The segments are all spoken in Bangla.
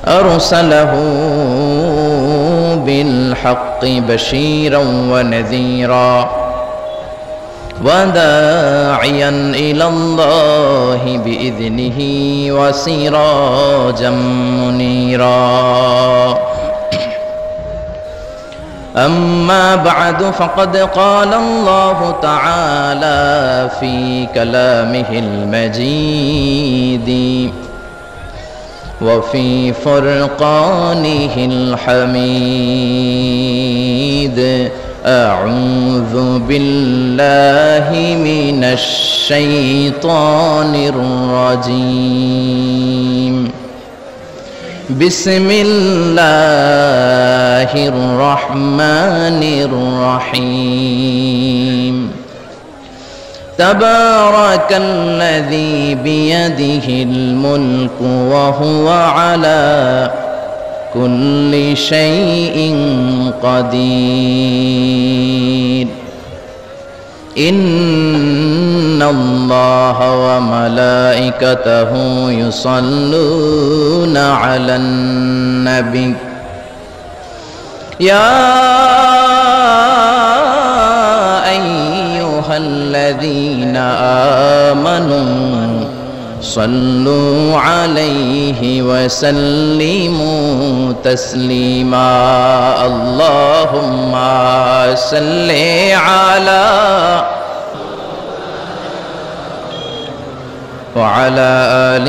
أرسله بالحق بشيرا ونذيرا وداعيا إلى الله بإذنه وسراجا منيرا أما بعد فقد قال الله تعالى في كلامه المجيد وفي فرقانه الحميد أعوذ بالله من الشيطان الرجيم بسم الله الرحمن الرحيم تبارك الذي بيده الملك وهو على كل شيء قدير إن الله وملائكته يصلون على النبي يا أيها الذين آمنوا صلوا عليه وسلموا تسليما اللهم صل على وعلى آل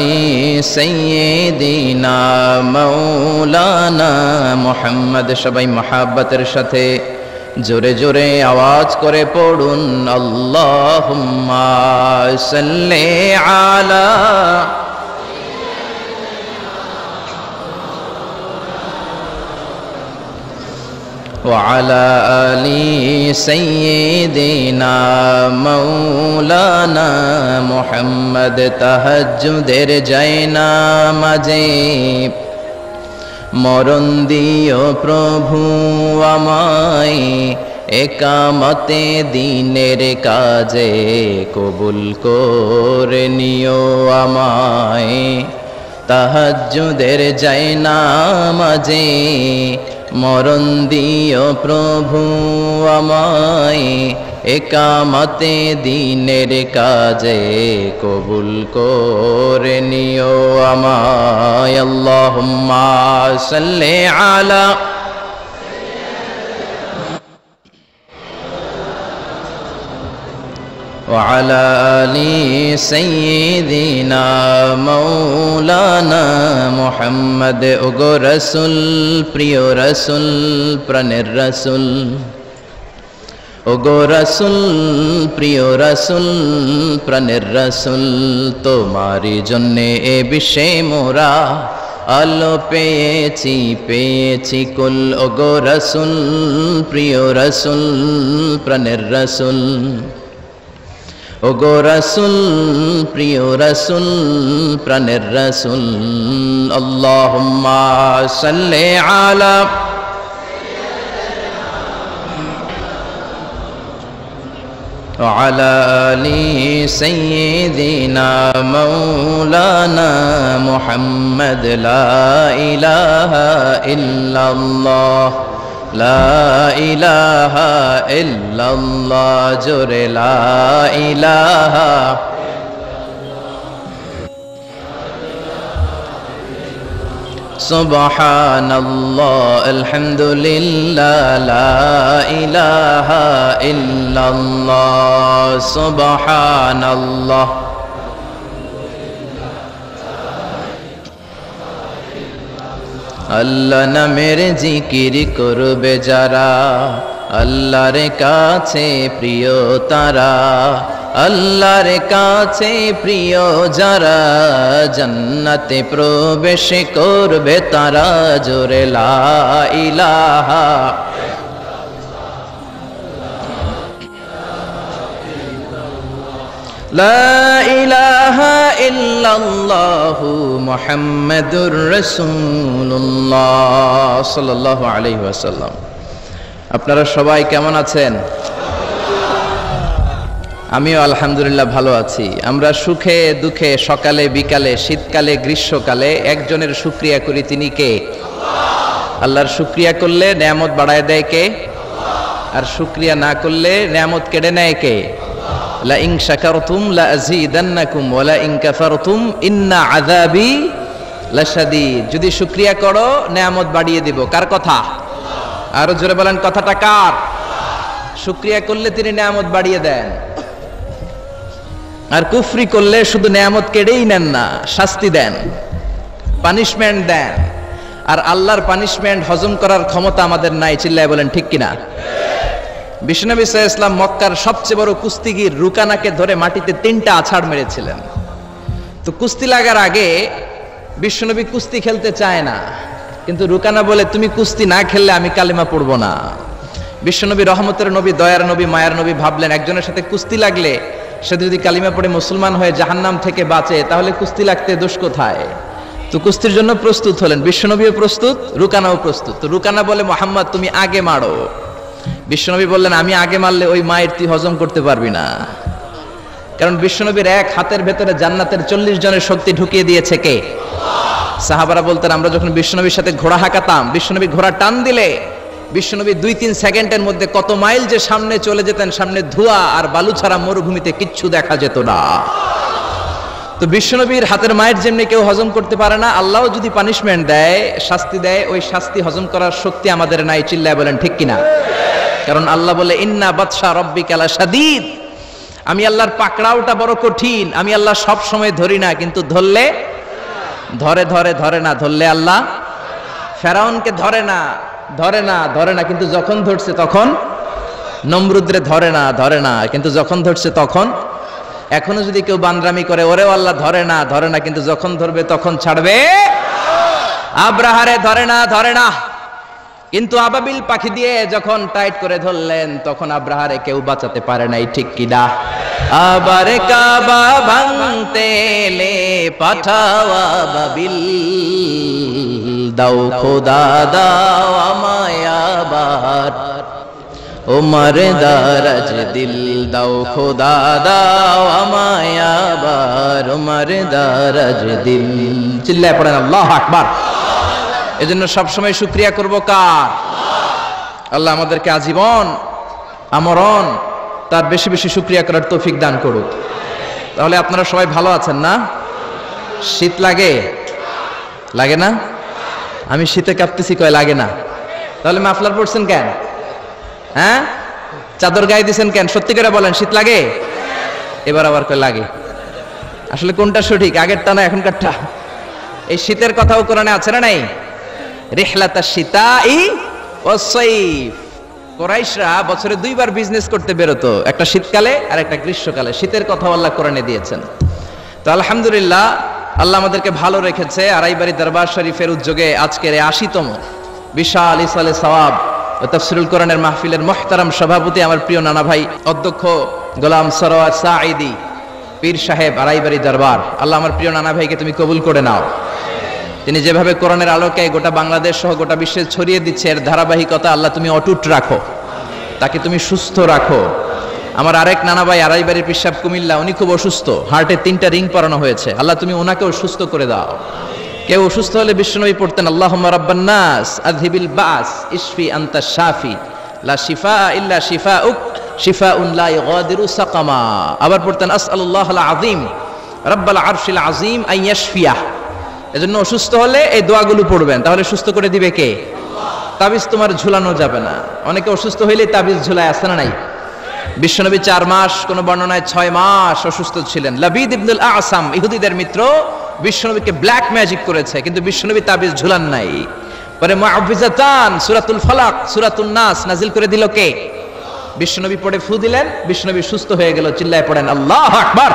سيدنا مولانا محمد সবাই মহাব্বতের সাথে জোরে জোরে আওয়াজ করে পড়ুন আল্লাহুম্মা সাল্লি আলা وعلى آل سيدنا مولانا محمد তাহাজ্জুদের জায়নামাজে মরণ দিও প্রভু আমায় একামতে দিনের কাজে কবুল করে নিও আমায় তাহাজ্জুদের জায়নামাজে মরণ দিও প্রভু আমায় একামতে দিনের কাজে কবুল করে নিও আমায় আল্লাহুম্মা সাল্লি আলা وعلى آل سيدنا مولانا محمد ওগো রাসূল প্রিয় রাসূল প্রাণের রাসূল ওগো রাসূল প্রিয় রাসূল প্রাণের রাসূল তোমারই জন্যে এ বিশ্বে মোরা আলো পেয়েছি পেয়েছি কুল ওগো রাসূল প্রিয় রাসূল প্রাণের রাসূল ওগো রাসূল প্রিয় রাসূল প্রাণের রাসূল আল্লাহুম্মা সাল্লি আলা وعلى آل سيدنا مولانا محمد لا إله إلا الله لا إله إلا الله جر لا إله سبحان الله الحمد لله لا إله إلا الله سبحان الله আল্লাহ নামের জিকির করবে যারা আল্লাহর কাছে প্রিয় তারা আল্লাহর কাছে প্রিয় যারা জান্নাতে প্রবেশ করবে তারা জোরে লা ইলাহা লা ইলাহা ইল্লাল্লাহু মুহাম্মাদুর রাসূলুল্লাহ সাল্লাল্লাহু আলাইহি ওয়াসাল্লাম। আপনারা সবাই কেমন আছেন? আমিও আলহামদুলিল্লাহ ভালো আছি। আমরা সুখে দুঃখে, সকালে বিকালে, শীতকালে গ্রীষ্মকালে একজনের শুকরিয়া করি, তিনি কে? আল্লাহর শুকরিয়া করলে নেয়ামত বাড়ায় দেয় কে? আর শুকরিয়া না করলে নেয়ামত কেড়ে নেয় কে? লা ইন শাকারতুম লা আযীদান্নাকুম ওয়া লা ইন কাফারতুম ইন্না আযাবি লাশাদীদ। যদি শুকরিয়া করো নেয়ামত বাড়িয়ে দিব। কার কথা? আরো জোরে বলেন, কথাটা কার? শুকরিয়া করলে তিনি নেয়ামত বাড়িয়ে দেন, আর কুফরি করলে শুধু নেয়ামত কেড়েই নেন না, শাস্তি দেন, পানিশমেন্ট দেন। আর আল্লাহর পানিশমেন্ট হজম করার ক্ষমতা আমাদের নাই। চিল্লায় বলেন ঠিক কিনা? বিশ্বনবী সাল্লাল্লাহু আলাইহি ওয়াসাল্লাম মক্কার সবচেয়ে বড় কুস্তিগীর রুকানাকে ধরে মাটিতে 3টা আছাড় মেরেছিলেন। তো কুস্তি লাগার আগে বিশ্বনবী কুস্তি খেলতে চায় না, কিন্তু রুকানা বলে, তুমি কুস্তি না খেললে আমি কালিমা পড়বো না। বিশ্বনবী রহমতের নবী, দয়ার নবী, মায়ার নবী ভাবলেন একজনের সাথে কুস্তি লাগলে সে যদি কালিমা পড়ে মুসলমান হয়ে জাহান্নাম থেকে বাঁচে, তাহলে কুস্তি লাগতে দোষ কোথায়? তো কুস্তির জন্য প্রস্তুত হলেন। বিশ্বনবীও প্রস্তুত, রুকানাও প্রস্তুত। তো রুকানা বলে, মোহাম্মদ তুমি আগে মারো। বিশ্বনবী বললেন, আমি আগে মারলে ওই মায়ের তুই হজম করতে পারবি না। কারণ বিশ্বনবীর এক হাতের ভেতরে জান্নাতের 40 জনের শক্তি ঢুকিয়ে দিয়েছে কে? সাহাবারা বলতেন, আমরা যখন বিশ্বনবীর সাথে ঘোড়া হাঁকাতাম, বিশ্বনবী ঘোড়া টান দিলে বিশ্বনবী 2-3 সেকেন্ডের মধ্যে কত মাইল যে সামনে চলে যেতেন, সামনে ধোঁয়া আর বালু ছাড়া মরুভূমিতে কিচ্ছু দেখা যেত না। তো বিশ্বনবীর হাতের মায়ের যেমনি কেউ হজম করতে পারে না, আল্লাহ যদি পানিশমেন্ট দেয়, শাস্তি দেয়, ওই শাস্তি হজম করার শক্তি আমাদের নাই। চিল্লায় বলেন ঠিক কিনা? কারণ আল্লাহ বলে, ইন্না বাতশা রাব্বিকা লাশাদীদ। আমি আল্লাহর পাকড়াওটা বড় কঠিন। আমি আল্লাহ সব সময় ধরি না, কিন্তু ধরলে ধরে না। ধরলে আল্লাহ ফেরাউনকে ধরে না, কিন্তু যখন ধরছে তখন নমরুদরে ধরে না, কিন্তু যখন ধরছে তখন। এখনো যদি কেউ বান্দরামি করে, ওরেও আল্লাহ ধরে না, কিন্তু যখন ধরবে তখন ছাড়বে। আব্রাহারে ধরে না, কিন্তু আবাবিল পাখি দিয়ে যখন টাইট করে ধরলেন, তখন আব্রাহারে কেউ বাঁচাতে পারে নাই। ঠিক কিনা? আবার কাবা ভাঙতে এলে পাঠাও আবাবিল, দাও খোদা দাও আমায় আবার, ওমর দারাজ দিল, দাও খোদা দাও আমায় আবার, ওমর দারাজ দিল। চিল্লায় পড়েন আল্লাহু আকবার। এজন্য সবসময় শুকরিয়া করব কার? আল্লাহ আমাদেরকে আজীবন আমরণ তার বেশি বেশি শুকরিয়া করার তৌফিক দান করুক। তাহলে আপনারা সবাই ভালো আছেন না? শীত লাগে না? আমি শীতে কাঁপতেছি, কয় লাগে না। তাহলে মাফলার পরছেন কেন? হ্যাঁ, চাদর গায়ে দিছেন কেন? সত্যি করে বলেন, শীত লাগে? এবার আবার কয় লাগে। আসলে কোনটা সঠিক, আগেরটা না এখনকারটা? এই শীতের কথাও কোরআনে আছে না নাই? রিহলাতাশ শীতাই ওয়াস সাইফ। কুরাইশরা বছরে 2 বার বিজনেস করতে বেরোতো, একটা শীতকালে আর একটা গ্রীষ্মকালে। শীতের কথাও আল্লাহ কোরআনে দিয়েছেন। তো আলহামদুলিল্লাহ, আল্লাহ আমাদেরকে ভালো রেখেছে। আড়াইবাড়ি দরবার শরীফের উদ্যোগে আজকের 80তম বিশাল ইসালে সওয়াব ও তাফসীরুল কোরআনের মাহফিলের মুহতারাম সভাপতি, আমার প্রিয় নানা ভাই অধ্যক্ষ গোলাম সরওয়ার সাঈদী পীর সাহেব, আড়াইবাড়ি দরবার। আল্লাহ আমার প্রিয় নানা ভাইকে তুমি কবুল করে নাও। তিনি যেভাবে কোরআনের আলোকে গোটা বাংলাদেশ সহ গোটা বিশ্বে ছড়িয়ে দিচ্ছে, এর ধারাবাহিকতা আল্লাহ তুমি অটুট রাখো, তাকে তুমি সুস্থ রাখো। আমার আরেক নানা ভাই আড়াইবাড়ির পীর সাহেব কুমিল্লা, উনি খুব অসুস্থ, হার্টে 3টা রিং পরানো হয়েছে। আল্লাহ তুমি ওনাকেও সুস্থ করে দাও। কেউ অসুস্থ হলে বিশ্বনবী পড়তেন, আল্লাহুম্মা রাব্বান নাস আযহিবিল বাস ইশফি আনতা শাফি লা শিফা ইল্লা শিফাউক শিফাউন লা ইগাদিরু সাকামা। আবার পড়তেন, আসআলুল্লাহাল আযীম রাব্বাল আরশিল আযীম আন ইয়াশফিয়াহ। এজন্য অসুস্থ হলে এই দোয়াগুলো পড়বেন, তাহলে সুস্থ করে দিবে কে? তাবিজ তোমার ঝুলানো যাবে না। অনেকে অসুস্থ হইলে তাবিজ ঝুলায়, আসে না নাই? বিশ্বনবী 4 মাস, কোন বর্ণনায় 6 মাস অসুস্থ ছিলেন। লাবিদ ইবনুল আসাম, ইহুদিদের মিত্র, বিশ্বনবীকে ব্ল্যাক ম্যাজিক করেছে, কিন্তু বিশ্বনবী তাবিজ ঝুলান নাই। পরে মুআউযিজাতান, সূরাতুল ফালাক, সূরাতুন নাস নাজিল করে দিল কে? বিশ্বনবী পড়ে ফু দিলেন, বিশ্বনবী সুস্থ হয়ে গেল। চিল্লায় পড়েন আল্লাহু আকবার।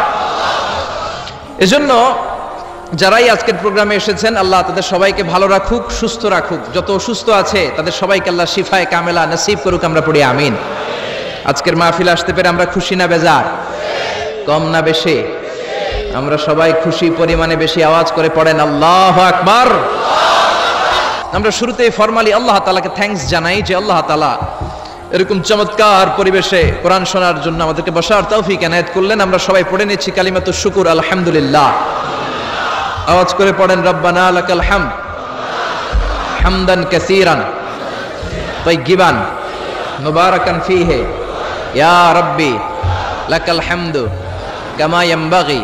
এজন্য যারাই আজকের প্রোগ্রামে এসেছেন, আল্লাহ তাদের সবাইকে ভালো রাখুক, সুস্থ রাখুক। যত অসুস্থ আছে তাদের সবাইকে আল্লাহ শিফায়ে কামেলা নসিব করুক, আমরা পড়ি আমিন। আজকের মাহফিল আসতে পেরে আমরা খুশি না বেজার? কম না বেশি? আমরা সবাই খুশি পরিমাণে বেশি আওয়াজ করে পড়েন আল্লাহু আকবার। আমরা শুরুতেই ফরমালি আল্লাহ তাআলাকে থ্যাঙ্কস জানাই যে আল্লাহ তাআলা এরকম চমৎকার পরিবেশে কোরআন শোনার জন্য আমাদেরকে বসার তৌফিক এনায়েত করলেন। আমরা সবাই পড়ে নিচ্ছি কালিমাতুশ শুকুর, আলহামদুলিল্লাহ। আওয়াজ করে পড়েন, রব্বানা লাকাল হামদ হামদান কাসীরান তাইয়িবান মুবারাকান ফীহি ইয়া রাব্বি লাকাল হামদু কামা ইয়ানবাগি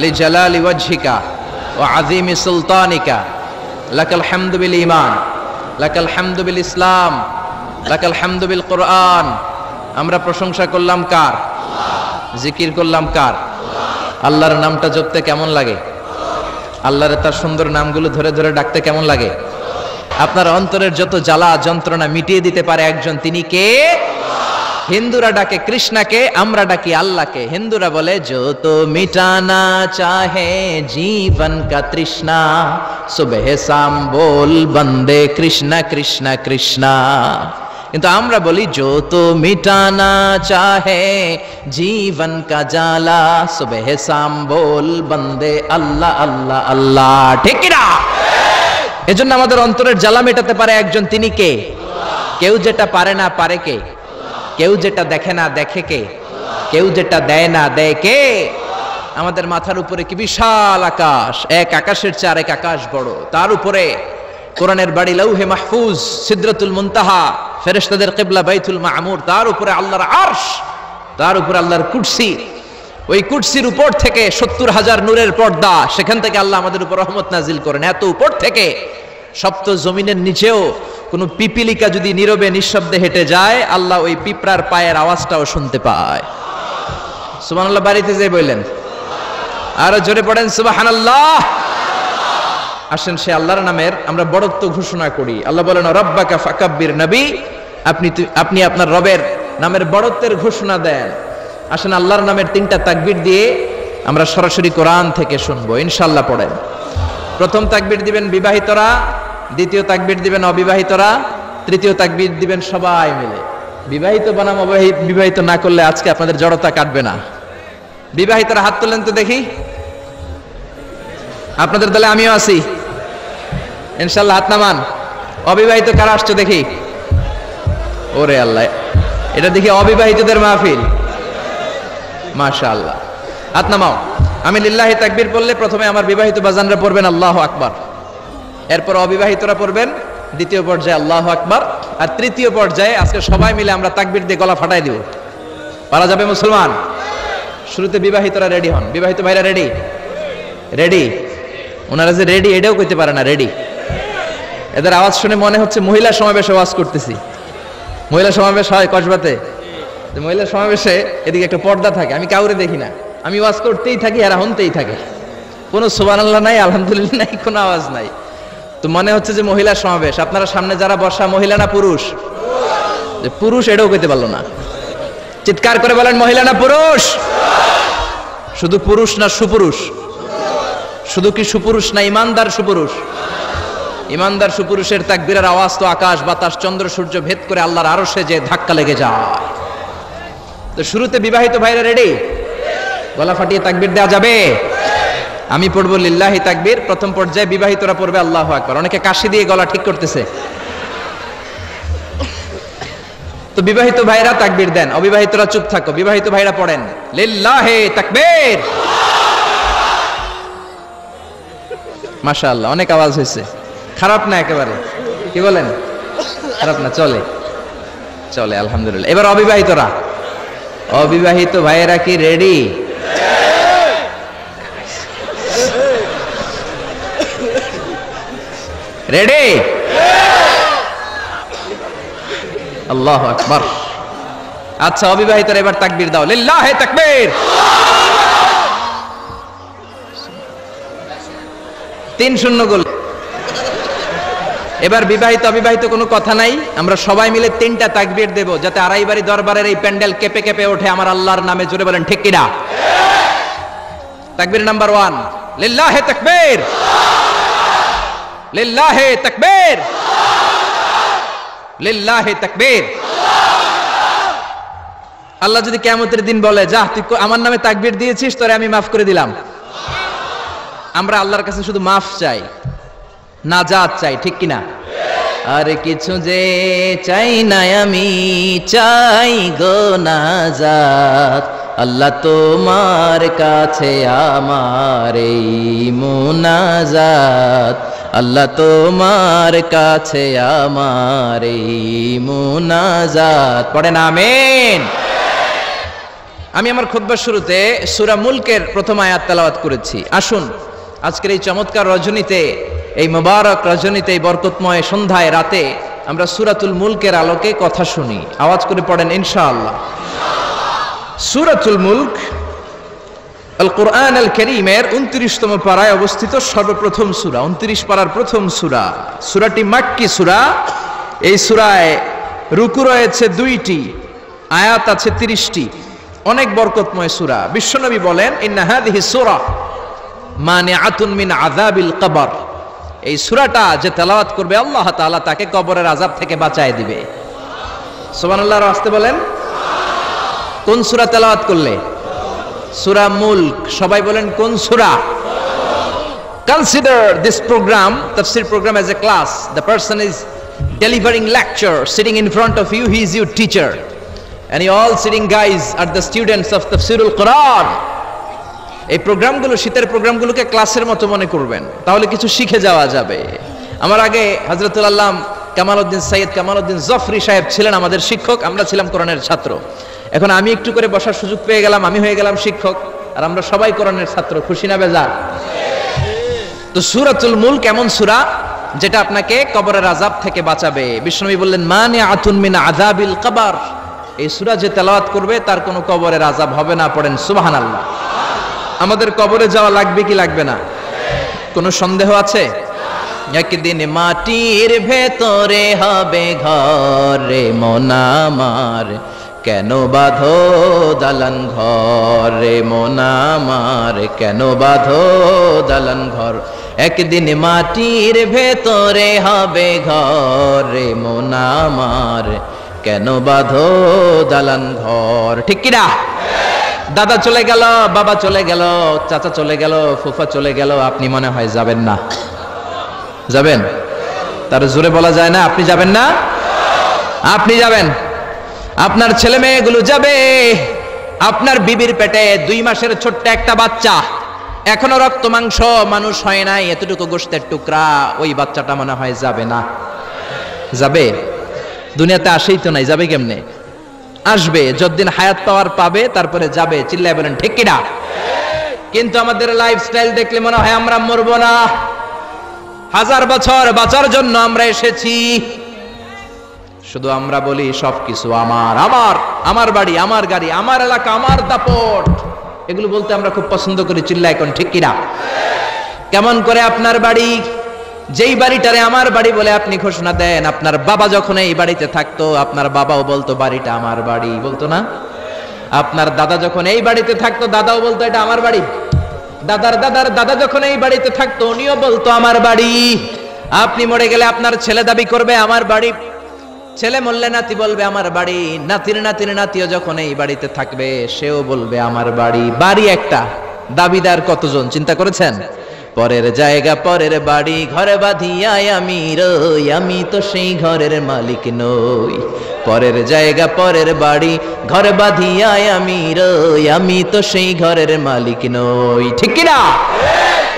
লিজালালি ওয়াজহিকা ওয়া আযীমি সুলতানিকা লাকাল হামদু বিল ঈমান লাকাল হামদু বিল ইসলাম লাকাল হামদু বিল কোরআন। আমরা প্রশংসা করলাম কার? জিকির করলাম কার? আল্লাহর নামটা জপতে কেমন লাগে? আল্লাহর তার সুন্দর নামগুলো ধরে ধরে ডাকতে কেমন লাগে? আপনার অন্তরের যত জ্বালা যন্ত্রণা মিটিয়ে দিতে পারে একজন, তিনি কে? হিন্দুরা ডাকে কৃষ্ণাকে, আমরা ডাকি আল্লাহকে। হিন্দুরা বলে जो तो मिटाना चाहे जीवन का तृष्णा सुबह शाम बोल बंदे कृष्णा कृष्णा कृष्णा। কিন্তু আমরা বলি जो तो मिटाना चाहे जीवन का जाला सुबह शाम बोल बंदे अल्लाह अल्लाह अल्लाह। ঠিক কি না? এজন্য আমাদের অন্তরের জ্বালা মেটাতে পারে একজন, তিনি কে? কেউ যেটা পারে না পারে কে? কেউ যেটা দেখে না দেখে কে? কেউ যেটা দেয় না দেয় কে? আমাদের মাথার উপরে কি বিশাল আকাশ, এক আকাশের চেয়ে আরেক আকাশ বড়, তার উপরে কোরআনের বাড়ি লৌহে মাহফুজ, সিদরাতুল মুনতাহা, ফেরেশতাদের কিবলা বাইতুল মামুর, তার উপরে আল্লাহর আরশ, তার উপরে আল্লাহর কুরসি। ওই কুরসির উপর থেকে ৭০,০০০ নূরের পর্দা, সেখান থেকে আল্লাহ আমাদের উপর রহমত নাজিল করেন। এত উপর থেকে সপ্ত জমিনের নিচেও কোন পিপিলিকা যদি নীরবে নিঃশব্দে হেঁটে যায়, আল্লাহ ওই পিঁপড়ার পায়ের আওয়াজটাও শুনতে পায়। সুবহানাল্লাহ বাড়িতে যে বললেন, আরো জোরে পড়েন সুবহানাল্লাহ। আসেন সে আল্লাহর নামের আমরা বড়ত্ব ঘোষণা করি। আল্লাহ বলেন রব্বাকা ফাকাব্বির, নবী আপনি আপনার রবের নামের বড়ত্বের ঘোষণা দেন। আসেন আল্লাহর নামের 3টা তাকবীর দিয়ে আমরা সরাসরি কোরআন থেকে শুনবো ইনশাআল্লাহ। পড়েন। প্রথম তাকবীর দিবেন বিবাহিতরা, দ্বিতীয় তাকবীর দিবেন অবিবাহিতরা, তৃতীয় তাকবীর দিবেন সবাই মিলে। বিবাহিত বনাম বিবাহিত না করলে আজকে আপনাদের জড়তা কাটবে না। বিবাহিতরা হাত তোলেন তো দেখি। আপনাদের দলে আমিও আছি ইনশাআল্লাহ, হাত নামান। অবিবাহিত কারা আসছে দেখি? ওরে আল্লাহ, এটা দেখি অবিবাহিতদের মাহফিল। মাশাআল্লাহ, হাত নামাও। আমি লিল্লাহি তাকবীর বললে প্রথমে আমার বিবাহিত বাজানরা পড়বেন আল্লাহু আকবার, এরপর অবিবাহিতরা পড়বেন দ্বিতীয় পর্যায়ে আল্লাহু আকবার, আর তৃতীয় পর্যায়ে আজকে সবাই মিলে আমরা তাকবীর দিয়ে গলা ফাটাই দিব। পারা যাবে মুসলমান? শুরুতে বিবাহিতরা রেডি হন। বিবাহিত ভাইরা রেডি? রেডি? ওনারা যে রেডি এটাও কইতে পারে না রেডি। এদের আওয়াজ শুনে মনে হচ্ছে মহিলা সমাবেশে ওয়াজ করতেছি। মহিলা সমাবেশ হয় কসবাতে, মহিলা সমাবেশে এদিকে একটা পর্দা থাকে, আমি কাউরে দেখি না, আমি ওয়াজ করতেই থাকি, এরা হনতেই থাকে, কোনো সুবহানাল্লাহ নাই, আলহামদুলিল্লাহ নাই, কোনো আওয়াজ নাই। তো মনে হচ্ছে যে মহিলা সমাবেশ। আপনারা সামনে যারা বসা মহিলা না পুরুষ? পুরুষ এটাও কইতে পারলো না। চিৎকার করে বলেন মহিলা না পুরুষ? শুধু পুরুষ না সুপুরুষ? শুধু কি সুপুরুষ না ইমানদার সুপুরুষ? ইমানদার সুপুরুষের তাকবীরের আওয়াজ তো আকাশ বাতাস চন্দ্র সূর্য ভেদ করে আল্লাহর আরশে যে ধাক্কা লেগে যায়। তো শুরুতে বিবাহিত ভাইরা রেডি? গলা ফাটিয়ে তাকবীর দেওয়া যাবে? আমি পড়বো লিল্লাহি তাকবীর, প্রথম পর্যায়ে বিবাহিতরা পড়বে আল্লাহু আকবার। অনেকে কাশি দিয়ে গলা ঠিক করতেছে। তো বিবাহিত ভাইরা তাকবীর দেন, অবিবাহিতরা চুপ থাকো। বিবাহিত ভাইরা পড়েন লিল্লাহি তাকবীর। মাশাআল্লাহ, অনেক আওয়াজ হয়েছে, খারাপ না একেবারে। কি বলেন? খারাপ না, চলে চলে আলহামদুলিল্লাহ। এবার অবিবাহিতরা, অবিবাহিত ভাইয়েরা কি রেডি? রেডি? আল্লাহু আকবার। আচ্ছা অবিবাহিতরা এবার তাকবীর দাও, লিল্লাহি তাকবীর। 3-0 গোল। এবার বিবাহিত অবিবাহিত কোনো কথা নাই, আমরা সবাই মিলে 3টা তাকবীর দেব, যাতে আড়াইবাড়ি দরবারের এই প্যান্ডেল কেঁপে কেঁপে ওঠে আমার আল্লাহর নামে। জোরে বলেন ঠিক কিনা? তাকবীর নাম্বার 1, লিল্লাহি তাকবীর, লিল্লাহি তাকবীর, লিল্লাহি তাকবীর। আল্লাহ যদি কিয়ামতের দিন বলে, যা তুই আমার নামে তাকবীর দিয়েছিস, তোরে আমি মাফ করে দিলাম। আমরা আল্লাহর কাছে শুধু মাফ চাই, নাজাত চাই, ঠিক কিনা? আর কিছু যে চাই না আমি, চাই গো নাজাত। আল্লাহ তোমার কাছে আমার এই মুনাজাত, আল্লাহ তোমার কাছে আমার এই মুনাজাত। পড়েন আমিন। আমি আমার খুতবার শুরুতে সূরা মুলকের প্রথম আয়াত তেলাওয়াত করেছি। আসুন আজকের এই চমৎকার রজনীতে, এই মুবারক রজনীতে, এই বরকতময় সন্ধ্যায়, রাতে আমরা সূরাতুল মুলকের আলোকে কথা শুনি। আওয়াজ করে পড়েন ইনশাআল্লাহ। সূরাতুল মুলক আল কোরআন আল কারীমের 29তম পারায় অবস্থিত সর্বপ্রথম সূরা, 29 পারার প্রথম সূরা। সূরাটি মাক্কি সূরা। এই সূরায় রুকু রয়েছে 2টি, আয়াত আছে 30টি। অনেক বরকতময় সূরা। বিশ্বনবী বলেন ইন্না হাযিহি সূরা মানিআতুন মিন আযাবিল কবর। এই সূরাটা যে তেলাওয়াত করবে আল্লাহ তাআলা তাকে কবরের আযাব থেকে বাঁচায় দিবে। সুবহানাল্লাহর আস্তে বলেন। কোন সূরা তেলাওয়াত করলে? সূরা মুলক। সবাই বলেন কোন সূরা? Consider this program, tafsir program, as a class. The person is delivering lecture, sitting in front of you, he is your teacher. And you all sitting guys are the students of Tafsirul Quran. এই প্রোগ্রামগুলো, শীতের প্রোগ্রামগুলোকে ক্লাসের মতো মনে করবেন, তাহলে কিছু শিখে যাওয়া যাবে। আমার আগে হযরতুল আল্লাম কামালউদ্দিন সৈয়দ কামালউদ্দিন জফরি সাহেব ছিলেন আমাদের শিক্ষক, আমরা ছিলাম কোরআনের ছাত্র। এখন আমি একটু করে বসার সুযোগ পেয়ে গেলাম, আমি হয়ে গেলাম শিক্ষক, আর আমরা সবাই কোরআনের ছাত্র। খুশি না বেজার? তো সূরাতুল মুলক এমন সূরা যেটা আপনাকে কবরের আযাব থেকে বাঁচাবে। বিশ্বনবী বললেন মানিআতুন মিন আযাবিল কবর। এই সূরা যে তেলাওয়াত করবে তার কোনো কবরের আযাব হবে না। পড়েন সুবহানাল্লাহ। আমাদের কবরে যাওয়া লাগবে কি লাগবে না? কোনো সন্দেহ আছে? একদিন মাটির ভেতরে হবে ঘর রে মন আমার, কেন বাঁধো দালান ঘর রে মন আমার, কেন বাঁধো দালান ঘর। একদিন মাটির ভেতরে হবে ঘর রে মন আমার, কেন বাঁধো দালান ঘর। ঠিক কি না? দাদা চলে গেল, বাবা চলে গেল, চাচা চলে গেল, ফুফা চলে গেল, আপনি মনে হয় যাবেন না? যাবেন? তার জোরে বলা যায় না আপনি যাবেন না? আপনি যাবেন। আপনার ছেলে মেয়েগুলো যাবে। আপনার বিবির পেটে 2 মাসের ছোট্ট একটা বাচ্চা, এখনো রক্ত মাংস মানুষ হয় নাই, এতটুকু গোশতের টুকরা, ওই বাচ্চাটা মনে হয় যাবে না? যাবে? দুনিয়াতে আসেই তো নাই, যাবে কেমনে? আসবে, যতদিন হায়াত পাওয়ার পাবে তারপরে যাবে। চিল্লায় বলেন ঠিক কিনা? কিন্তু আমাদের লাইফস্টাইল দেখলে মনে হয় আমরা মরবো না, 1000 বছর বাঁচার জন্য আমরা এসেছি। শুধু আমরা বলি সবকিছু আমার, আমার, আমার বাড়ি, আমার গাড়ি, আমার এলাকা, আমার দাপট, এগুলো বলতে আমরা খুব পছন্দ করি। চিল্লায় এখন ঠিক কিনা? কেমন করে আপনার বাড়ি, যেই বাড়িটারে আমার বাড়ি বলে আপনি ঘোষণা দেন, আপনার বাবা যখন এই বাড়িতে থাকতো আপনার বাবাও বলতো বাড়িটা আমার বাড়ি, বলতো না? আপনার দাদা যখন এই বাড়িতে থাকতো দাদাও বলতো এটা আমার বাড়ি। দাদার দাদার দাদা যখন এই বাড়িতে থাকতো উনিও বলতো আমার বাড়ি। আপনি মরে গেলে আপনার ছেলে দাবি করবে আমার বাড়ি, ছেলে মরলে নাতি বলবে আমার বাড়ি, নাতির নাতির নাতিও যখন এই বাড়িতে থাকবে সেও বলবে আমার বাড়ি। বাড়ি একটা, দাবিদার কতজন চিন্তা করেছেন? পরের জায়গা পরের বাড়ি ঘরে বাঁধিয়ায় আমি রই, আমি তো সেই ঘরের মালিক নই। পরের জায়গা পরের বাড়ি ঘরে বাঁধিয়ায় আমি রই, আমি তো সেই ঘরের মালিক নই। ঠিক কি না?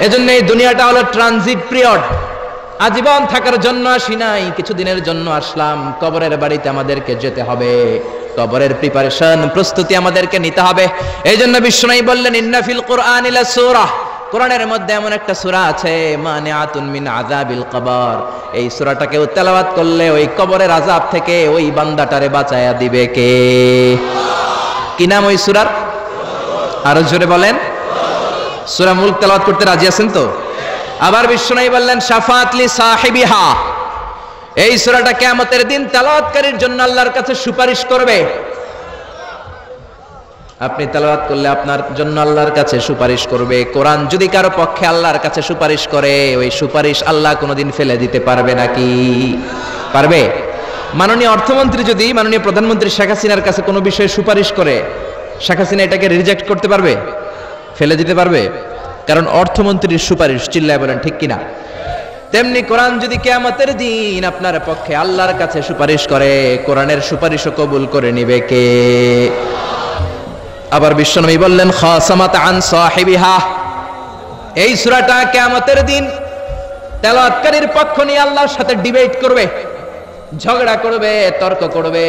এজন্য এই দুনিয়াটা হলো ট্রানজিট পিরিয়ড। আজীবন থাকার জন্য আসি নাই, কিছুদিনের জন্য আসলাম। কবরের বাড়িতে আমাদেরকে যেতে হবে, কবরের প্রিপারেশন, প্রস্তুতি আমাদেরকে নিতে হবে। এই জন্য বিশ্বনবী বললেন ইন্না ফিল কুরআনি লাসূরা, কোরআনের মধ্যে এমন একটা সূরা আছে মানিআতুন মিন আযাবিল কবর। এই সূরাটাকে তেলাওয়াত করলে ওই কবরের আযাব থেকে ওই বান্দাটারে বাঁচায়া দিবে কে? কি নাম ওই সূরার? আরো জোরে বলেন। সূরা মুলক তেলাওয়াত করতে রাজি আছেন তো? আবার বিশ্বনবী বললেন শাফাআত লি সাহিবিহা, এই সূরাটা কিয়ামতের দিন তেলাওয়াতকারীর জন্য আল্লাহর কাছে সুপারিশ করবে। আপনি তেলাওয়াত করলে আপনার জন্য আল্লাহর কাছে সুপারিশ করবে। কোরআন যদি কারো পক্ষে আল্লাহর কাছে সুপারিশ করে, ওই সুপারিশ আল্লাহ কোনোদিন ফেলে দিতে পারবে নাকি? পারবে? মাননীয় অর্থমন্ত্রী যদি মাননীয় প্রধানমন্ত্রী শেখ হাসিনার কাছে কোনো বিষয়ে সুপারিশ করে, শেখ হাসিনা এটাকে রিজেক্ট করতে পারবে? ফেলে দিতে পারবে? কারণ অর্থমন্ত্রীর সুপারিশ। চিল্লায় বলেন ঠিক কিনা? তেমনি কোরআন যদি কিয়ামতের দিন আপনার পক্ষে আল্লাহর কাছে সুপারিশ করে, কোরআনের সুপারিশও কবুল করে নিবে কে? আবার বিশ্বনবী বললেন খাসামাত আন সাহিবিহা, এই সূরাটা কিয়ামতের দিন তেলাওয়াতকারীর পক্ষ নিয়ে আল্লাহর সাথে ডিবেট করবে, ঝগড়া করবে, তর্ক করবে।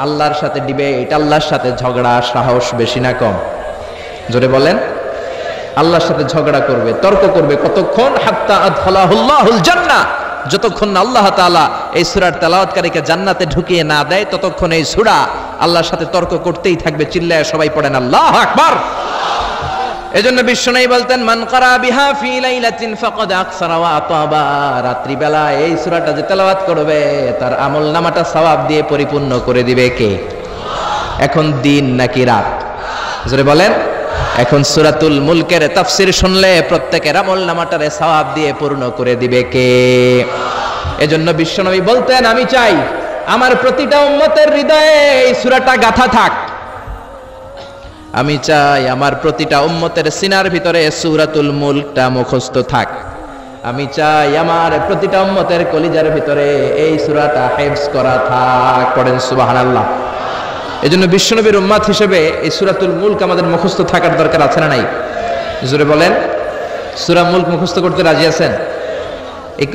আল্লাহর সাথে ডিবেট, আল্লাহর সাথে ঝগড়া, সাহস বেশি না কম? জোরে বলেন। আল্লাহর সাথে ঝগড়া করবে, তর্ক করবে, কতক্ষণ? হাত্তা আদখালাহুল্লাহুল জান্নাহ, যতক্ষণ আল্লাহ তাআলা এই সূরার তেলাওয়াতকারীকে জান্নাতে ঢুকিয়ে না দেয় ততক্ষণ এই সূরা আল্লাহর সাথে তর্ক করতেই থাকবে। চিল্লায় সবাই পড়েন আল্লাহু আকবার। এজন্য বিশ্বনবী বলতেন মান ক্বারা বিহা ফি লাইলাতিন ফাকাদ আকসারা ওয়া আতাবা, রাত্রি বেলা এই সূরাটা যে তেলাওয়াত করবে তার আমলনামাটা সওয়াব দিয়ে পরিপূর্ণ করে দিবে কে? এখন দিন নাকি রাত? জোরে বলেন। এখন সূরাতুল মুলকের তাফসীর শুনলে প্রত্যেকের আমলনামাটারে সওয়াব দিয়ে পূর্ণ করে দিবে কে? এজন্য বিশ্বনবী বলতেন আমি চাই আমার প্রতিটা উম্মতের হৃদয়ে এই সূরাটা গাঁথা থাক। আমি চাই আমার প্রতিটা উম্মতের সিনার ভিতরে সূরাতুল মুলকটা মুখস্থ থাক। আমি চাই আমার প্রতিটা উম্মতের কলিজার ভিতরে এই সূরাটা হিফজ করা থাক। পড়েন সুবহানাল্লাহ। এজন্য বিশ্বনবীর উম্মত হিসেবে এই সূরাতুল মুলক আমাদের মুখস্থ থাকার দরকার আছে না নাই? জোরে বলেন। সূরা মুলক মুখস্থ করতে রাজি আছেন?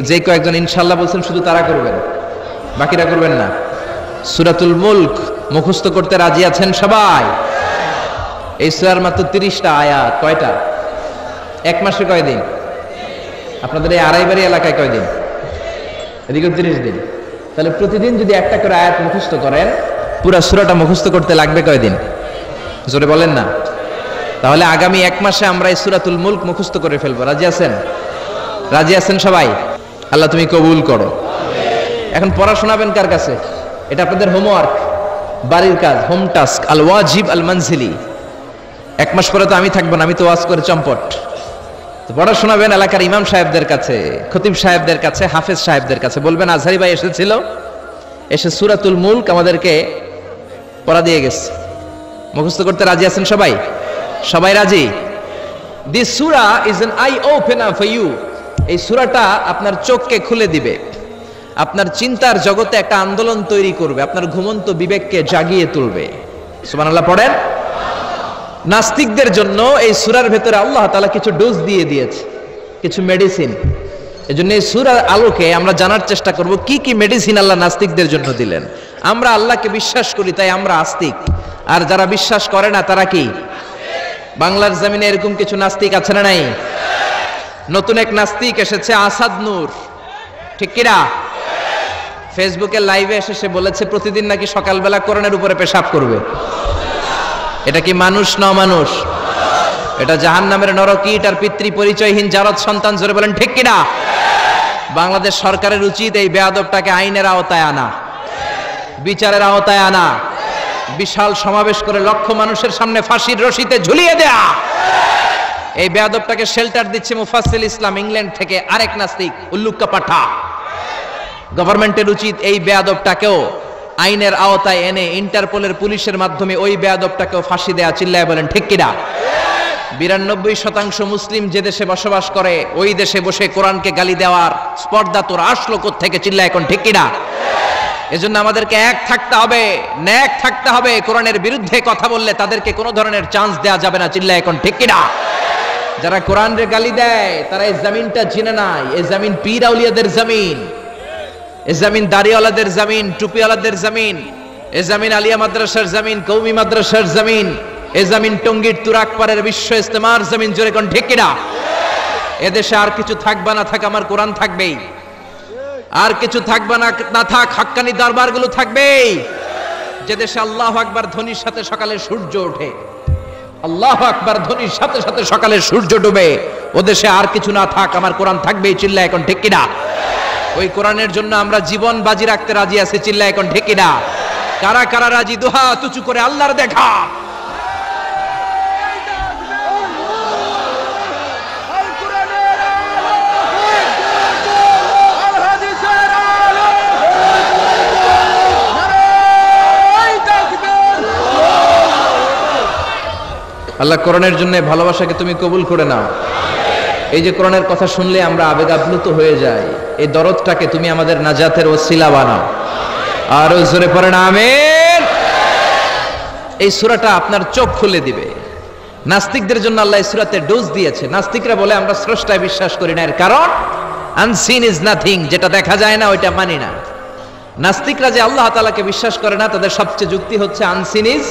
যে কয়েকজন ইনশাআল্লাহ বলছেন শুধু তারা করবেন, বাকিরা করবেন না। সূরাতুল মুলক মুখস্থ করতে রাজি আছেন সবাই? এই সূরার মাত্র 30টা আয়াত। কয়টা? এক মাসে কয়দিন? আপনাদের এই আড়াইবাড়ি এলাকায় কয়দিন? এদিকে 30 দিন। তাহলে প্রতিদিন যদি একটা করে আয়াত মুখস্থ করেন, পুরা সূরাটা মুখস্থ করতে লাগবে কয়দিন? জোরে বলেন না। তাহলে আগামী এক মাসে আমরা এই সূরাতুল মুলক মুখস্থ করে ফেলবো। রাজি আছেন? রাজি আছেন সবাই? আল্লাহ তুমি কবুল করো। এখন পড়া শোনাবেন কার কাছে? এটা আপনাদের হোমওয়ার্ক, বাড়ির কাজ, হোম টাস্ক, আল ওয়াজিব আল মানজিলি। এক মাস পরে তো আমি থাকবো না, আমি তো ওয়াজ করে চম্পট। তো পড়া শোনাবেন এলাকার ইমাম সাহেবদের কাছে, খতিব সাহেবদের কাছে, হাফেজ সাহেবদের কাছে। বলবেন আজহারি ভাই এসেছিল, এসে সূরাতুল মুলক আমাদেরকে পড়া দিয়ে গেছে। মুখস্থ করতে রাজি আছেন সবাই? সবাই রাজি? This surah is an eye opener for you. এই সূরাটা আপনার চোখকে খুলে দিবে, আপনার চিন্তার জগতে একটা আন্দোলন তৈরি করবে, আপনার ঘুমন্ত বিবেককে জাগিয়ে তুলবে। সুবহানাল্লাহ পড়েন। নাস্তিকদের জন্য এই সূরার ভেতরে আল্লাহ তাআলা কিছু ডোজ দিয়ে দিয়েছে, কিছু মেডিসিন। এজন্য এই সূরার আলোকে আমরা জানার চেষ্টা করব কি কি মেডিসিন আল্লাহ নাস্তিকদের জন্য দিলেন। আমরা আল্লাহকে বিশ্বাস করি তাই আমরা আস্তিক, আর যারা বিশ্বাস করে না তারা কি? বাংলার জমিনে এরকম কিছু নাস্তিক আছে না নাই? নতুন এক নাস্তিক এসেছে, আসাদ নূর, ঠিক কিনা? ফেসবুকে লাইভে এসে সে বলেছে প্রতিদিন নাকি সকালবেলা কোরআনের উপরে পেশাব করবে। এটা কি মানুষ না মানুষ? এটা জাহান্নামের নরকীট আর পিতৃ পরিচয়হীন জারদ সন্তান। জোরে বলেন ঠিক কিনা? বাংলাদেশ সরকারের উচিত এই বেয়াদবটাকে আইনের আওতায় আনা, বিচারের আওতায় আনা, বিশাল সমাবেশ করে লক্ষ মানুষের সামনে ফাঁসির রশিতে ঝুলিয়ে দেয়া। এই বেয়াদবটাকে শেল্টার দিচ্ছে মুফাসসিল ইসলাম ইংল্যান্ড থেকে আরেক নাস্তিক উল্লুক্কা পাঠা। গভর্নমেন্টের উচিত এই বেয়াদবটাকেও আইনের আওতায় এনে ইন্টারপোলের পুলিশের মাধ্যমে ওই বেয়াদবটাকেও ফাঁসি দেয়া। চিল্লায় বলেন ঠিক কিনা? 92% মুসলিম যে দেশে বসবাস করে ওই দেশে বসে কোরআনকে গালি দেওয়ার স্পর্ধা তোর আসলো কোত্থেকে? চিল্লায় এখন ঠিক কিনা? এজন্য আমাদেরকে এক থাকতে হবে, ন্যাক থাকতে হবে। কোরআনের বিরুদ্ধে কথা বললে তাদেরকে কোনো ধরনের চান্স দেয়া যাবে না। চিল্লায় এখন ঠিক কিনা? যারা কোরআনের গালি দেয় তারা এই জমিনটা চিনে নাই। এই জমিন পীর আউলিয়াদের জমিন, এই জমিন দাড়িওয়ালাদের জমিন, টুপিওয়ালাদের জমিন, এই জমিন আলিয়া মাদ্রাসার জমিন, কওমি মাদ্রাসার জমিন, এই জমিন টঙ্গীর তুরাকপাড়ের বিশ্ব ইস্তেমার জমিন। জোরে কোন ঠিক কিনা? এদেশে আর কিছু থাকবে না থাক, আমার কোরআন থাকবেই। আর কিছু থাকবে না থাক, হাক্কানি দরবারগুলো থাকবেই। যে দেশে আল্লাহু আকবার ধ্বনির সাথে সকালে সূর্য ওঠে, আল্লাহু আকবার ধ্বনির সাথে সাথে সকালে সূর্য ডুবে, ও দেশে আর কিছু না থাক, আমার কোরআন থাকবেই। চিল্লায় এখন ঠিক কিনা? ওই কোরআনের জন্য আমরা জীবন বাজি রাখতে রাজি আছি। চিল্লায় এখন ঠিক কিনা? কারা কারা রাজি? দুহাত উঁচু করে আল্লাহর দেখা। আল্লাহ কোরআনের জন্য ভালোবাসাকে তুমি কবুল করে নাও। এই যে কোরআনের কথা শুনলে আমরা আবেগ আপ্লুত হয়ে যাই, এই দরদটাকে তুমি আমাদের নাজাতের ওসিলা বানাও। আর জোরে পড়েন আমিন। এই সূরাটা আপনার চোখ খুলে দিবে। নাস্তিকদের জন্য আল্লাহ এই সূরাতে ডোজ দিয়েছে। নাস্তিকরা বলে আমরা স্রষ্টায় বিশ্বাস করি না, এর কারণ আনসিন ইজ নাথিং, যেটা দেখা যায় না ওইটা মানি না। নাস্তিকরা যে আল্লাহ তাআলাকে বিশ্বাস করে না, তাদের সবচেয়ে যুক্তি হচ্ছে আনসিন ইজ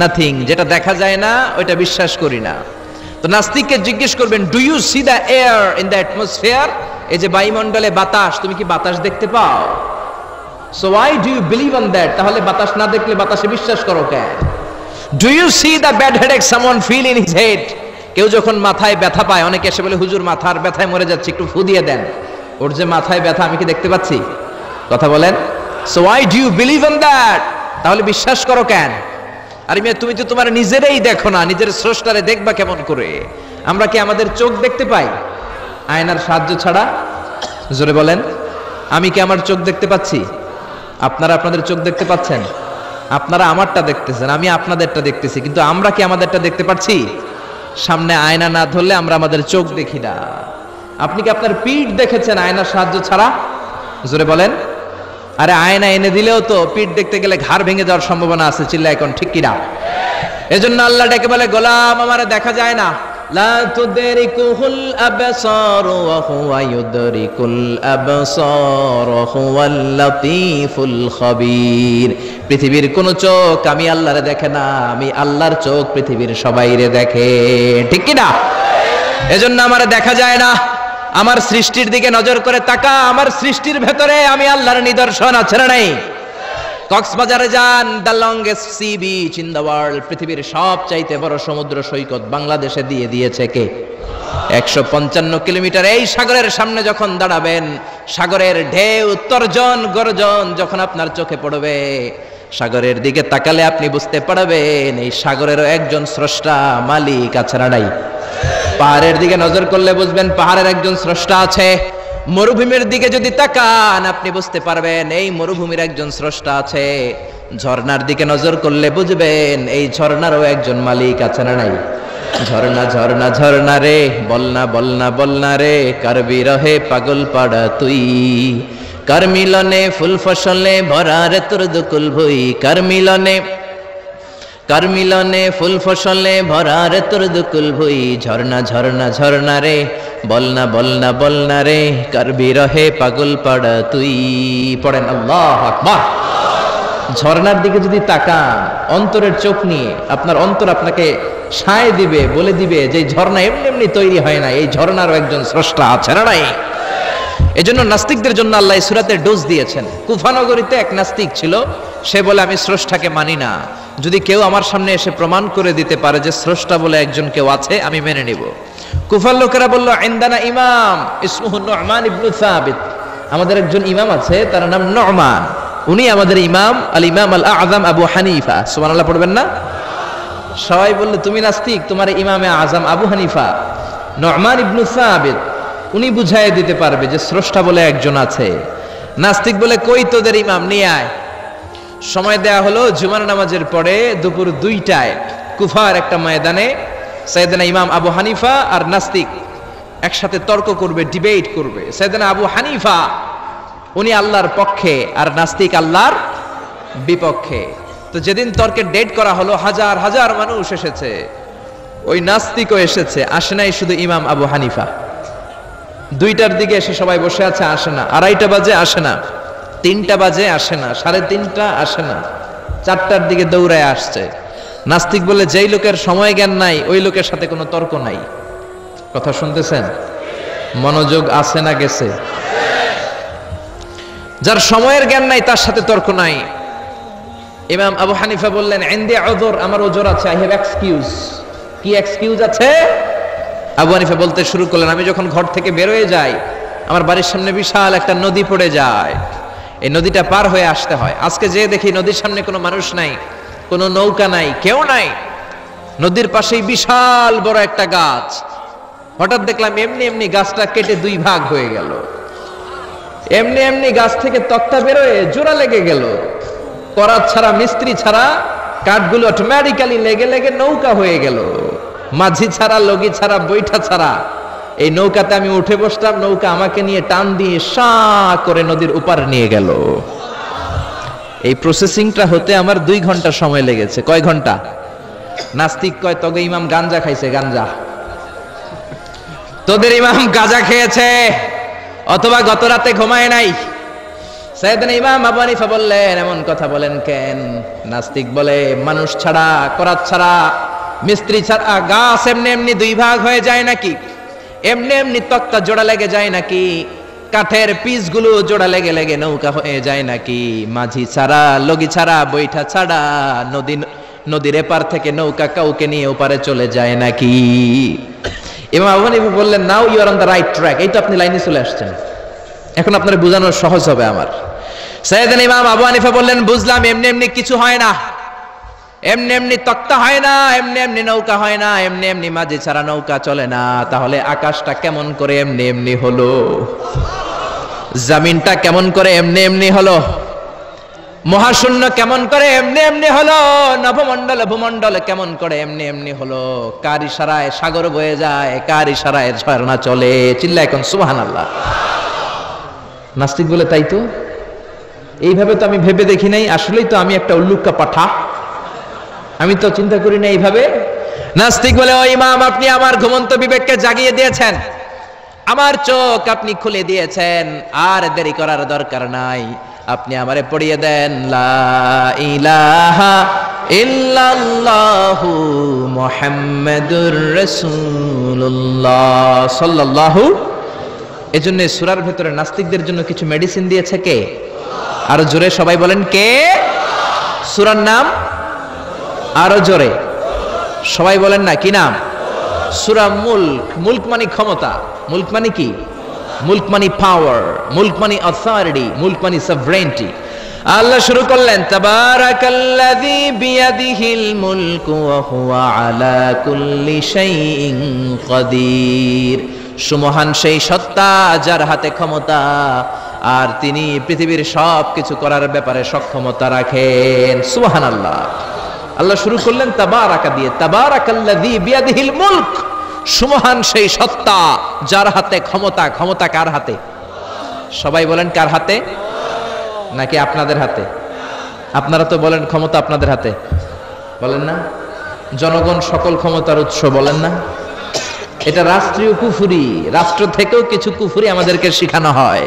নাথিং, যেটা দেখা যায় না ওইটা বিশ্বাস করি না। তো নাস্তিককে জিজ্ঞেস করবেন, do you see the air in the atmosphere, এই যে বায়ুমণ্ডলে বাতাস, তুমি কি বাতাস দেখতে পাও? So why do you believe on that, তাহলে বাতাস না দেখলে বাতাসে বিশ্বাস করো কেন? Do you see the bad headache someone feel in his head, কেউ যখন মাথায় ব্যথা পায়, অনেকে এসে বলে হুজুর মাথার ব্যথায় মরে যাচ্ছে, একটু ফু দিয়ে দেন। ওর যে মাথায় ব্যথা আমি কি দেখতে পাচ্ছি? কথা বলেন। So why do you believe on that, তাহলে বিশ্বাস করো কেন? আরে মিয়া, তুমি তো তোমার নিজেরই দেখো না, নিজের স্রষ্টারে দেখবা কেমন করে? আমরা কি আমাদের চোখ দেখতে পাই আয়নার সাহায্য ছাড়া? জোরে বলেন। আমি কি আমার চোখ দেখতে পাচ্ছি? আপনারা আপনাদের চোখ দেখতে পাচ্ছেন? আপনারা আমারটা দেখতেছেন, আমি আপনাদেরটা দেখতেছি, কিন্তু আমরা কি আমাদেরটা দেখতে পাচ্ছি? সামনে আয়না না ধরলে আমরা আমাদের চোখ দেখি না। আপনি কি আপনার পিঠ দেখেছেন আয়নার সাহায্য ছাড়া? জোরে বলেন। আরে আয়না এনে দিলেও তো পিঠ দেখতে গেলে ঘাড় ভেঙে যাওয়ার সম্ভাবনা আছে, চিল্লা এখন ঠিক কিনা? এজন্য আল্লাহ ডেকে বলে, গোলাম আমারে দেখা যায় না, লা তুদরিকুল আবসার ওয়া হুয়া ইউদরিকুল আবসার ওয়া হুয়াল লাতীফুল খাবীর। পৃথিবীর কোন চোখ আমি আল্লাহরে দেখে না, আমি আল্লাহর চোখ পৃথিবীর সবাইরে দেখে, ঠিক কিনা? এজন্য আমারে দেখা যায় না, আমার সৃষ্টির দিকে নজর করে তাকা, আমার সৃষ্টির ভেতরে আমি আল্লাহর নিদর্শন আছে না নাই? কক্সবাজারে যান, the longest sea beach in the world, পৃথিবীর সবচাইতে বড় সমুদ্র সৈকত বাংলাদেশে দিয়ে দিয়েছে কে? 155 কিলোমিটার। এই সাগরের সামনে যখন দাঁড়াবেন, সাগরের ঢেউ তর্জন গর্জন যখন আপনার চোখে পড়বে, সাগরের দিকে তাকালে আপনি বুঝতে পারবেন এই সাগরেরও একজন স্রষ্টা মালিক আছে না নাই? পাহাড়ের দিকে নজর করলে বুঝবেন পাহাড়ের একজন স্রষ্টা আছে। মরুভূমির দিকে যদি তাকান আপনি বুঝতে পারবেন এই মরুভূমির একজন স্রষ্টা আছে। ঝর্ণার দিকে নজর করলে বুঝবেন এই ঝর্ণারও একজন মালিক আছে না নাই? ঝর্ণা ঝর্ণা ঝর্ণা রে, বলনা বলনা বলনা রে, কারবি রহে পাগল পাড়া তুই, কার মিলনে ফুল ফসলে ভরা রে তোর দুকুল ভুই, কার মিলনে ফুল ফসলে ভরা রে তোর দুকুল ভুই, ঝর্ণা ঝর্ণা ঝর্ণা রে, বলনা বলনা বলনা রে, কারবি রহে পাগল পাড়া তুই। পড়েন আল্লাহু আকবার। ঝর্ণার দিকে যদি তাকান অন্তরের চোখ নিয়ে, আপনার অন্তর আপনাকে সায় দিবে, বলে দিবে যে ঝর্ণা এমনি এমনি তৈরি হয় না, এই ঝর্ণারও একজন স্রষ্টা আছে না নাই? এজন্য নাস্তিকদের জন্য আল্লাহ এই সূরাতে ডোজ দিয়েছেন। কুফানগরীতে এক নাস্তিক ছিল, সে বলে আমি স্রষ্টাকে মানি না, যদি কেউ আমার সামনে এসে প্রমাণ করে দিতে পারে যে স্রষ্টা বলে একজন কেউ আছে আমি মেনে নিব। কুফার লোকেরা বলল, ইনদানা ইমাম ইসমুহু নু'মান ইবনে সাবিত, আমাদের একজন ইমাম আছে তার নাম নু'মান, উনি আমাদের ইমাম, আল ইমাম আল আযম আবু হানিফা। সুবহানাল্লাহ পড়বেন না? সবাই বললে তুমি নাস্তিক, তোমার ইমামে আযম আবু হানিফা নু'মান ইবনে সাবিত, উনি বুঝাই দিতে পারবে যে স্রষ্টা বলে একজন আছে। নাস্তিক বলে, কই তোদের ইমাম, নিয়ে আয়। সময় দেয়া হলো জুমার নামাজের পরে দুপুর 2টায় কুফার একটা ময়দানে সাইয়েদনা ইমাম আবু হানিফা আর নাস্তিক একসাথে তর্ক করবে, ডিবেট করবে। সাইয়েদনা আবু হানিফা উনি আল্লাহর পক্ষে আর নাস্তিক আল্লাহর বিপক্ষে। তো যেদিন তর্কের ডেট করা হলো, হাজার হাজার মানুষ এসেছে, ওই নাস্তিকও এসেছে, আসে নাই শুধু ইমাম আবু হানিফা। 2টার দিকে এসে সবাই বসে আছে, আসে না। 2:30 বাজে, আসে না। 3টা বাজে, আসে না। 3:30 আসে না। 4টার দিকে দৌড়ায় আসছে। নাস্তিক বলে, যেই লোকের সময় জ্ঞান নাই ওই লোকের সাথে কোনো তর্ক নাই। কথা শুনতেছেন? মনোযোগ আছে না গেছে? যার সময়ের জ্ঞান নাই তার সাথে তর্ক নাই। ইমাম আবু হানিফা বললেন, ইনদি উযর, আমার ওজর আছে, আই হ্যাভ এক্সকিউজ। কি এক্সকিউজ আছে? আবু হানিফা বলতে শুরু করলেন, আমি যখন ঘর থেকে বের হয়ে যাই আমার বাড়ির সামনে বিশাল একটা নদী পড়ে যায়, এই নদীটা পার হয়ে আসতে হয়। আজকে যে দেখি নদীর সামনে কোনো মানুষ নাই, কোনো নৌকা নাই, কেউ নাই, নদীর পাশেই বিশাল বড় একটা গাছ। হঠাৎ দেখলাম এমনি এমনি গাছটা কেটে 2 ভাগ হয়ে গেল, এমনি এমনি গাছ থেকে তক্তা বেরোয় জোড়া লেগে গেল, করাত ছাড়া মিস্ত্রি ছাড়া কাঠগুলো অটোমেটিক্যালি লেগে লেগে নৌকা হয়ে গেল, মাঝি ছাড়া, লগি ছাড়া, বৈঠা ছাড়া এই নৌকাতে আমি উঠে বসতাম, নৌকা আমাকে নিয়ে টান দিয়ে সা করে নদীর উপারে নিয়ে গেল। এই প্রসেসিংটা হতে আমার 2 ঘন্টা সময় লেগেছে। কয় ঘন্টা? নাস্তিক কয় তবে ইমাম গাঞ্জা খাইছে, গাঞ্জা। তোদের ইমাম গাঁজা খেয়েছে অথবা গত রাতে ঘুমায় নাই। সাইয়েদনা ইমাম আবু হানিফা বললেন, এমন কথা বলেন কেন? নাস্তিক বলে, মানুষ ছাড়া, করাত ছাড়া, মিস্ত্রি ছাড়া গাছ এমনি এমনি 2 ভাগ হয়ে যায় নাকি? এমনি এমনি তক্তা জোড়া লেগে যায় নাকি? কাঠের পিসগুলো জোড়া লেগে লেগে নৌকা হয়ে যায় নাকি? মাঝি ছাড়া, লগি ছাড়া, বৈঠা ছাড়া নদীর এপার থেকে নৌকা কাউকে নিয়ে ওপারে চলে যায় নাকি? ইমাম আবু হানিফা বললেন, now you are on the right track. এই তো আপনি লাইনে চলে আসছেন, এখন আপনার বোঝানো সহজ হবে আমার। সাইয়েদনা ইমাম আবু হানিফা বললেন, বুঝলাম, এমনি এমনি কিছু হয় না, এমনি এমনি তক্তা হয় না, এমনি এমনি নৌকা হয় না, এমনি এমনি মাঝি ছাড়া নৌকা চলে না। তাহলে আকাশটা কেমন করে এমনি এমনি হলো? জমিনটা কেমন করে এমনি এমনি হলো? মহাশূন্য কেমন করে এমনি এমনি হলো? নভমণ্ডল ভূমণ্ডল কেমন করে এমনি এমনি হলো? কার ইশারায় সাগর বয়ে যায়, কার ইশারায় ঝর্ণা চলে? চিল্লা এখন সুবহানাল্লাহ। নাস্তিক বলে, তাই তো, এইভাবে তো আমি ভেবে দেখি নাই, আসলেই তো আমি একটা উল্লুক্কা পাঠা, আমি তো চিন্তা করি না এইভাবে। নাস্তিক বলে, ও ইমাম, আপনি আমার ঘুমন্ত বিবেককে জাগিয়ে দিয়েছেন, আমার চোখ আপনি খুলে দিয়েছেন, আর দেরি করার দরকার নাই। আপনি আমারে পড়িয়ে দেন, লা ইলাহা ইল্লাল্লাহু মুহাম্মাদুর রাসূলুল্লাহ সাল্লাল্লাহু। এজন্য সূরার ভেতরে নাস্তিকদের জন্য কিছু মেডিসিন দিয়েছে কে? আরো জোরে সবাই বলেন, কে? সূরার নাম আরো জোরে সবাই বলেন না, কি নাম? সূরা মুলক। মুলক মানে ক্ষমতা, মুলক মানে কি? মুলক মানে পাওয়ার, মুলক মানে অথরিটি, মুলক মানে সভরেন্টি। আল্লাহ শুরু করলেন, তাবারাকাল্লাযী বিয়াদিহিল মুলকু ওয়া হুয়া আলা কুল্লি শাইইন কাদির। সুমহান সেই সত্তা যার হাতে ক্ষমতা, আর তিনি পৃথিবীর সব কিছু করার ব্যাপারে সক্ষমতা রাখেন। সুবহানাল্লাহ। আল্লাহ শুরু করলেন তাবারাকা দিয়ে, তাবারাকাল্লাযী বিয়াদিহিল মুলক। সুমহান সেই সত্তা যার হাতে ক্ষমতা। ক্ষমতা কার হাতে? সবাই বলেন, কার হাতে? নাকি আপনাদের হাতে? আপনারা তো বলেন ক্ষমতা আপনাদের হাতে, বলেন না? জনগণ সকল ক্ষমতার উৎস, বলেন না? এটা রাষ্ট্রীয় কুফরি, রাষ্ট্র থেকেও কিছু কুফরি আমাদেরকে শেখানো হয়।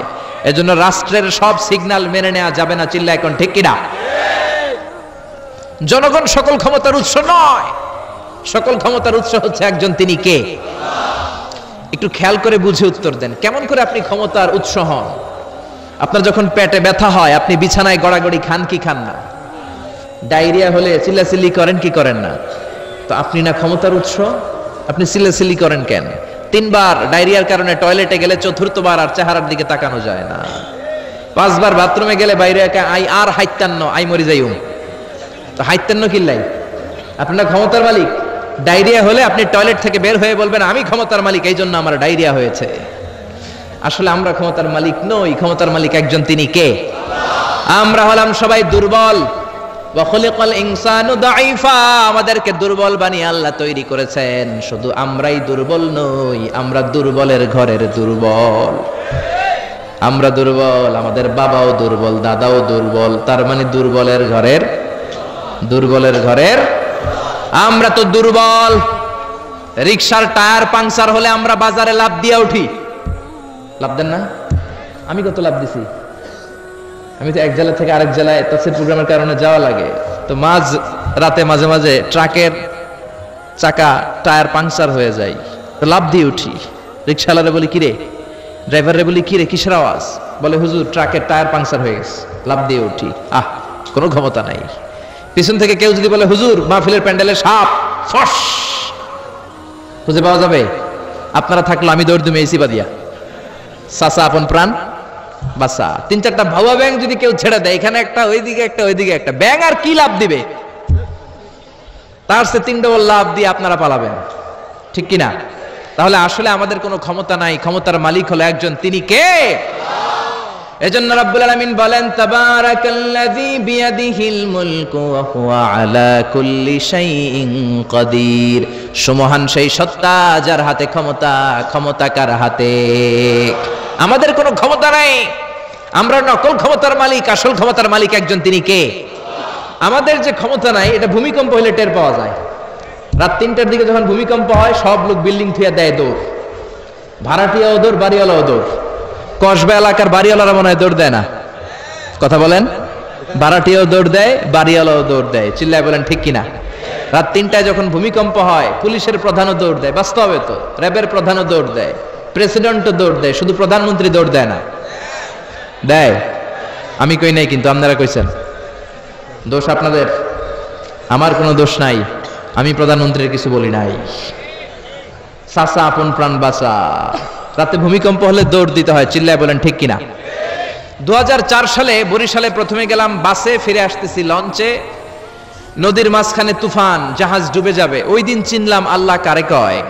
এজন্য রাষ্ট্রের সব সিগন্যাল মেনে নেওয়া যাবে না। চিল্লা এখন ঠিক কিনা? জনগণ সকল ক্ষমতার উৎস নয়, সকল ক্ষমতার উৎস হচ্ছে একজন, তিনি কে? একটু খেয়াল করে বুঝে উত্তর দেন। কেমন করে আপনি ক্ষমতার উৎস হন? আপনার যখন পেটে ব্যথা হয়, আপনি বিছানায় গড়াগড়ি খান কি খান না? ডায়রিয়া হলে চিল্লাচিল্লি করেন কি করেন না? তো আপনি না ক্ষমতার উৎস, আপনি চিল্লাচিল্লি করেন কেন? 3 বার ডায়রিয়ার কারণে টয়লেটে গেলে 4র্থবার আর চেহারার দিকে তাকানো যায় না। 5 বার বাথরুমে গেলে বাইরে একা আই আর হাইতান্ন আই মরি যাইউম। তো হাইতান্ন কিল্লাই? আপনার ক্ষমতার মালিক। ডায়রিয়া হলে আপনি টয়লেট থেকে বের হয়ে বলবেন, আমি ক্ষমতার মালিক, এই জন্য আমার ডায়রিয়া হয়েছে। আসলে আমরা ক্ষমতার মালিক নই, ক্ষমতার মালিক একজন, তিনি কে? আমরা হলাম সবাই দুর্বল। ওয়া খুলিকাল ইনসানু দাঈফা। আমাদেরকে দুর্বল বানিয়ে আল্লাহ তৈরি করেছেন। শুধু আমরাই দুর্বল নই, আমরা দুর্বলের ঘরের দুর্বল। আমরা দুর্বল, আমাদের বাবাও দুর্বল, দাদাও দুর্বল, তার মানে দুর্বলের ঘরের, দুর্বলের ঘরের। আমরা তো দুর্বল। রিকশার টায়ার পাংচার হলে আমরা বাজারে লাভ দিয়ে উঠি, লাভ দেন না? আমি কত লাভ দিছি? আমি তো এক জেলা থেকে আরেক জেলায় তাফসীর প্রোগ্রামের কারণে যাওয়া লাগে, তো মাঝ রাতে মাঝে মাঝে ট্রাকের চাকা টায়ার পাংচার হয়ে যায়, তো লাভ দিয়ে উঠি। রিকশাওয়ালারে বলি, কিরে? ড্রাইভারে বলি, কিরে কিসের আওয়াজ? বলে, হুজুর ট্রাকের টায়ার পাংচার হয়ে গেছে। লাভ দিয়ে উঠি। কোনো ক্ষমতা নাই। পিছন থেকে কেউ যদি বলে, হুজুর মাহফিলের প্যান্ডেলে সাপ, ফস, খুঁজে পাওয়া যাবে? আপনারা থাকলো আমি দৌড় দুমে এসি বাদিয়া, চাচা আপন প্রাণ বাসা। 3-4টা ভাবা ব্যাং যদি কেউ ছেড়ে দেয়, এখানে একটা, ওইদিকে একটা, ওইদিকে একটা, ব্যাং আর কি লাভ দিবে? তার সে 3 ডবল লাভ দিয়ে আপনারা পালাবেন, ঠিক কিনা? তাহলে আসলে আমাদের কোনো ক্ষমতা নাই, ক্ষমতার মালিক হলো একজন, তিনি কে? এজন্য রব্বুল আলামিন বলেন তাবারাকাল্লাযী বিয়াদিহিল মুলকু ওয়া হুয়া আলা কুল্লি শাইইন কাদির। সুমহান সেই সত্তা যার হাতে ক্ষমতা, ক্ষমতা কার হাতে? আমাদের কোনো ক্ষমতা নাই, আমরা নকল ক্ষমতার মালিক, আসল ক্ষমতার মালিক একজন, তিনি কে? আমাদের যে ক্ষমতা নাই এটা ভূমিকম্প হলে টের পাওয়া যায়। রাত 3টার দিকে যখন ভূমিকম্প হয় সব লোক বিল্ডিং থুয়ে দেয় দৌড়, ভাড়াটিয়াও দৌড়, বাড়িওয়ালাও দৌড়। কসবা এলাকার বাড়িওয়ালারা মনে হয় দৌড় দেয় না, কথা বলেন? ভাড়াটিয়াও দৌড় দেয়, বাড়িওয়ালাও দৌড় দেয়। চিল্লায় বলেন ঠিক কিনা? রাত 3টায় যখন ভূমিকম্প হয় পুলিশের প্রধানও দৌড় দেয়, বাস্তবে তো র্যাবের প্রধানও দৌড় দেয়, প্রেসিডেন্টও দৌড় দেয়, শুধু প্রধানমন্ত্রী দৌড় দেয় না। দেয়? আমি কই নাই কিন্তু আপনারা কইছেন। দোষ আপনাদের, আমার কোনো দোষ নাই, আমি প্রধানমন্ত্রীর কিছু বলি নাই। চাচা আপন প্রাণ বাঁচা। রাতে ভূমিকম্প হলে দৌড় দিতে হয়, চিল্লায় বলেন ঠিক কিনা? 2004 সালে বরিশালে প্রথমে গেলাম বাসে, ফিরে আসতেছি লঞ্চে, নদীর মাঝখানে তুফান, জাহাজ ডুবে যাবে। ওই দিন চিনলাম আল্লাহ কারে কয়,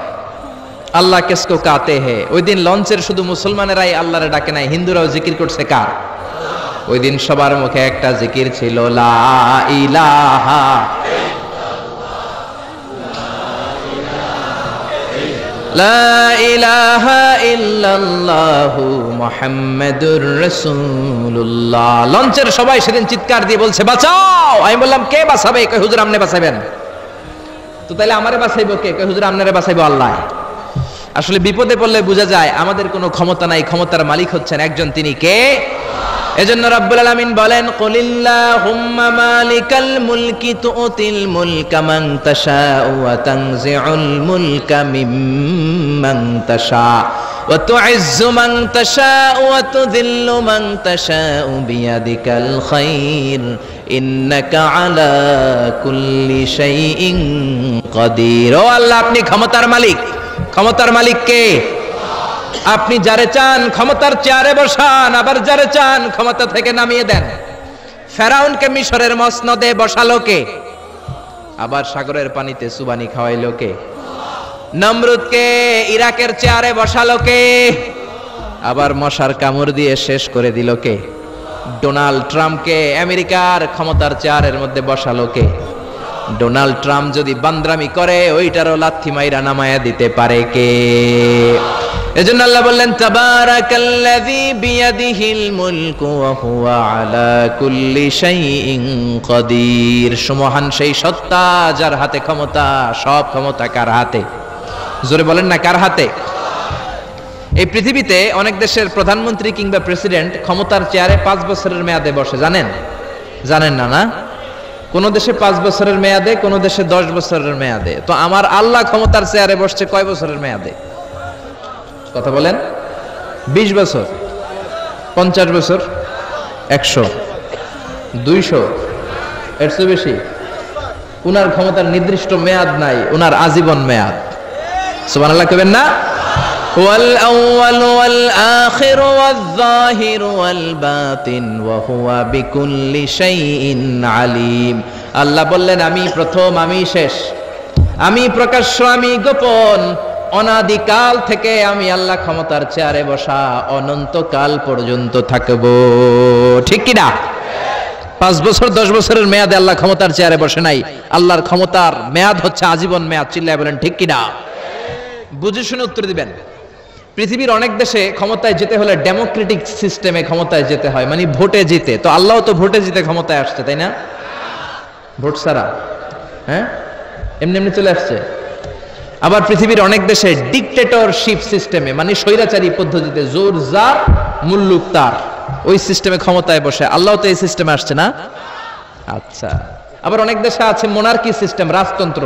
আল্লাহ কেসকো কাতে হে। ওই দিন লঞ্চের শুধু মুসলমানেরাই আল্লাহরে ডাকে নাই, হিন্দুরাও জিকির করছে কার? ওই দিন সবার মুখে একটা জিকির ছিল, লা ইলাহা লা ইলাহা ইল্লাল্লাহু মুহাম্মাদুর রাসূলুল্লাহ। লঞ্চের সবাই সেদিন চিৎকার দিয়ে বলছে বাঁচাও। আমি বললাম কে বাঁচাবে? কই হুজুর আপনি বাঁচাবেন। তো তাহলে আমারে বাঁচাইবো কে? কই হুজুর আপনারে বাঁচাইবো আল্লাহ। আসলে বিপদে পড়লে বোঝা যায় আমাদের কোনো ক্ষমতা নাই, ক্ষমতার মালিক হচ্ছেন একজন, তিনি কে? এজন্য রাব্বুল আলামিন বলেন কুলিল্লাহুম্মা মালিকাল মুলকি তুতিল মুলকা মান তাশাউ ওয়া তানজিউল মুলকা মিম্মান তাশা ওয়া তুইজ্জু মান তাশাউ ওয়া তুযিল্লু মান তাশাউ বিয়াদিকাল খায়র ইন্নাকা আলা কুল্লি শাইইন কাদির। ও আল্লাহ, আপনি ক্ষমতার মালিক। ক্ষমতার মালিক কে? আপনি যারে চান ক্ষমতার চেয়ারে বসান, আবার যারে চান ক্ষমতা থেকে নামিয়ে দেন। ফেরাউনকে মিশরের মসনদে বসালো কে? আবার সাগরের পানিতে সুবানি খাওয়াইলো কে? নমরুদকে ইরাকের চেয়ারে বসালো কে? আবার মশার কামড় দিয়ে শেষ করে দিল কে? ডোনাল্ড ট্রাম্পকে আমেরিকার ক্ষমতার চেয়ারের মধ্যে বসালো কে? ডোনাল্ড ট্রাম্প যদি বান্দ্রামি করে ওইটারও লাথি মাইরা নামায়া দিতে পারে কে? এজন্য আল্লাহ বললেন তাবারাকাল্লাযী বিয়াদিহিল মুলকু ওয়া হুয়া আলা কুল্লি শাইইন কাদির। সুমহান সেই সত্তা যার হাতে ক্ষমতা, সব ক্ষমতা কার হাতে? জোরে বলেন না, কার হাতে? এই পৃথিবীতে অনেক দেশের প্রধানমন্ত্রী কিংবা প্রেসিডেন্ট ক্ষমতার চেয়ারে 5 বছরের মেয়াদে বসে, জানেন? জানেন না? না, কোন দেশে 5 বছরের মেয়াদে, কোন দেশে 10 বছরের মেয়াদে। তো আমার আল্লাহ ক্ষমতার চেয়ারে বসছে কয় বছরের মেয়াদে? কথা বলেন। 20 বছর, 50 বছর, 100, 200, এর চেয়ে বেশি? উনার ক্ষমতার নির্দিষ্ট মেয়াদ নাই, উনার আজীবন মেয়াদ। সুবহানাল্লাহ কইবেন না? ওয়াল আউয়াল ওয়াল আখির ওয়াল যাহির ওয়াল বাতিন ওয়া হুয়া বিকুল্লি শাইইন আলিম। আল্লাহ বললেন আমি প্রথম, আমি শেষ, আমি প্রকাশ্য, আমি গোপন। অনাদিকাল থেকে আমি আল্লাহ ক্ষমতার চেয়ারে বসা, অনন্তকাল পর্যন্ত থাকবো। ঠিক কি না? 5 বছর 10 বছরের মেয়াদে আল্লাহ ক্ষমতার চেয়ারে বসে নাই, আল্লাহর ক্ষমতার মেয়াদ হচ্ছে আজীবন মেয়াদ। চিল্লায় বলেন ঠিক কি না? বুঝে শুনে উত্তর দিবেন। পৃথিবীর অনেক দেশে ক্ষমতায় যেতে হলে ডেমোক্রেটিক সিস্টেমে ক্ষমতায় যেতে হয়, মানে ভোটে জিতে। তো আল্লাহও তো ভোটে জিতে ক্ষমতায় আসছে, তাই না? ভোট ছাড়া, হ্যাঁ, এমনি এমনি চলে আসছে। আবার পৃথিবীর অনেক দেশে ডিকটেটরশিপ সিস্টেমে, মানে স্বৈরাচারী পদ্ধতিতে, জোর যার মুল্লুক তার, ওই সিস্টেমে ক্ষমতায় বসে। আল্লাহ তো এই সিস্টেমে আসছে না? আচ্ছা। আবার অনেক দেশে আছে মোনার্কি সিস্টেম, রাজতন্ত্র,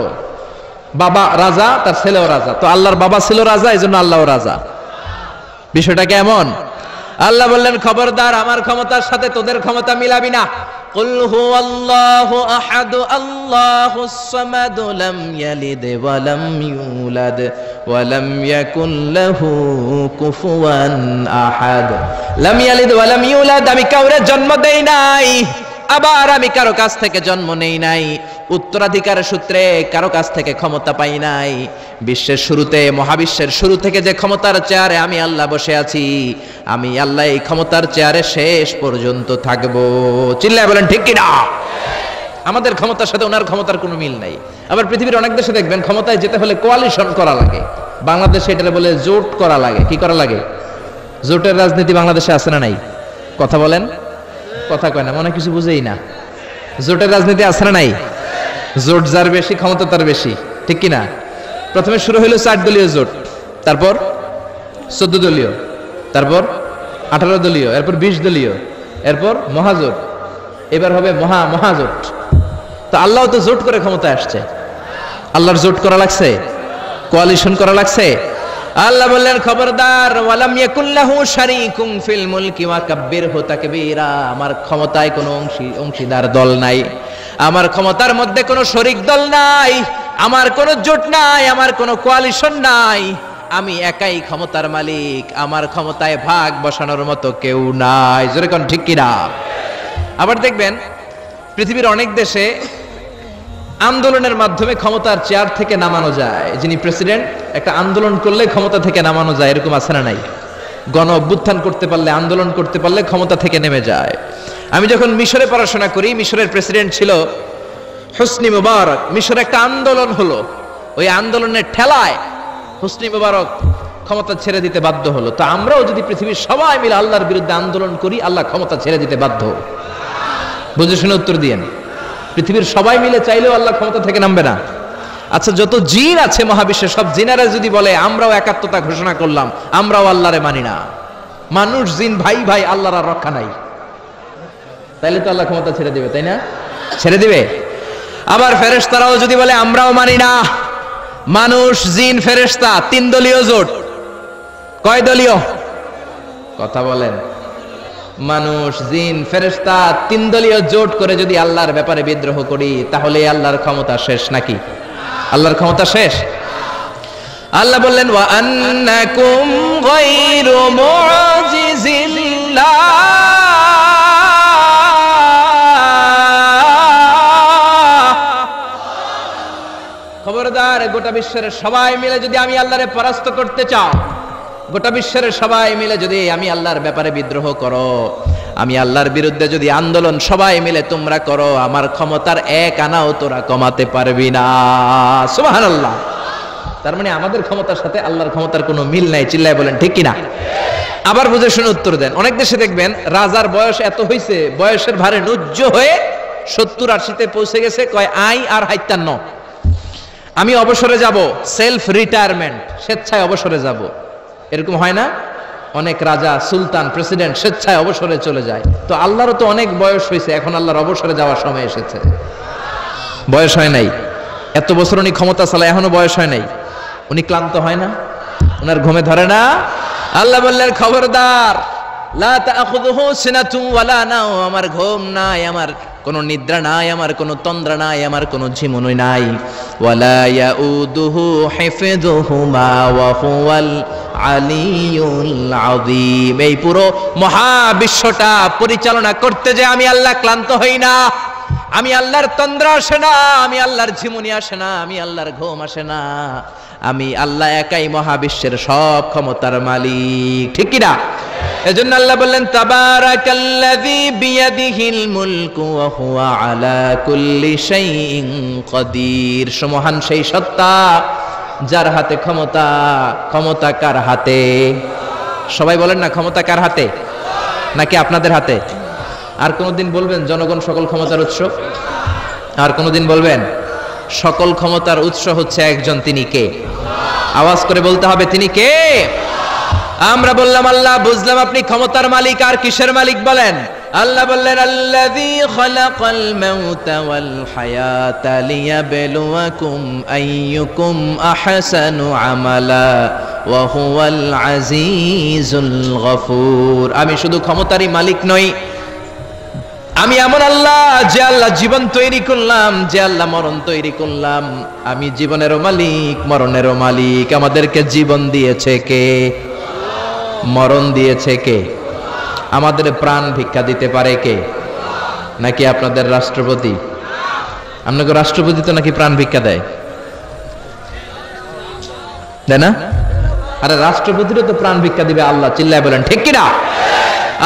বাবা রাজা, তার ছেলেও রাজা। তো আল্লাহর বাবা ছিল রাজা, এই জন্য আল্লাহও রাজা। বিষয়টা কেমন? আল্লাহ বললেন খবরদার, আমার ক্ষমতার সাথে তোদের ক্ষমতা মিলাবি না। কুল হুয়াল্লাহু আহাদ আল্লাহুস সামাদ লাম ইয়ালিদ ওয়া লাম ইউলাদ ওয়া লাম ইয়াকুল লাহু কুফুয়ান আহাদ। লাম ইয়ালিদ ওয়া লাম ইউলাদ, আমি কাউরে জন্ম দেই নাই, আবার আমি কারো কাছ থেকে জন্ম নেই নাই, উত্তরাধিকার সূত্রে কারো কাছ থেকে ক্ষমতা পাই নাই। বিশ্বের শুরুতে, মহাবিশ্বের শুরু থেকে যে ক্ষমতার চেয়ারে আমি আল্লাহ বসে আছি, আমি আল্লাহ এই ক্ষমতার চেয়ারে শেষ পর্যন্ত থাকবো। চিল্লায় বলেন ঠিক কিনা? আমাদের ক্ষমতার সাথে ওনার ক্ষমতার কোনো মিল নাই। আবার পৃথিবীর অনেক দেশে দেখবেন ক্ষমতায় যেতে হলে কোয়ালিশন করা লাগে। বাংলাদেশে এটা বলে জোট করা লাগে। কি করা লাগে? জোটের রাজনীতি বাংলাদেশে আছে না নাই? কথা বলেন, কথা কয় না, মনে কিছু বুঝেই না। জোটের রাজনীতি আছে না নাই? জোট যার বেশি ক্ষমতা তার বেশি, ঠিক কিনা? প্রথমে শুরু হলো 4 দলীয় জোট, তারপর 14 দলীয়, তারপর 18 দলীয়, এরপর 20 দলীয়, এরপর মহাজোট, এবার হবে মহাজোট। তো আল্লাহ তো জোট করে ক্ষমতায় আসছে। আল্লাহর জোট করা লাগছে, কোয়ালিশন করা লাগছে। আল্লাহ বললেন খবরদার, ওয়ালাম ইয়াকুল্লাহু শারীকুম ফিল মুলকি ওয়া কাব্বিরহু তাকবীরা। আমার ক্ষমতায় কোনো অংশীদার দল নাই, আমার ক্ষমতার মধ্যে কোনো শরিক দল নাই, আমার কোনো জোট নাই, আমার কোনো কোয়ালিশন নাই। আমি একাই ক্ষমতার মালিক, আমার ক্ষমতায় ভাগ বসানোর মতো কেউ নাই। জোরে কোন ঠিক কিনা? আবার দেখবেন পৃথিবীর অনেক দেশে আন্দোলনের মাধ্যমে ক্ষমতার চেয়ার থেকে নামানো যায়। যিনি প্রেসিডেন্ট, একটা আন্দোলন করলে ক্ষমতা থেকে নামানো যায়, এরকম আছে না নাই? গণ অভ্যুত্থান করতে পারলে, আন্দোলন করতে পারলে ক্ষমতা থেকে নেমে যায়। আমি যখন মিশরে পড়াশোনা করি, মিশরের প্রেসিডেন্ট ছিল হোসনি মুবারক। মিশরে একটা আন্দোলন হলো, ওই আন্দোলনের ঠেলায় হোসনি মুবারক ক্ষমতা ছেড়ে দিতে বাধ্য হলো। তো আমরাও যদি পৃথিবীর সবাই মিলে আল্লাহর বিরুদ্ধে আন্দোলন করি, আল্লাহ ক্ষমতা ছেড়ে দিতে বাধ্য। বুঝে শুনে উত্তর দিয়েন। পৃথিবীর সবাই মিলে চাইলেও আল্লাহ ক্ষমতা থেকে নামবে না। আচ্ছা, যত জিন আছে মহাবিশ্বে, সব জিনারা যদি বলে আমরাও একাত্মতা ঘোষণা করলাম, আমরাও আল্লাহরে মানি না, মানুষ জিন ভাই ভাই, আল্লাহর আর রক্ষা নাই, তাইলে তো আল্লাহ ক্ষমতা ছেড়ে দিবে, তাই না? ছেড়ে দিবে। আবার ফেরেশতারাও যদি বলে আমরাও মানি না, মানুষ জিন ফেরেশতা 3 দলীয় জোট। কয় দলীয়? কথা বলেন। মানুষ জিন ফেরেশতা 3 দলীয় জোট করে যদি আল্লাহর ব্যাপারে বিদ্রোহ করি, তাহলে আল্লাহর ক্ষমতা শেষ নাকি? আল্লাহর ক্ষমতা শেষ? আল্লাহ বললেন ওয়া আন্নাকুম গায়রু মুআজিজিল্লাহ। খবরদার, গোটা বিশ্বের সবাই মিলে যদি আমি আল্লাহরে পরাস্ত করতে চাও, গোটা বিশ্বের সবাই মিলে যদি আমি আল্লাহর ব্যাপারে বিদ্রোহ করো, আমি আল্লাহর বিরুদ্ধে যদি আন্দোলন সবাই মিলে তোমরা করো, আমার ক্ষমতার 1 আনাও তোরা কমাতে পারবি না। সুবহানাল্লাহ। তার মানে আমাদের ক্ষমতার সাথে আল্লাহর ক্ষমতার কোনো মিল নাই। চিল্লায় বলেন ঠিক কিনা? আবার বুঝে শুনে উত্তর দেন। অনেক দেশে দেখবেন রাজার বয়স এত হয়েছে, বয়সের ভারে নুজ্জ হয়ে 70-80-তে পৌঁছে গেছে, কয় আই আর হাইতান্ন, আমি অবসরে যাব, সেলফ রিটায়ারমেন্ট, স্বেচ্ছায় অবসরে যাব। এরকম হয় না? অনেক রাজা, সুলতান, প্রেসিডেন্ট স্বেচ্ছায় অবসরে চলে যায়। তো আল্লাহরও তো অনেক বয়স হয়েছে, এখন আল্লাহর অবসরে যাওয়ার সময় এসেছে। বয়স হয় নাই, এত বছর উনি ক্ষমতা চালায়, এখনো বয়স হয় নাই। উনি ক্লান্ত হয় না? ওনার ঘুমে ধরে না? আল্লাহ বললেন খবরদার, লা তাখুযুহু সিনাতুন ওয়ালা নাওম। আমার ঘুম নাই, আমার কোনো নিদ্রা নাই, আমার কোনো তন্দ্রা নাই, আমার কোনো ঝিমুনি নাই। ওয়ালা ইয়াউদুহু হিফযুহুমা ওয়া হুয়াল আলিয়ুল আযীম। এই পুরো মহাবিশ্বটা পরিচালনা করতে যে আমি আল্লাহ ক্লান্ত হই না, আমি আল্লাহর তন্দ্রা আসে না, আমি আল্লাহর ঝিমুনি আসে না, আমি আল্লাহর ঘুম আসে না। আমি আল্লাহ একাই মহাবিশ্বের সব ক্ষমতার মালিক, ঠিক কি না? এজন্য আল্লাহ বললেন তাবারাকাল্লাযী বিয়াদিহিল মুলকু ওয়া হুয়া আলা কুল্লি শাইইন কাদির। সুমহান সেই সত্তা যার হাতে ক্ষমতা। ক্ষমতা কার হাতে? সবাই বলেন না, ক্ষমতা কার হাতে? নাকি আপনাদের হাতে? আর কোনদিন বলবেন জনগণ সকল ক্ষমতার উৎস? আর কোনদিন বলবেন সকল ক্ষমতার উৎস হচ্ছে একজন, তিনি কে? আওয়াজ করে বলতে হবে, তিনি কে? আমরা বললাম আল্লাহ, বুঝলাম আপনি ক্ষমতার মালিক। আর কিসের মালিক বলেন? আল্লাহ বললেন আল্লাযী খালাকাল মাউতা ওয়াল হায়াতা লিয়াবলুয়াকুম আইয়ুকুম আহসানু আমালা ওয়া হুয়াল আজিজুল গফুর। আমি শুধু ক্ষমতারই মালিক নই, আমি এমন আল্লাহ যে আল্লাহ জীবন তৈরি করলাম, যে আল্লাহ মরণ তৈরি করলাম। আমি জীবনেরও মালিক, মরণেরও মালিক। আমাদেরকে জীবন দিয়েছে কে? মরণ দিয়েছে কে? আমাদের প্রাণ ভিক্ষা দিতে পারে কে? নাকি আপনাদের রাষ্ট্রপতি? আপনাকে রাষ্ট্রপতি তো নাকি প্রাণ ভিক্ষা দেয়, তাই না? আরে রাষ্ট্রপতিরও তো প্রাণ ভিক্ষা দিবে আল্লাহ, চিল্লায় বলেন ঠিক কিনা?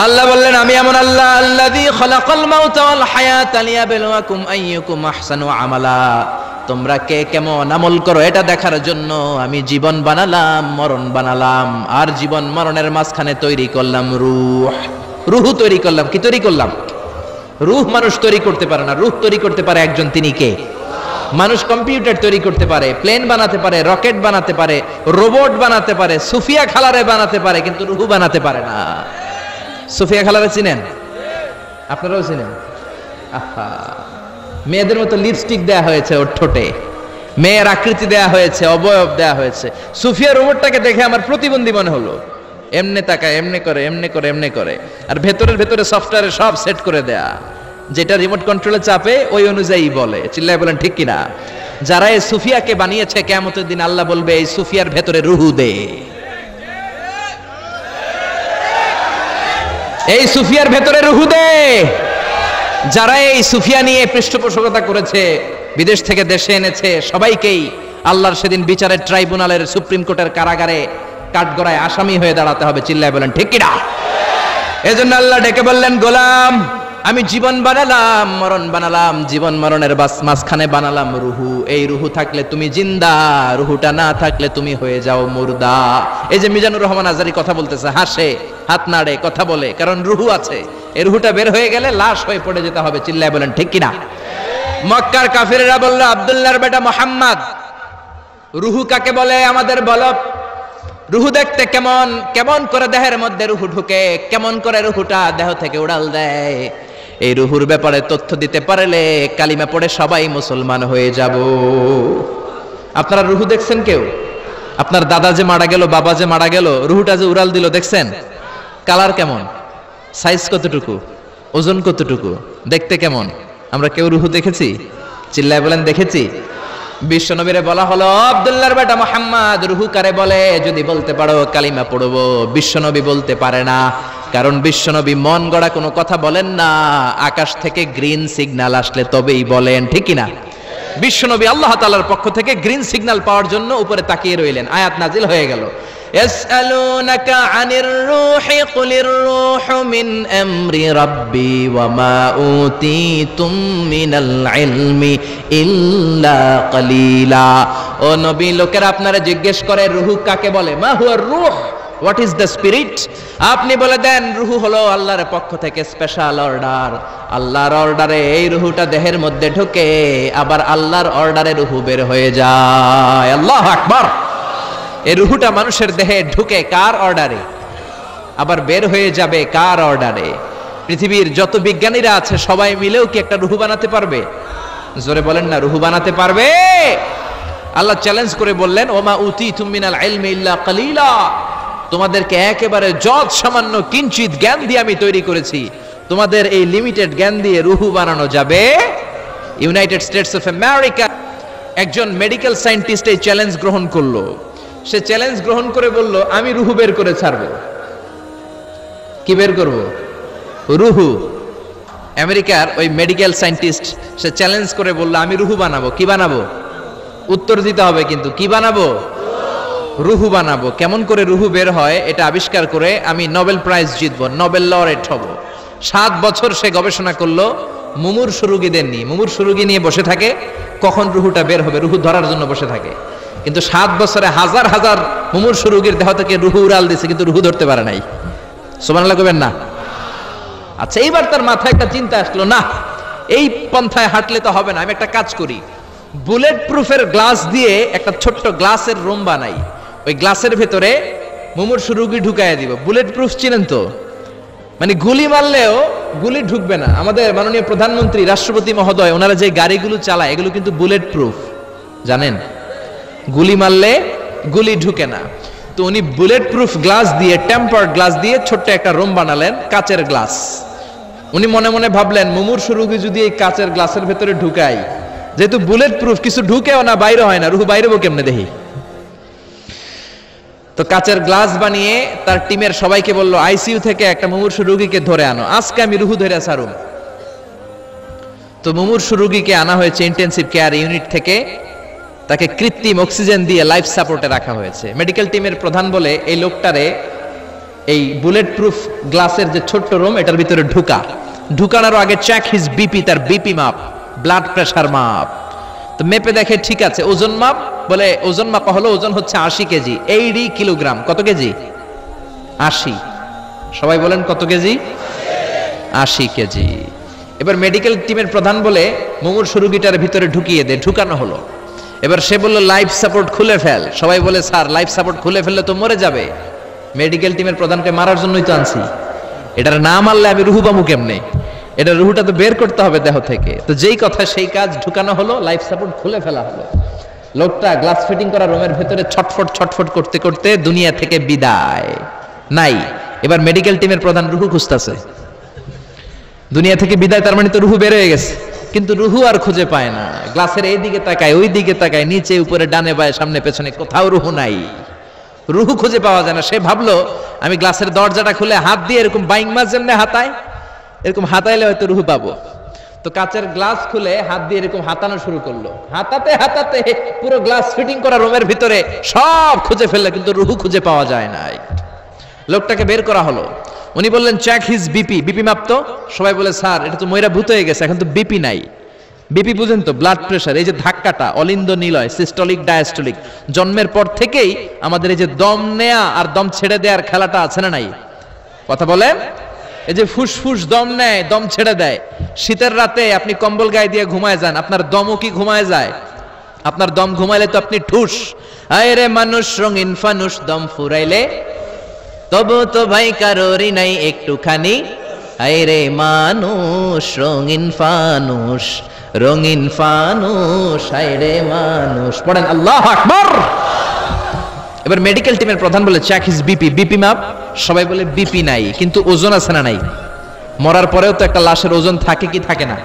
আল্লাহ বললেন আমি এমন আল্লাহ আল্লাযী খালাকাল মাউতা ওয়াল হায়াতা লিয়াবলুয়াকুম আইয়ুকুম আহসানু আমালা। তোমরা কে কেমন আমল করো এটা দেখার জন্য আমি জীবন বানালাম, মরণ বানালাম, আর জীবন মরণের মাঝখানে তৈরি করলাম রূহ তৈরি করলাম। কি তৈরি করলাম? রূহ মানুষ তৈরি করতে পারে না, রূহ তৈরি করতে পারে একজন, তিনি কে? মানুষ কম্পিউটার তৈরি করতে পারে, প্লেন বানাতে পারে, রকেট বানাতে পারে, রোবট বানাতে পারে, সুফিয়া খালারে বানাতে পারে, কিন্তু রূহ বানাতে পারে না। সুফিয়া খালারে চিনেন? আপনারাও চিনেন? আহা, মেয়েদের মতো লিপস্টিক দেয়া হয়েছে ওর ঠোঁটে, মেয়ের আকৃতি দেয়া হয়েছে, অবয়ব দেয়া হয়েছে। সুফিয়া রোবটটাকে দেখে আমার প্রতিবন্ধী মনে হলো, এমনে তাকায়, এমনে করে, এমনে করে, এমনে করে, আর ভেতরে সফটওয়্যারে সব সেট করে দেয়া, যেটা রিমোট কন্ট্রোলে চাপে ওই অনুযায়ী বলে। চিল্লায় বলেন ঠিক কিনা? যারা এই সুফিয়াকে বানিয়েছে, কিয়ামতের দিন আল্লাহ বলবে এই সুফিয়ার ভেতরে রূহ দে, এই সুফিয়ার ভেতরে রূহ দে। যারা এই সুফিয়া নিয়ে পৃষ্ঠপোষকতা করেছে, বিদেশ থেকে দেশে এনেছে, সবাইকেই আল্লাহর সেদিন বিচারের ট্রাইব্যুনালের, সুপ্রিম কোর্টের কারাগারে কাঠগড়ায় আসামি হয়ে দাঁড়াতে হবে। চিল্লায় বলেন ঠিক কিনা? এজন্য আল্লাহ ডেকে বললেন গোলাম আমি জীবন বানালাম, মরণ বানালাম, জীবন মরণের মাঝখানে বানালাম রুহু। এই রুহু থাকলে তুমি জিন্দা, রুহুটা না থাকলে তুমি হয়ে যাও মুর্দা। এই যে মিজানুর রহমান আজারি কথা বলতেছে, হাসে, হাত নাড়ে, কথা বলে, কারণ রুহু আছে। এই রুহুটা বের হয়ে গেলে লাশ হয়ে পড়ে যেতে হবে। চিল্লায় বলেন ঠিক কিনা? মক্কার কাফিররা বলল আব্দুল্লাহর বেটা মুহাম্মদ, রুহু কাকে বলে আমাদের বলো। রুহু দেখতে কেমন, কেমন করে দেহের মধ্যে রুহু ঢুকে, কেমন করে রুহুটা দেহ থেকে উড়াল দেয়, এই রুহুর ব্যাপারে তথ্য দিতে পারলে কালিমা পড়ে সবাই মুসলমান হয়ে যাব। আপনারা রুহু দেখছেন কেউ? আপনার দাদা যে মারা গেল, বাবা যে মারা গেল, রুহুটা যে উড়াল দিল দেখছেন? কালার কেমন, সাইজ কতটুকু, ওজন কতটুকু, দেখতে কেমন? আমরা কেউ রুহু দেখেছি? চিল্লায় বলেন দেখেছি। বিশ্বনবীরে বলা হলো আব্দুল্লাহর বেটা মুহাম্মদ, রুহু কারে বলে? যদি বলতে পারো কালিমা পড়বো। বিশ্বনবী বলতে পারে না, কারণ বিশ্বনবী মন গড়া কোনো কথা বলেন না, আকাশ থেকে গ্রিন সিগন্যাল আসলে তবেই বলেন, ঠিক কিনা? বিশ্বনবী আল্লাহ তাআলার পক্ষ থেকে গ্রিন সিগন্যাল পাওয়ার জন্য উপরে তাকিয়ে রইলেন, আয়াত নাজিল হয়ে গেল। ইয়াসআলুনাকা আনির রূহি কুলির রূহু মিন আমরি রাব্বি ওয়া মা উতীতুম মিনাল ইলমি ইল্লা কালিলা। ও নবী, লোকেরা আপনারা জিজ্ঞেস করে রূহু কাকে বলে? মা হুয়া রূহ, হোয়াট ইজ দ্য স্পিরিট? আপনি বলে দেন রূহু হলো আল্লাহর পক্ষ থেকে স্পেশাল অর্ডার। আল্লাহর অর্ডারে এই রূহুটা দেহের মধ্যে ঢোকে, আবার আল্লাহর অর্ডারে রূহু বের হয়ে যায়। আল্লাহু আকবার। এই রূহুটা মানুষের দেহে ঢুকে কার অর্ডারে, আবার বের হয়ে যাবে কার অর্ডারে? পৃথিবীর যত বিজ্ঞানীরা আছে সবাই মিলেও কি একটা রূহু বানাতে পারবে? জোরে বলেন না, রূহু বানাতে পারবে? আল্লাহ চ্যালেঞ্জ করে বললেন ওমা উতীতুম মিনাল ইলমি ইল্লা কালিলা, তোমাদেরকে একেবারে যত সামান্য কিঞ্চিত জ্ঞান দিয়ে আমি তৈরি করেছি, তোমাদের এই লিমিটেড জ্ঞান দিয়ে রূহু বানানো যাবে? ইউনাইটেড স্টেটস অফ আমেরিকা একজন মেডিকেল সায়েন্টিস্ট এই চ্যালেঞ্জ গ্রহণ করলো। সে চ্যালেঞ্জ গ্রহণ করে বলল আমি রুহু বের করে ছাড়বো। কি বের করব? রুহু। আমেরিকার ওই মেডিকেল সায়েন্টিস্ট সে চ্যালেঞ্জ করে বলল আমি রুহু বানাবো। কি বানাবো? উত্তর দিতে হবে কিন্তু, কি বানাবো? রুহু বানাবো। কেমন করে রুহু বের হয় এটা আবিষ্কার করে আমি নোবেল প্রাইজ জিতবো, নোবেল লরেট হব। 7 বছর সে গবেষণা করলো মুমূর্ষু রোগীদের নিয়ে। মুমূর্ষু রোগী নিয়ে বসে থাকে, কখন রুহুটা বের হবে, রুহু ধরার জন্য বসে থাকে। কিন্তু 7 বছরে হাজার হাজার মুমূর্ষু রোগীর দেহ থেকে রুহু উড়াল দিয়েছে, কিন্তু রুহু ধরতে পারে নাই। সুবহানাল্লাহ কইবেন না? আচ্ছা, এইবার তার মাথায় একটা চিন্তা আসলো, না এই পন্থায় হাঁটলে তো হবে না, আমি একটা কাজ করি, বুলেট প্রুফের গ্লাস দিয়ে একটা ছোট্ট গ্লাসের রুম বানাই, ওই গ্লাসের ভেতরে মুমূর্ষু রোগী ঢুকায় দিব। বুলেট প্রুফ চিনেন তো? মানে গুলি মারলেও গুলি ঢুকবে না। আমাদের মাননীয় প্রধানমন্ত্রী, রাষ্ট্রপতি মহোদয়, ওনারা যে গাড়িগুলো চালায় এগুলো কিন্তু বুলেট প্রুফ, জানেন? গুলি মারলে গুলি ঢুকে না। তো উনি বুলেট প্রুফ গ্লাস দিয়ে, টেম্পার্ড গ্লাস দিয়ে ছোট্ট একটা রুম বানালেন, কাচের গ্লাস। উনি মনে মনে ভাবলেন মুমূর্ষু রোগী যদি এই কাচের গ্লাসের ভেতরে ঢুকাই, যেহেতু বুলেট প্রুফ, কিছু ঢুকেও না, বাইরে হয় না, রুহু বাইরেও কেমনে দেখি। তো কাচের গ্লাস বানিয়ে তার টিমের সবাইকে বলল আইসিইউ থেকে একটা মুমূর্ষু রোগীকে ধরে আনো, আজকে আমি রুহু ধরে ছাড়ুম। তো মুমূর্ষু রোগীকে আনা হয়েছে ইন্টেনসিভ কেয়ার ইউনিট থেকে, তাকে কৃত্রিম অক্সিজেন দিয়ে লাইফ সাপোর্টে রাখা হয়েছে। মেডিকেল টিমের প্রধান বলে এই লোকটারে এই বুলেট প্রুফ গ্লাসের যে ছোট্ট রুম এটার ভিতরে ঢুকানোর আগে চেক হিজ বিপি, তার বিপি মাপ, ব্লাড প্রেশার মাপ। তো মেপে দেখে ঠিক আছে। ওজন মাপ, বলে ওজন মাপা হলো, ওজন হচ্ছে 80 কেজি, 80 কিলোগ্রাম। কত কেজি? 80। সবাই বলেন কত কেজি? 80 কেজি। এবার মেডিকেল টিমের প্রধান বলে মুমূর্ষু রোগীটার ভিতরে ঢুকিয়ে দে। ঢুকানো হলো। এবার সে বলল লাইফ সাপোর্ট খুলে ফেল। সবাই বলে স্যার লাইফ সাপোর্ট খুলে ফেললে তো মরে যাবে। মেডিকেল টিমের প্রধানকে মারার জন্যই তো আনছি, এটার না মারলে আমি রুহু পামু কেমনে? এটা রুহুটা তো বের করতে হবে দেহ থেকে। তো যেই কথা সেই কাজ, ঢুকানো হলো, লাইফ সাপোর্ট খুলে ফেলা হলো। লোকটা গ্লাস ফিটিং করা রুমের ভেতরে ছটফট করতে করতে দুনিয়া থেকে বিদায় নাই। এবার মেডিকেল টিমের প্রধান রুহু খুঁজতেছে। দুনিয়া থেকে বিদায়, তার মানে তো রুহু বের হয়ে গেছে, কিন্তু রুহু আর খুঁজে পায় না। গ্লাসের এই দিকে তাকায়, ওই দিকে তাকায়, নিচে উপরে ডানে বায়ে সামনে পেছনে, কোথাও রুহু নাই। রুহু খুঁজে পাওয়া যায় না। সে ভাবলো আমি গ্লাসের দরজাটা খুলে হাত দিয়ে এরকম বাইং মাছ যেমনে হাতায়, এরকম হাতাইলে হয়তো রুহু পাবো। তো কাচের গ্লাস খুলে হাত দিয়ে এরকম হাতানো শুরু করলো। হাতাতে হাতাতে পুরো গ্লাস ফিটিং করা রুমের ভিতরে সব খুঁজে ফেললো, কিন্তু রুহু খুঁজে পাওয়া যায় নাই। লোকটাকে বের করা হলো। উনি বললেন চেক হিজ বিপি, বিপি মাপতো। সবাই বলে স্যার এটা তো ময়রা ভূত হয়ে গেছে, এখন তো বিপি নাই। বিপি বুঝেন তো, ব্লাড প্রেশার। এই যে ধাক্কাটা, অলিন্দ নিলয়, সিস্টোলিক ডায়াস্টোলিক, জন্মের পর থেকেই আমাদের এই যে দম নেয়া আর দম ছেড়ে দেওয়ার খেলাটা আছে না নাই? কথা বলে, এই যে ফুসফুস দম নেয়, দম ছেড়ে দেয়। শীতের রাতে আপনি কম্বল গায়ে দিয়ে ঘুমায় যান, আপনার দমও কি ঘুমায় যায়? আপনার দম ঘুমাইলে তো আপনি ঠুস। আয় রে মানুষ রঙিন ফানুস, দম ফুরাইলে তবু তো ভাই কারোরই নাই একটুখানি। আয় রে মানুষ রঙিন ফানুস, রঙিন ফানুস, আয় রে মানুষ। পড়েন আল্লাহু আকবার। এবার মেডিকেল টিমের প্রধান বলে চেক হিজ বিপি, বিপি মাপ। সবাই বলে বিপি নাই, কিন্তু ওজন আছে না নাই? মরার পরেও তো একটা লাশের ওজন থাকে কি থাকে না?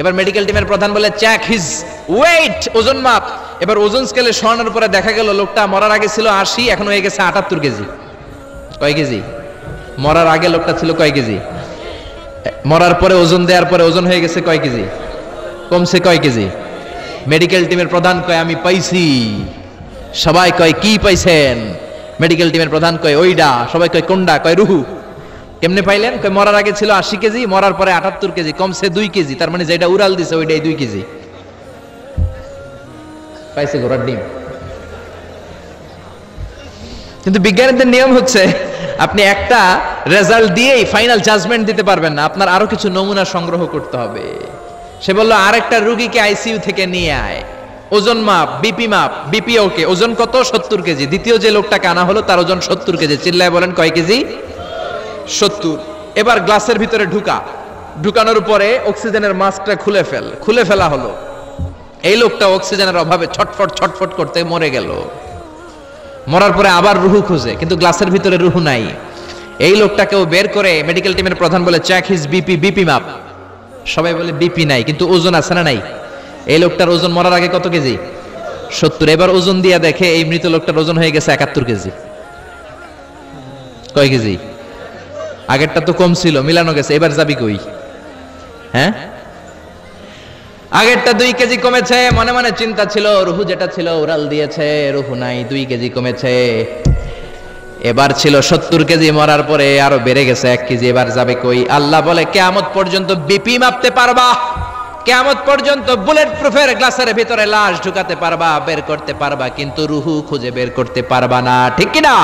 এবার মেডিকেল টিমের প্রধান বলে চেক হিজ ওয়েট, ওজন মাপ। এবার ওজন স্কেলে সরানোর পরে দেখা গেল লোকটা মরার আগে ছিল 80, এখন হয়ে গেছে 78 কেজি। কয় কেজি? মরার আগে লোকটা ছিল কয় কেজি? মরার পরে ওজন দেওয়ার পরে ওজন হয়ে গেছে কয় কেজি? কমছে কয় কেজি? মেডিকেল টিমের প্রধান কয় আমি পাইছি। সবাই কয় কি পাইছেন? মেডিকেল টিমের প্রধান কয় ওইডা। সবাই কয় কোনডা? কয় রুহু। কেমনে পাইলেন? কয় মরার আগে ছিল 80 কেজি, মরার পরে 78 কেজি, কমছে 2 কেজি। তার মানে যেটা উড়াল দিছে ওইটাই 2 কেজি। পাইছে ঘোড়ার ডিম। কিন্তু বিজ্ঞানীদের নিয়ম হচ্ছে আপনি একটা রেজাল্ট দিয়েই ফাইনাল জাজমেন্ট দিতে পারবেন না, আপনার আরো কিছু নমুনা সংগ্রহ করতে হবে। সে বলল আরেকটা রোগীকে আইসিইউ থেকে নিয়ে আয়, ওজন মাপ, বিপি মাপ। বিপি ওকে, ওজন কত? 70 কেজি। দ্বিতীয় যে লোকটাকে আনা হলো তার ওজন 70 কেজি। চিল্লায় বলেন কয় কেজি? 70। এবার গ্লাসের ভিতরে ঢুকানোর পরে অক্সিজেনের মাস্কটা খুলে ফেলা হলো। এই লোকটা অক্সিজেনের অভাবে ছটফট করতে মরে গেল। মরার পরে আবার রুহু খুঁজে, কিন্তু গ্লাসের ভিতরে রুহু নাই। এই লোকটাকেও বের করে মেডিকেল টিমের প্রধান বলে চেক হিজ বিপি, বিপি মাপ। সবাই বলে বিপি নাই, কিন্তু ওজন আছে না নাই? এই লোকটার ওজন মরার আগে কত কেজি? 70। এবার ওজন দিয়ে দেখে এই মৃত লোকটার ওজন হয়ে গেছে 71 কেজি। কয় কেজি? আগেরটা তো কম ছিল, মিলানো গেছে। এবার যাবি কই? হ্যাঁ, আগেরটা 2 কেজি কমেছে। মনে মনে চিন্তা ছিল, রুহু যেটা ছিল উড়াল দিয়েছে, রুহু নাই, 2 কেজি কমেছে। এবার ছিল 70 কেজি, মরার পরে আরো বেড়ে গেছে 1 কেজি। এবার যাবে কই? আল্লাহ বলে কিয়ামত পর্যন্ত বিপি মাপতে পারবা, কিয়ামত পর্যন্ত বুলেট প্রুফের গ্লাসের ভিতরে লাশ ঢুকাতে পারবা, বের করতে পারবা, কিন্তু রুহু খুঁজে বের করতে পারবা না। ঠিক কি না?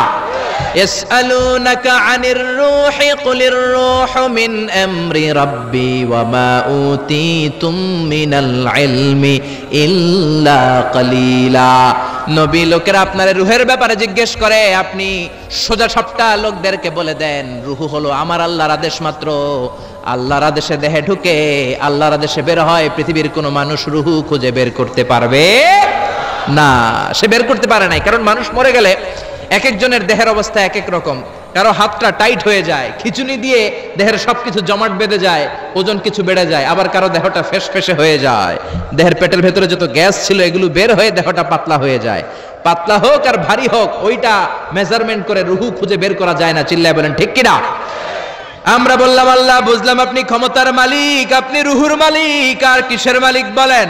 ইয়াসআলুনাকা আনির রূহি কুলির রূহু মিন আমরি রাব্বি ওয়া মা উতিতুম মিনাল ইলমি ইল্লা কালিলা। নবী লোকেরা আপনার রুহের ব্যাপারে জিজ্ঞেস করে, আপনি সোজা সাপটা লোকদেরকে বলে দেন রুহু হলো আমার আল্লাহর আদেশ মাত্র। আল্লাহর আদেশে দেহে ঢুকে, আল্লাহর আদেশে বের হয়। পৃথিবীর কোনো মানুষ রুহু খুঁজে বের করতে পারবে না। সে বের করতে পারে নাই, কারণ মানুষ মরে গেলে এক একজনের দেহের অবস্থা এক এক রকম। কারো হাতটা টাইট হয়ে যায়, খিচুনি দিয়ে দেহের সবকিছু জমাট বেঁধে যায়, ওজন কিছু বেড়ে যায়। আবার কারো দেহটা ফেসফেসে হয়ে যায়, দেহের পেটের ভেতরে যত গ্যাস ছিল এগুলো বের হয়ে দেহটা পাতলা হয়ে যায়। পাতলা হোক আর ভারী হোক, ওইটা মেজারমেন্ট করে রুহু খুঁজে বের করা যায় না। চিল্লায় বলেন ঠিক কিনা? আমরা বললাম আল্লাহ, বুঝলাম আপনি ক্ষমতার মালিক, আপনি রুহুর মালিক, আর কিসের মালিক বলেন?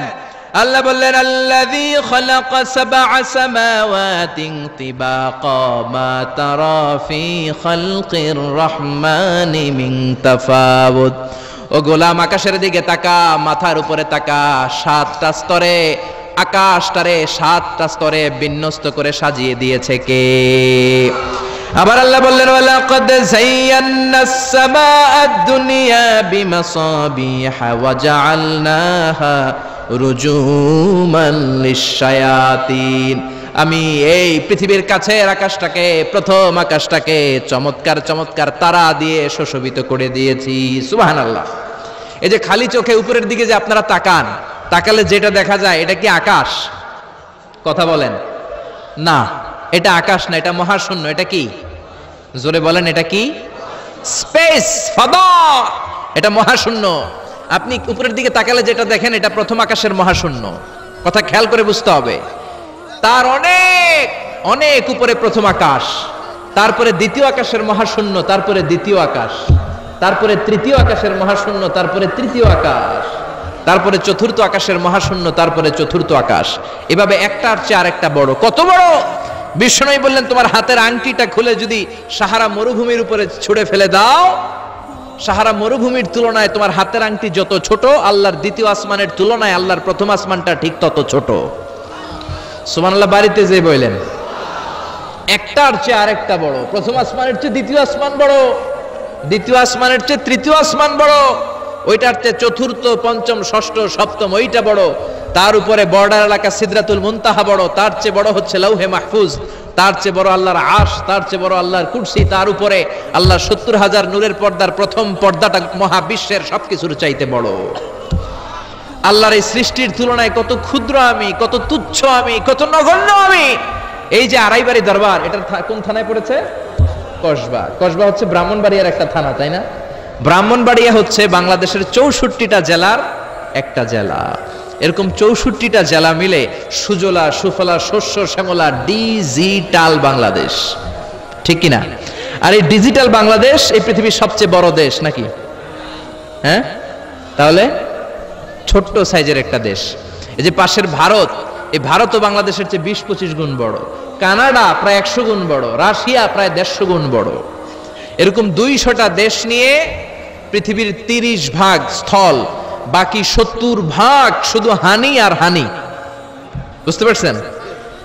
আল্লাহ বললেন আল্লাযী খালাকা সাবআ সামাওয়াতিন তিবাকা মা তারা ফি খালকির রহমানি মিন তাফাউত। ও গোলাম, আকাশের দিকে তাকা, মাথার উপরে তাকা, 7টা স্তরে আকাশটারে 7টা স্তরে বিন্যস্ত করে সাজিয়ে দিয়েছে কে? আবার আল্লাহ বললেন ওয়ালাকাদ যায়্যানাস সামাআদ দুনিয়া বিমাসাবিহা ওয়া জাআলনাহা রুজুমান লিশ-শায়াতিন। আমি এই পৃথিবীর কাছের আকাশটাকে, প্রথম আকাশটাকে চমৎকার চমৎকার তারা দিয়ে সুশোভিত করে দিয়েছি। সুবহানাল্লাহ। এই যে খালি চোখে উপরের দিকে যে আপনারা তাকান, তাকালে যেটা দেখা যায় এটা কি আকাশ? কথা বলেন না, এটা আকাশ না, এটা মহাশূন্য। এটা কি? জোরে বলেন, এটা কি? স্পেস, ফাদা। এটা মহাশূন্য। আপনি উপরের দিকে তাকালে যেটা দেখেন এটা প্রথম আকাশের মহাশূন্য। কথা খেয়াল করে বুঝতে হবে। তার অনেক অনেক উপরে প্রথম আকাশ, তারপরে দ্বিতীয় আকাশের মহাশূন্য, তারপরে দ্বিতীয় আকাশ, তারপরে তৃতীয় আকাশের মহাশূন্য, তারপরে তৃতীয় আকাশ, তারপরে চতুর্থ আকাশের মহাশূন্য, তারপরে চতুর্থ আকাশ। এভাবে একটার চেয়ে আরেকটা বড়। কত বড়? বিষ্ণু বললেন তোমার হাতের আংটিটা খুলে যদি সাহারা মরুভূমির উপরে ছুঁড়ে ফেলে দাও, সাহারা মরুভূমির তুলনায় তোমার হাতের আংটি যত ছোট, আল্লাহর দ্বিতীয় আসমানের তুলনায় আল্লাহর প্রথম আসমানটা ঠিক তত ছোট। সুবহানাল্লাহ। বাড়িতে যে বললেন একটার চেয়ে আরেকটা বড়। প্রথম আসমানের চেয়ে দ্বিতীয় আসমান বড়, দ্বিতীয় আসমানের চেয়ে তৃতীয় আসমান বড়, ওইটার চেয়ে চতুর্থ, পঞ্চম, ষষ্ঠ, সপ্তম ওইটা বড়। তার উপরে বর্ডার এলাকা সিদরাতুল মুনতাহা বড়, তার চেয়ে বড় হচ্ছে লাউহে মাহফুজ, তার চেয়ে বড় আল্লাহর আরশ, তার চেয়ে বড় আল্লাহর কুরসি, তার উপরে আল্লাহর ৭০,০০০ নূরের পর্দার প্রথম পর্দাটা মহাবিশ্বের সবকিছুর চাইতে বড়। আল্লাহর এই সৃষ্টির তুলনায় কত ক্ষুদ্র আমি, কত তুচ্ছ আমি, কত নগণ্য আমি। এই যে আড়াইবাড়ি দরবার, এটা কোন থানায় পড়েছে? কসবা। কসবা হচ্ছে ব্রাহ্মণবাড়িয়ার একটা থানা, তাই না? ব্রাহ্মণবাড়িয়া হচ্ছে বাংলাদেশের ৬৪টা জেলার একটা জেলা। এরকম ৬৪টা জেলা মিলে সুজলা সুফলা শস্য শ্যামলা ডিজিটাল বাংলাদেশ, ঠিক কিনা? আর এই ডিজিটাল বাংলাদেশ এই পৃথিবীর সবচেয়ে বড় দেশ নাকি? হ্যাঁ, তাহলে ছোট্ট সাইজের একটা দেশ। এই যে পাশের ভারত, এই ভারতও বাংলাদেশের চেয়ে ২০-২৫ গুণ বড়। কানাডা প্রায় ১০০ গুণ বড়, রাশিয়া প্রায় ১৫০ গুণ বড়। এরকম ২০০টা দেশ নিয়ে পৃথিবীর ৩০ ভাগ স্থল, বাকি ৭০ ভাগ শুধু হানি আর হানি। বুঝতে পারছেন?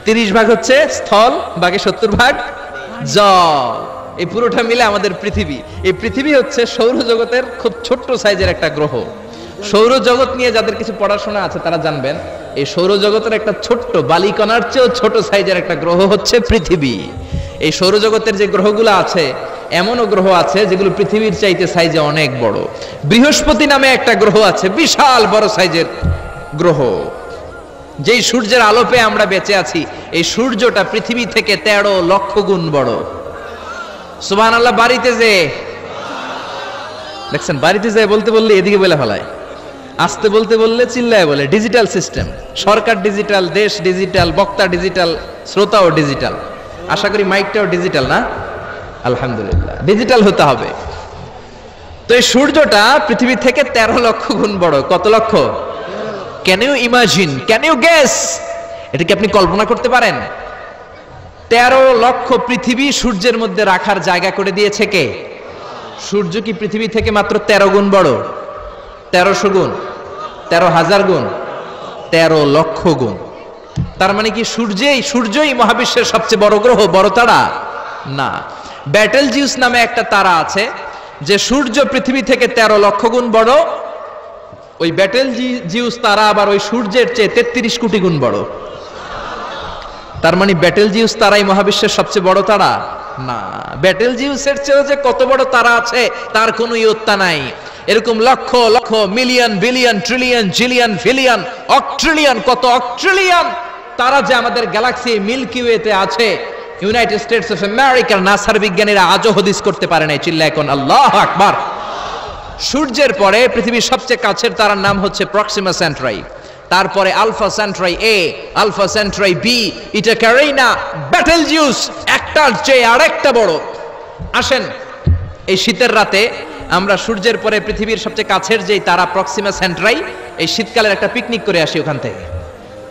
৩০ ভাগ হচ্ছে স্থল, বাকি ৭০ ভাগ জল। এই পুরোটা মিলে আমাদের পৃথিবী। এই পৃথিবী হচ্ছে সৌরজগতের খুব ছোট্ট সাইজের একটা গ্রহ। সৌরজগৎ নিয়ে যাদের কিছু পড়াশোনা আছে তারা জানবেন, এই সৌরজগতের একটা ছোট্ট বালিকণার চেয়েও ছোট সাইজের একটা গ্রহ হচ্ছে পৃথিবী। এই সৌরজগতের যে গ্রহগুলো আছে, এমনও গ্রহ আছে যেগুলো পৃথিবীর চাইতে সাইজে অনেক বড়। বৃহস্পতি নামে একটা গ্রহ আছে, বিশাল বড় সাইজের গ্রহ। যেই সূর্যের আলো পেয়ে আমরা বেঁচে আছি, এই সূর্যটা পৃথিবী থেকে ১৩ লক্ষ গুণ বড়। সুবহানাল্লাহ। বাড়িতে যে দেখছেন, বাড়িতে যে বলতে বললে এদিকে বলে ফেলায়, আসতে বলতে বললে চিল্লায় বলে। ডিজিটাল সিস্টেম, সরকার ডিজিটাল, দেশ ডিজিটাল, বক্তা ডিজিটাল, শ্রোতাও ডিজিটাল। আশা করি মাইকটাও ডিজিটাল না? আলহামদুলিল্লাহ, ডিজিটাল হতে হবে। তো এই সূর্যটা পৃথিবী থেকে ১৩ লক্ষ গুণ বড়। কত লক্ষ? Can you imagine, can you guess? এটা কি আপনি কল্পনা করতে পারেন? ১৩ লক্ষ পৃথিবী সূর্যের মধ্যে রাখার জায়গা করে দিয়েছে কে? সূর্য কি পৃথিবী থেকে মাত্র ১৩ গুণ বড়? ১৩০০ গুণ, ১৩,০০০ গুণ, ১৩ লক্ষ গুণ। তার মানে কি সূর্যই মহাবিশ্বের সবচেয়ে বড় গ্রহ, বড় তারা না। ব্যাটেল জিউস নামে একটা তারা আছে, যে সূর্য পৃথিবী থেকে ১৩ লক্ষ গুণ বড়। ওই ব্যাটেল জিউস তারা আবার ওই সূর্যের চেয়ে ৩৩ কোটি গুণ বড়। তার মানে ব্যাটেল জিউস তারাই মহাবিশ্বের সবচেয়ে বড় তারা না। ব্যাটেল জিউসের চেয়েও যে কত বড় তারা আছে তার কোনো ইয়ত্তা নাই। এরকম লক্ষ লক্ষ, মিলিয়ন, বিলিয়ন, ট্রিলিয়ন, জিলিয়ন, ফিলিয়ন, অক্ট্রিলিয়ন, কত অক্ট্রিলিয়ন তারা যে আমাদের গ্যালাক্সি মিল্কি ওয়েতে আছে, ইউনাইটেড স্টেটস অফ আমেরিকার নাসার বিজ্ঞানীরা আজও হদিস করতে পারে নাই। চিল্লায় কোন আল্লাহু আকবার। সূর্যের পরে পৃথিবীর সবচেয়ে কাছের তারার নাম হচ্ছে প্রক্সিমা সেন্ট্রাই, তারপরে আলফা সেন্ট্রাই এ, আলফা সেন্ট্রাই বি, ইটা ক্যারিনা, ব্যাটেল জিউস একটার চেয়ে আরেকটা বড়। আসেন এই শীতের রাতে আমরা সূর্যের পরে পৃথিবীর সবচেয়ে কাছের যেই তারা প্রক্সিমা সেন্ট্রাই, এই শীতকালের একটা পিকনিক করে আসি ওখান থেকে।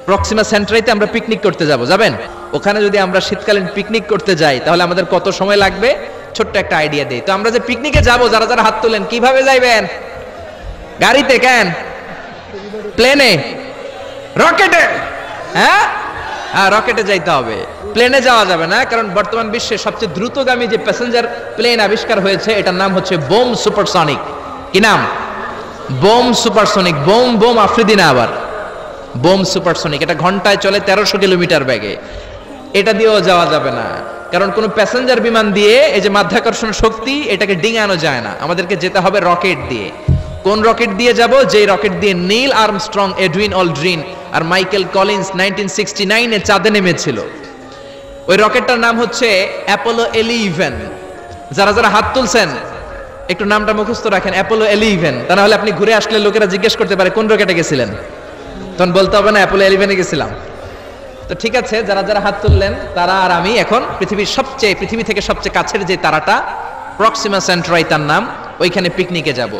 প্রক্সিমা সেন্ট্রাইতে আমরা পিকনিক করতে যাবেন? ওখানে যদি আমরা শীতকালীন পিকনিক করতে যাই তাহলে আমাদের কত সময় লাগবে? ছোট্ট একটা আইডিয়া দেই। তো আমরা যে পিকনিকে যাব, যারা যারা হাত তোলেন, কিভাবে যাইবেন? গাড়িতে? কেন? প্লেনে? রকেটে? হ্যাঁ, রকেটে যাইতে হবে, প্লেনে যাওয়া যাবে না। কারণ বর্তমান বিশ্বে সবচেয়ে দ্রুতগামী যে প্যাসেঞ্জার প্লেন আবিষ্কার হয়েছে, এটার নাম হচ্ছে বোম সুপারসনিক। কি নাম? Bomb supersonic. Bomb bomb Afridi না, আবার বোম সুপারসনিক। এটা ঘন্টায় চলে 1300 কিলোমিটার বেগে। এটা দিয়েও যাওয়া যাবে না, কারণ কোনো প্যাসেঞ্জার বিমান দিয়ে এই যে মাধ্যাকর্ষণ শক্তি, এটাকে ডিঙানো যায় না। আমাদেরকে যেতে হবে রকেট দিয়ে। কোন রকেট দিয়ে যাব? যে রকেট দিয়ে নীল আর্মস্ট্রং, এডউইন অলড্রিন আর মাইকেল কলিন্স 1969-এ চাঁদে নেমেছিল। ওই রকেটটার নাম হচ্ছে অ্যাপোলো 11। যারা যারা হাত তুলছেন একটু নামটা মুখস্থ রাখেন, অ্যাপোলো 11। তা না হলে আপনি ঘুরে আসলে লোকেরা জিজ্ঞেস করতে পারে কোন রকেটে গেছিলেন, তখন বলতে হবে না অ্যাপোলো 11-এ গেছিলাম। তো ঠিক আছে, যারা যারা হাত তুললেন তারা আর আমি এখন পৃথিবী থেকে সবচেয়ে কাছের যে তারাটা প্রক্সিমা সেন্ট্রাই তার নাম, ওইখানে পিকনিকে যাব।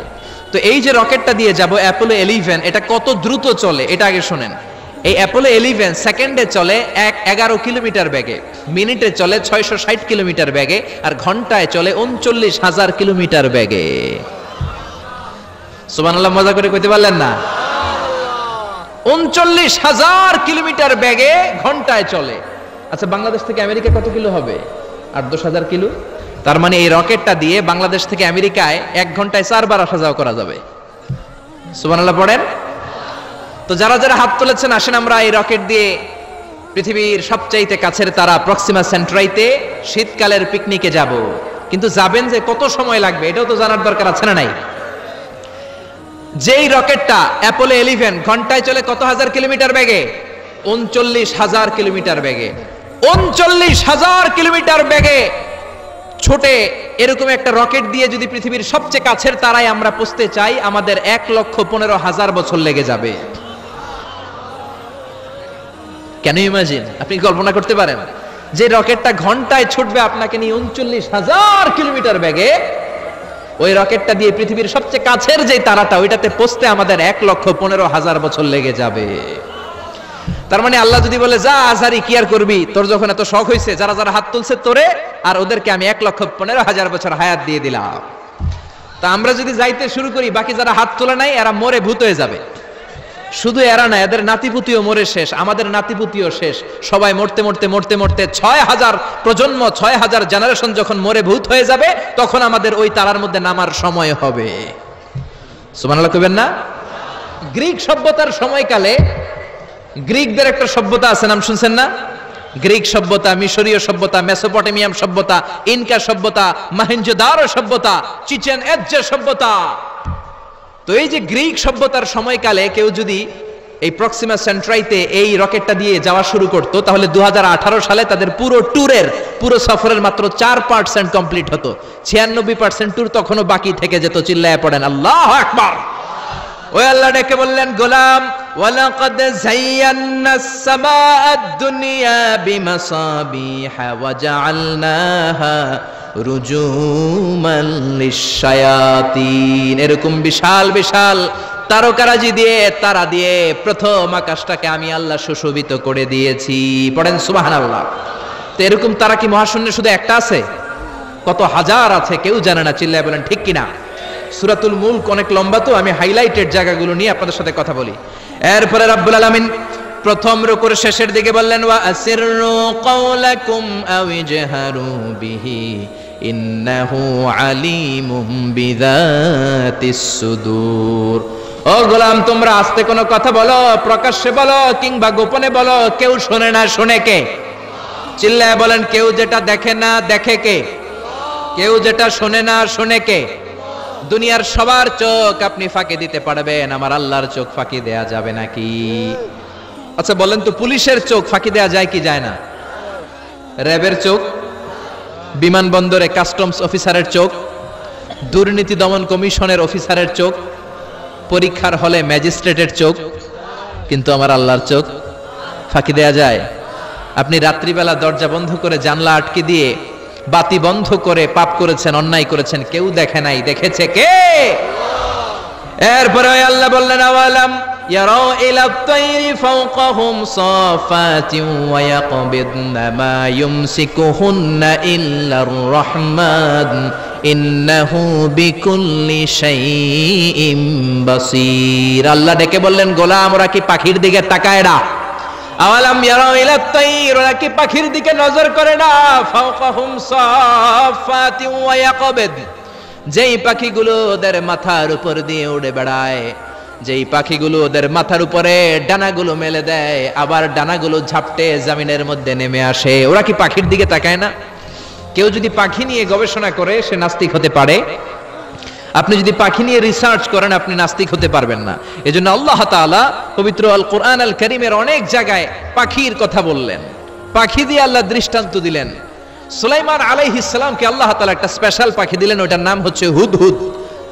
তো এই যে রকেটটা দিয়ে যাব অ্যাপোলো 11, এটা কত দ্রুত চলে এটা আগে শোনেন। এই অ্যাপোলো 11 সেকেন্ডে চলে 11 কিলোমিটার বেগে, মিনিটে চলে 660 কিলোমিটার বেগে, আর ঘন্টায় চলে 39,000 কিলোমিটার বেগে। সুবহানাল্লাহ, মজা করে কইতে পারলেন না? 39,000 কিলোমিটার বেগে ঘন্টায় চলে। আচ্ছা, বাংলাদেশ থেকে আমেরিকা কত কিলো হবে? 8-10,000 কিলো। তার মানে এই রকেটটা দিয়ে বাংলাদেশ থেকে আমেরিকায় 1 ঘন্টায় 4 বার আসা যাওয়া করা যাবে। সুবহানাল্লাহ পড়েন। তো যারা যারা হাত তুলেছেন, আসেন আমরা এই রকেট দিয়ে পৃথিবীর সবচাইতে কাছের তারা প্রক্সিমা সেন্ট্রাইতে শীতকালের পিকনিকে যাব। কিন্তু যাবেন যে কত সময় লাগবে এটাও তো জানার দরকার আছে না নাই? যেই রকেটটা অ্যাপোলো 11 ঘন্টায় চলে কত হাজার কিলোমিটার বেগে? 39,000 কিলোমিটার বেগে। 39,000 কিলোমিটার বেগে ছোটে এরকম একটা রকেট দিয়ে যদি পৃথিবীর সবচেয়ে কাছের তারায় আমরা পৌঁছতে চাই, আমাদের 1,15,000 বছর লেগে যাবে। কেন ইমাজিন? আপনি কল্পনা করতে পারেন যে রকেটটা ঘন্টায় ছুটবে আপনাকে নিয়ে 39,000 কিলোমিটার বেগে, ওই রকেটটা দিয়ে পৃথিবীর সবচেয়ে কাছের যে তারাটা ওইটাতে পৌঁছতে আমাদের 1,15,000 বছর লেগে যাবে। তার মানে আল্লাহ যদি বলে যা আজারি কি আর করবি, তোর যখন এত শখ হয়েছে, যারা যারা হাত তুলছে তোরে আর ওদেরকে আমি 1,15,000 বছর হায়াত দিয়ে দিলাম। তা আমরা যদি যাইতে শুরু করি, বাকি যারা হাত তোলে নাই এরা মরে ভূত হয়ে যাবে। শুধু এরা না, এদের নাতিপুতিও মরে শেষ, আমাদের নাতিপুতিও শেষ। সবাই মরতে মরতে মরতে মরতে 6,000 প্রজন্ম, 6,000 জেনারেশন যখন মরে ভূত হয়ে যাবে, তখন আমাদের ওই তারার মধ্যে নামার সময় হবে। সুবহানাল্লাহ কইবেন না? গ্রিক সভ্যতার সময়কালে গ্রিকদের একটা সভ্যতা আছে, নাম শুনছেন না? গ্রিক সভ্যতা, মিশরীয় সভ্যতা, মেসোপটেমিয়াম সভ্যতা, ইনকা সভ্যতা, মহেঞ্জোদারো সভ্যতা, চিচেন ইৎজা সভ্যতা। তো এই যে গ্রিক সভ্যতার সময়কালে কেউ যদি এই প্রক্সিমা সেন্ট্রাইতে এই রকেটটা দিয়ে যাওয়া শুরু করত, তাহলে 2018 সালে তাদের পুরো সফরের মাত্র 4% কমপ্লিট হতো। 96% ট্যুর তখনও বাকি থেকে যেত। চিল্লায় পড়েন আল্লাহু আকবার। ওই আল্লাহ ডেকে বললেন, গোলাম ওয়ালাকাদ যায়্যানাস সামাআদ দুনিয়া বিমাসাবিহা ওয়া জাআলনাহা রুজুমান লিশ-শায়াতিন। এরকম বিশাল বিশাল তারকারাজি দিয়ে, তারা দিয়ে প্রথম আকাশটাকে আমি আল্লাহ সুশোভিত করে দিয়েছি। পড়েন সুবহানাল্লাহ। তো এরকম তারা কি মহাশূন্যে শুধু একটা আছে? কত হাজার আছে কেউ জানে না। চিল্লায় বলেন ঠিক কিনা? সূরাতুল মুলক অনেক লম্বা, তো আমি হাইলাইটেড জায়গাগুলো নিয়ে আপনাদের সাথে কথা বলি। এরপরে রাব্বুল আলামিন প্রথম রুকুর শেষের দিকে বললেন, ওয়া আসিররু কাওলাকুম আও ইজহারু বিহি ইন্নাহু আলিমুম বিযাতিস সুদূর। ও গোলাম, তোমরা আস্তে কোনো কথা বলো, প্রকাশ্যে বলো কিংবা গোপনে বলো, কেউ শোনে না, শোনে কে? চিল্লায় বলেন, কেউ যেটা দেখে না দেখে কে? কেউ যেটা শোনে না শোনে কে? দুনিয়ার সবার চোখ আপনি ফাঁকি দিতে পারবেন, আমার আল্লাহর চোখ ফাঁকি দেয়া যাবে নাকি? আচ্ছা বলেন তো, পুলিশের চোখ ফাঁকি দেয়া যায় কি যায় না? র্যাবের চোখ, বিমানবন্দরে কাস্টমস অফিসারের চোখ, দুর্নীতি দমন কমিশনের অফিসারের চোখ, পরীক্ষার হলে ম্যাজিস্ট্রেটের চোখ, কিন্তু আমার আল্লাহর চোখ ফাঁকি দেয়া যায়? আপনি রাত্রিবেলা দরজা বন্ধ করে জানলা আটকে দিয়ে বাতি বন্ধ করে পাপ করেছেন, অন্যায় করেছেন, কেউ দেখে নাই, দেখেছে কে? এরপরে আল্লাহ বললেন আওয়ালাম ইয়ারাউ ইলা তাইরি ফাওকাহুম সাফাতিন ওয়া ইয়াকবিদনা মা ইউমসিকুহুন্না ইল্লার রাহমান ইন্নাহু বিকুল্লি শাইইন বাসীর। আল্লাহ ডেকে বললেন গোলাম ওরা কি পাখির দিকে তাকায় না? আওয়ালাম ইয়ারাউ ইলা তাইর, ওরা কি পাখির দিকে নজর করে না? ফাওকাহুম সাফাতিন ওয়া ইয়াকবিদ, যেই পাখিগুলো ওদের মাথার উপর দিয়ে উড়ে বেড়ায়, যেই পাখিগুলো ওদের মাথার উপরে ডানাগুলো মেলে দেয়, আবার ডানাগুলো ঝাপটে জমিনের মধ্যে নেমে আসে, ওরা কি পাখির দিকে তাকায় না? কেউ যদি পাখি নিয়ে গবেষণা করে সে নাস্তিক হতে পারে। আপনি যদি পাখি নিয়ে রিসার্চ করেন আপনি নাস্তিক হতে পারবেন না। এজন্য আল্লাহ তাআলা পবিত্র আল কোরআন আল কারীমের অনেক জায়গায় পাখির কথা বললেন, পাখি দিয়ে আল্লাহ দৃষ্টান্ত দিলেন। সুলাইমান আলাইহিস সালামকে আল্লাহ তাআলা একটা স্পেশাল পাখি দিলেন, ওটার নাম হচ্ছে হুদহুদ।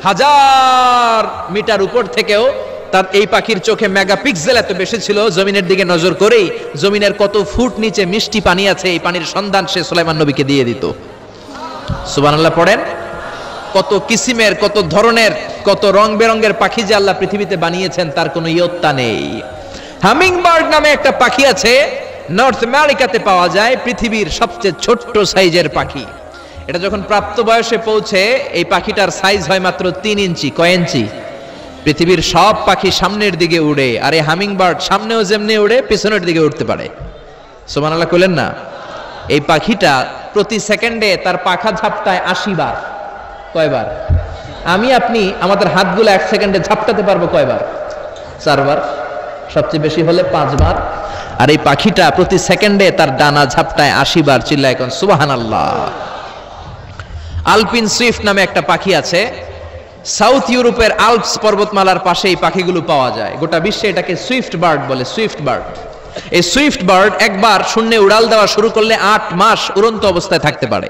1000 মিটার উপর থেকেও তার এই পাখির চোখে মেগাপিক্সেল এত বেশি ছিল, জমিনের দিকে নজর করেই জমিনের কত ফুট নিচে মিষ্টি পানি আছে এই পানির সন্ধান সে সুলাইমান নবীকে দিয়ে দিত। সুবহানাল্লাহ পড়েন। কত কিসিমের, কত ধরনের, কত রং বেরঙের পাখি যে আল্লাহ পৃথিবীতে বানিয়েছেন তার কোনো ইয়ত্তা নেই। হামিং বার্ড নামে একটা পাখি আছে, নর্থ আমেরিকাতে পাওয়া যায়, পৃথিবীর সবচেয়ে ছোট্ট সাইজের পাখি। এটা যখন প্রাপ্ত বয়সে পৌঁছে এই পাখিটার সাইজ হয় মাত্র 3 ইঞ্চি। কয় ইঞ্চি? পৃথিবীর সব পাখি সামনের দিকে উড়ে, আর এই হামিং বার্ড সামনেও যেমনি উড়ে পিছনের দিকে উঠতে পারে। সুবহানাল্লাহ কইলেন না? এই পাখিটা প্রতি সেকেন্ডে তার পাখা ঝাপটায় 80 বার। কয়বার? আমি আপনি আমাদের হাতগুলো 1 সেকেন্ডে ঝাপটাতে পারবো কয়বার? 4 বার, সবচেয়ে বেশি হলে 5 বার। আর এই পাখিটা প্রতি সেকেন্ডে তার ডানা ঝাপটায় 80 বার। চিল্লায় কোন সুবহানাল্লাহ। আলপিন সুইফট নামে একটা পাখি আছে, সাউথ ইউরোপের আল্পস পর্বতমালার পাশে এই পাখিগুলো পাওয়া যায়। গোটা বিশ্বে এটাকে সুইফট বার্ড বলে, সুইফট বার্ড। এই সুইফট বার্ড একবার শূন্যে উড়াল দেওয়া শুরু করলে 8 মাস উড়ন্ত অবস্থায় থাকতে পারে।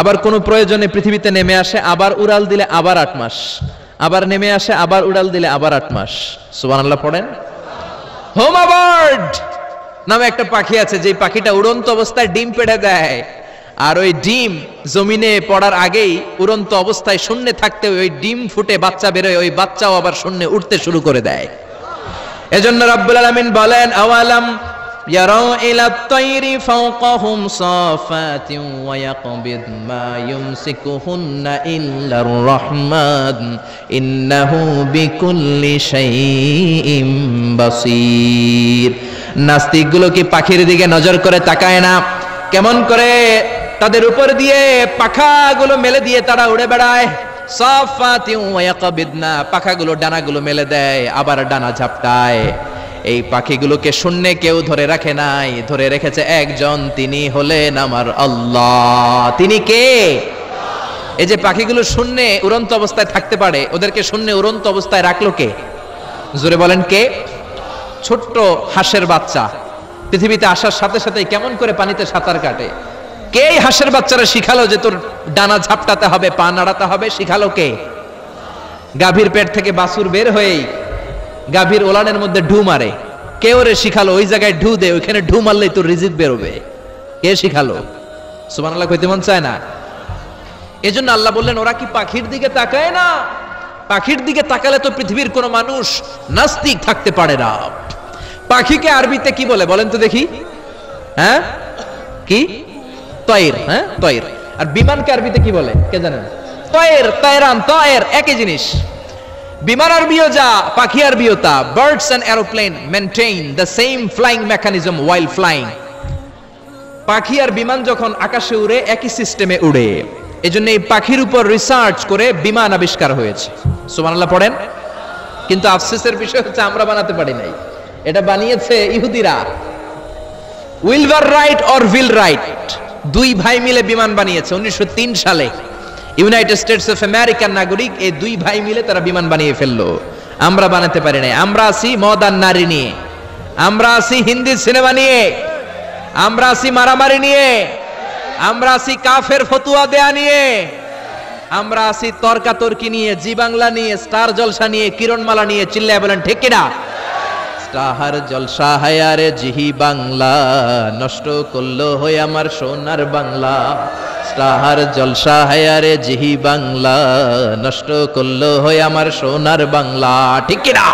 আবার কোনো প্রয়োজনে পৃথিবীতে নেমে আসে, আবার উড়াল দিলে আবার 8 মাস, আবার নেমে আসে, আবার উড়াল দিলে আবার 8 মাস। সুবহানাল্লাহ পড়েন। হোমা বার্ড নামে একটা পাখি আছে, যে পাখিটা উড়ন্ত অবস্থায় ডিম পেড়ে দেয়, আর ওই ডিম জমিনে পড়ার আগেই উড়ন্ত অবস্থায় শূন্যে থাকতে ওই ডিম ফুটে বাচ্চা বেরোয়, ওই বাচ্চাও আবার শূন্যে উঠতে শুরু করে দেয়। এজন্য রাব্বুল আলামিন বলেন আওয়ালাম ইয়ারাউ ইলা তাইরি ফাওকাহুম সাফাতিন ওয়া ইয়াকবিদ মা ইউমসিকুহুন্না ইল্লার রাহমান ইন্নাহু বিকুল্লি শাইইন বাসীর। নাস্তিকগুলো কি পাখির দিকে নজর করে তাকায় না? কেমন করে তাদের উপর দিয়ে পাখাগুলো মেলে দিয়ে তারা উড়ে বেড়ায়। সাফাতিন ওয়া ইয়াকবিদনা, পাখাগুলো ডানাগুলো মেলে দেয়, আবার ডানা ঝাপটায়। এই পাখিগুলোকে শূন্যে কেউ ধরে রাখে নাই, ধরে রেখেছে একজন, তিনি হলেন আমার আল্লাহ। তিনি কে? এই যে পাখিগুলো শূন্যে উড়ন্ত অবস্থায় থাকতে পারে, ওদেরকে শূন্যে উড়ন্ত অবস্থায় রাখলো কে? জোরে বলেন কে? ছোট্ট হাঁসের বাচ্চা পৃথিবীতে আসার সাথে সাথে কেমন করে পানিতে সাঁতার কাটে? কে হাঁসের বাচ্চারা শিখালো যে তোর ডানা ঝাপটাতে হবে, পা নাড়াতে হবে? শিখালো কে? গাভীর পেট থেকে বাছুর বের হয়েই গাভীর ওলানের মধ্যে ঢু মারে। কে ওরে শিখালো ওই জায়গায় ঢু দে, ওইখানে ঢু মারলেই তোর রিজিক বেরোবে? কে শিখালো? সুবহানাল্লাহ কইতে মন চায় না? এজন্য আল্লাহ বললেন ওরা কি পাখির দিকে তাকায় না? পাখির দিকে তাকালে তো পৃথিবীর কোনো মানুষ নাস্তিক থাকতে পারে না। পাখিকে আরবিতে কি বলে বলেন তো দেখি? হ্যাঁ কি? তয়ের। হ্যাঁ তয়ের। আর বিমানকে আরবিতে কি বলে কে জানেন? তয়ের, তয়রান, তয়ের একই জিনিস। বিমান আরবিও যা, পাখি আরবিও তা। Birds and aeroplane maintain the same flying mechanism while flying. পাখি আর বিমান যখন আকাশে উড়ে একই সিস্টেমে উড়ে। এজন্য এই পাখির উপর রিসার্চ করে বিমান আবিষ্কার হয়েছে। সুবহানাল্লাহ পড়েন। কিন্তু আফসোসের বিষয় হচ্ছে আমরা বানাতে পারি নাই, এটা বানিয়েছে ইহুদিরা। Wilbur right or will write, দুই ভাই মিলে বিমান বানিয়েছে 1903 সালে। ইউনাইটেড স্টেটস অফ আমেরিকার নাগরিক, এই দুই ভাই মিলে তারা বিমান বানিয়ে ফেললো। আমরা বানাতে পারি নাই। আমরা আছি মদ আর নারী নিয়ে, আমরা আছি হিন্দি সিনেমা নিয়ে, আমরা আছি মারামারি নিয়ে, আমরা আছি কাফের ফতুয়া দেয়া নিয়ে, আমরা আছি তর্কাতর্কি নিয়ে, জি বাংলা নিয়ে, স্টার জলসা নিয়ে, কিরণমালা নিয়ে। চিল্লায় বলেন ঠিক কিনা? স্টাহার জলসা হায়ারে জিহি বাংলা, নষ্ট করলো হয়ে আমার সোনার বাংলা। স্টাহার জলসা হায়ারে জিহি বাংলা, নষ্ট করলো হয়ে আমার সোনার বাংলা। ঠিক কিনা?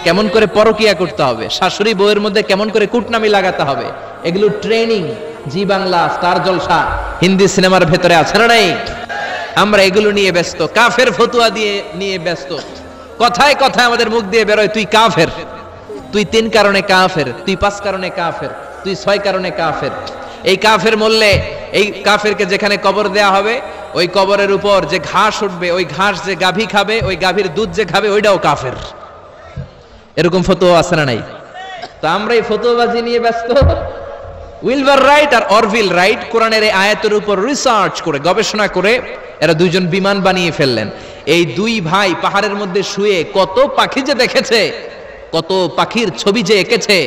কেমন করে পরকিয়া করতে হবে, শাশুড়ি বউয়ের মধ্যে কেমন করে কুটনামি লাগাতে হবে, এগুলো ট্রেনিং জি বাংলা, স্টার জলসা, হিন্দি সিনেমার ভেতরে আছে না নাই? আমরা এগুলো নিয়ে ব্যস্ত, কাফের ফতুয়া দিয়ে নিয়ে ব্যস্ত। কথায় কথায় আমাদের মুখ দিয়ে বেরোয় তুই কাফের, তুই 3 কারণে কাফের, তুই 5 কারণে কাফের, তুই 6 কারণে কাফের। এই কাফের মরলে এই কাফেরকে যেখানে কবর দেয়া হবে ওই কবরের উপর যে ঘাস উঠবে, ওই ঘাস যে গাভী খাবে, ওই গাভীর দুধ যে খাবে ওইটাও কাফের। এরকম ফতোয়া আছে না নাই? তো আমরা এই ফতোয়াবাজি নিয়ে ব্যস্ত। উইলবার রাইট আর অরভিল রাইট কোরআনের এই আয়াতের উপর রিসার্চ করে, গবেষণা করে এরা দুইজন বিমান বানিয়ে ফেললেন। এই 2 ভাই পাহাড়ের মধ্যে শুয়ে কত পাখি যে দেখেছে, কত পাখির ছবি যে এঁকেছে,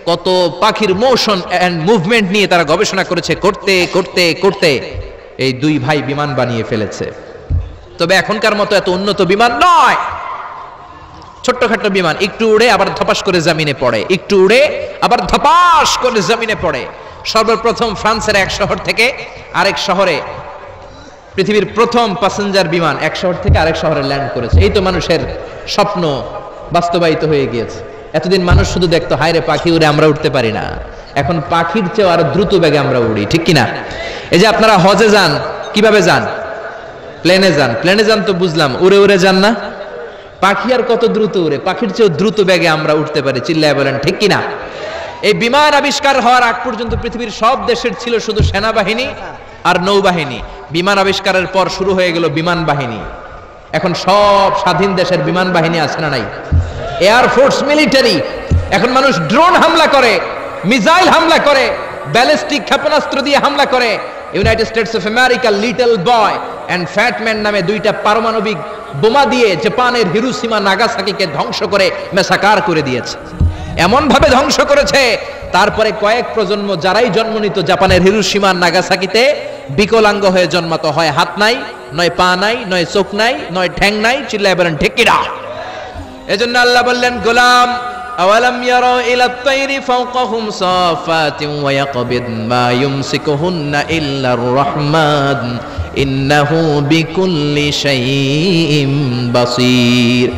কত পাখির মোশন এন্ড মুভমেন্ট নিয়ে তারা গবেষণা করেছে। করতে করতে করতে এই 2 ভাই বিমান বানিয়ে ফেলেছে। তবে এখনকার মতো এত উন্নত বিমান নয়, ছোট্টখাট্ট বিমান, একটু উড়ে আবার ধপাস করে জমিনে পড়ে, একটু উড়ে আবার ধপাস করে জমিনে পড়ে। সর্বপ্রথম ফ্রান্সের এক শহর থেকে আরেক শহরে, পৃথিবীর প্রথম প্যাসেঞ্জার বিমান এক শহর থেকে আরেক শহরে ল্যান্ড করেছে। এই তো মানুষের স্বপ্ন বাস্তবায়িত হয়ে গিয়েছে। এতদিন মানুষ শুধু দেখতো হায় রে পাখি উড়ে, আমরা উঠতে পারি না। এখন পাখির চেয়ে আরো দ্রুত বেগে আমরা উড়ি। ঠিক কিনা? এই যে আপনারা হজে যান, কিভাবে যান? প্লেনে যান। প্লেনে যান তো বুঝলাম, উড়ে উড়ে যান না? পাখি আর কত দ্রুত উড়ে, পাখির চেয়ে দ্রুত বেগে আমরা উঠতে পারি। চিল্লায় বলেন ঠিক কিনা? এই বিমান আবিষ্কার হওয়ার আগ পর্যন্ত পৃথিবীর সব দেশের ছিল শুধু সেনাবাহিনী আর নৌবাহিনী। বিমান আবিষ্কারের পর শুরু হয়ে গেল বিমান বাহিনী। এখন সব স্বাধীন দেশের বিমান বাহিনী আছে না নাই? Air force, military. এখন মানুষ ড্রোন হামলা করে, মিসাইল হামলা করে, ব্যালিস্টিক ক্ষেপণাস্ত্র দিয়ে হামলা করে। United States of America Little Boy and Fat Man নামে 2টা পারমাণবিক বোমা দিয়ে জাপানের হিরোশিমা নাগাসাকিকে ধ্বংস করে মেসাকার করে দিয়েছে। এমন ভাবে ধ্বংস করেছে, তারপরে কয়েক প্রজন্ম যারাই জন্ম নিত জাপানের হিরোশিমা নাগাসাকিতে বিকলাঙ্গ হয়ে জন্মাতো। হয় হাত নাই, নয় পা নাই, নয় চোখ নাই, নয় ঠ্যাং নাই। চিল্লায় বলেন ঠিক কিনা? এজন্য আল্লাহ বললেন, গোলাম আওয়ালাম ইয়ারাউ ইলাত তাইরি ফাওকাহুম সাফাতিন ওয়া ইয়াকবিদ মা ইউমসিকুহুন্না ইল্লার রহমান ইন্নাহু বিকুল্লি শাইইন বাসীর।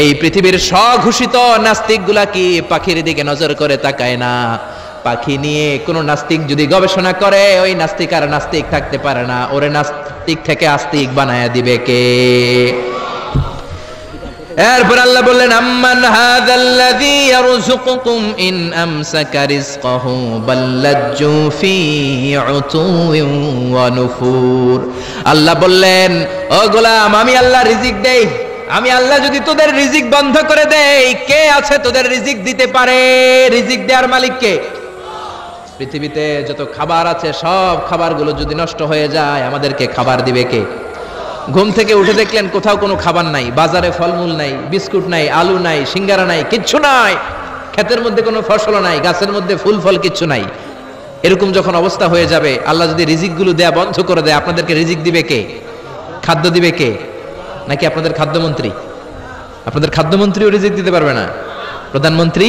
এই পৃথিবীর স্বঘোষিত নাস্তিকগুলা কি পাখির দিকে নজর করে তাকায় না? পাখি নিয়ে কোন নাস্তিক যদি গবেষণা করে, ওই নাস্তিক আর নাস্তিক থাকতে পারে না। ওরে নাস্তিক থেকে আস্তিক বানায়া দিবে কে? এরপর আল্লাহ বললেন, আম্মান হাযাল্লাযী ইয়ারযুকুকুম ইন আমসাকা রিজকাহু বাল্লাজ্জু ফি উতুওয়িন ওয়া নুফুর। আল্লাহ বললেন, ও গোলাম, আমি আল্লাহ রিজিক দেই। আমি আল্লাহ যদি তোদের রিজিক বন্ধ করে দেই, কে আছে তোদের রিজিক দিতে পারে? রিজিক দেওয়ার মালিক কে? পৃথিবীতে যত খাবার আছে সব খাবারগুলো যদি নষ্ট হয়ে যায়, আমাদেরকে খাবার দিবে কে? ঘুম থেকে উঠে দেখলেন কোথাও কোনো খাবার নাই, বাজারে ফলমূল নাই, বিস্কুট নাই, আলু নাই, সিঙ্গারা নাই, কিচ্ছু নাই। ক্ষেতের মধ্যে কোনো ফসল নাই, গাছের মধ্যে ফুল ফল কিচ্ছু নাই। এরকম যখন অবস্থা হয়ে যাবে, আল্লাহ যদি রিজিকগুলো দেয়া বন্ধ করে দেয়, আপনাদেরকে রিজিক দিবে কে? খাদ্য দিবে কে? নাকি আপনাদের খাদ্যমন্ত্রী? আপনাদের খাদ্যমন্ত্রীও রিজিক দিতে পারবে না? প্রধানমন্ত্রী?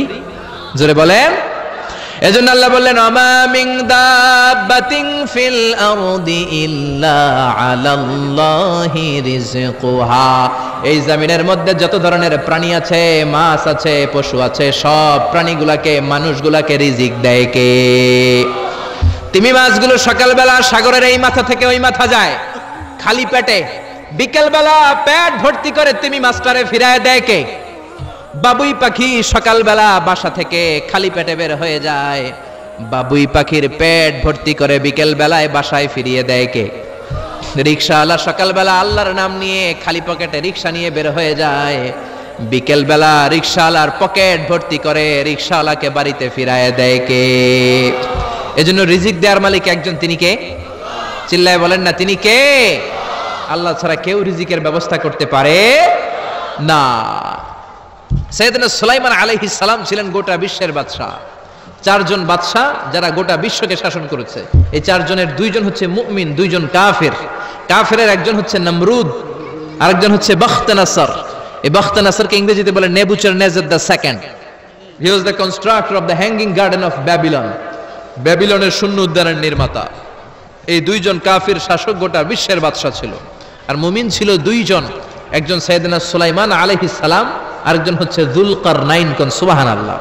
জোরে বলেন। এজন্য আল্লাহ বললেন, আমা মিন দাব্বাতিন ফিল আরদি ইল্লা আলাল্লাহি রিজকুহা। এই জমিনের মধ্যে যত ধরনের প্রাণী আছে, মাছ আছে, পশু আছে, সব প্রাণীগুলাকে, মানুষগুলাকে রিজিক দেয় কে? তিমি মাছগুলো সকালবেলা সাগরের এই মাথা থেকে ওই মাথা যায় খালি পেটে, বিকেলবেলা পেট ভর্তি করে তিমি মাছটারে ফিরায় দেয় কে? বাবুই পাখি সকালবেলা বাসা থেকে খালি পেটে বের হয়ে যায়, বাবুই পাখির পেট ভর্তি করে বিকেল বেলায় বাসায় ফিরিয়ে দেয় কে? রিকশাওয়ালা সকালবেলা আল্লাহর নাম নিয়ে খালি পকেটে রিকশা নিয়ে বের হয়ে যায়, বিকেল বেলা রিকশাওয়ালার পকেট ভর্তি করে রিকশাওয়ালাকে বাড়িতে ফিরায় দেয় কে? এজন্য রিজিক দেওয়ার মালিক একজন, তিনি কে? চিল্লায় বলেন না, তিনি কে? আল্লাহ ছাড়া কেউ রিজিকের ব্যবস্থা করতে পারে না। সাইয়েদনা সুলাইমান আলাইহিস সালাম ছিলেন গোটা বিশ্বের বাদশা। 4 জন বাদশা যারা গোটা বিশ্বকে শাসন করেছে। এই 4 জনের 2 জন হচ্ছে মুমিন, 2 জন কাফের। কাফেরের একজন হচ্ছে নমরুদ, আরেকজন হচ্ছে বখতনাসর। এই বখতনাসরকে ইংরেজিতে বলে Nebuchadnezzar the second. He was the constructor of the hanging garden of Babylon. ব্যাবিলনের শূন্য উদ্যানের নির্মাতা। এই দুইজন কাফির শাসক গোটা বিশ্বের বাদশা ছিল। আর মুমিন ছিল দুইজন, একজন সাইয়েদনা সুলাইমান আলাইহিস সালাম, আরেকজন হচ্ছে যুলকারনাইন। কোন সুবহানাল্লাহ।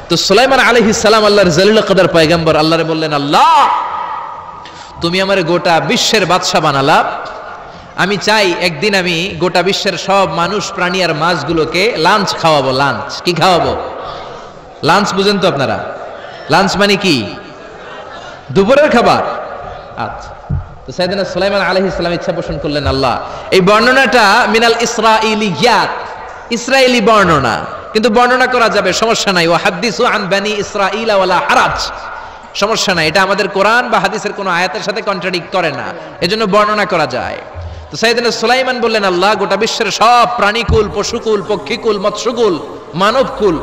তো সুলাইমান আলাইহিস সালাম আল্লাহর জলিল কদর পয়গম্বর, আল্লাহরে বললেন, আল্লাহ তুমি আমারে গোটা বিশ্বের বাদশা বানালা, আমি চাই একদিন আমি গোটা বিশ্বের সব মানুষ প্রাণী আর মাছগুলোকে লাঞ্চ খাওয়াবো। লাঞ্চ কি খাওয়াবো? লাঞ্চ বুঝেন তো আপনারা? লাঞ্চ মানে কি? দুপুরের খাবার। আচ্ছা, তো সাইয়েদনা সুলাইমান আলাইহিস সালাম ইচ্ছা পোষণ করলেন, আল্লাহ এই বর্ণনাটা মিনাল ইসরাইলিয়াত, ইসরায়েলি বর্ণনা, কিন্তু বর্ণনা করা যাবে, সমস্যা নাই। ওয়া হাদিসু আন বানি ইসরাঈলা ওয়ালা হারাজ, সমস্যা নাই, এটা আমাদের কোরআন বা হাদিসের কোনো আয়াতের সাথে কন্ট্রাডিক্ট করে না, এজন্য বর্ণনা করা যায়। তো সাইয়েদনা সুলাইমান বললেন, আল্লাহ গোটা বিশ্বের সব প্রাণীকুল, পশুকুল, পক্ষীকুল, মৎস্যকুল, মানবকুল,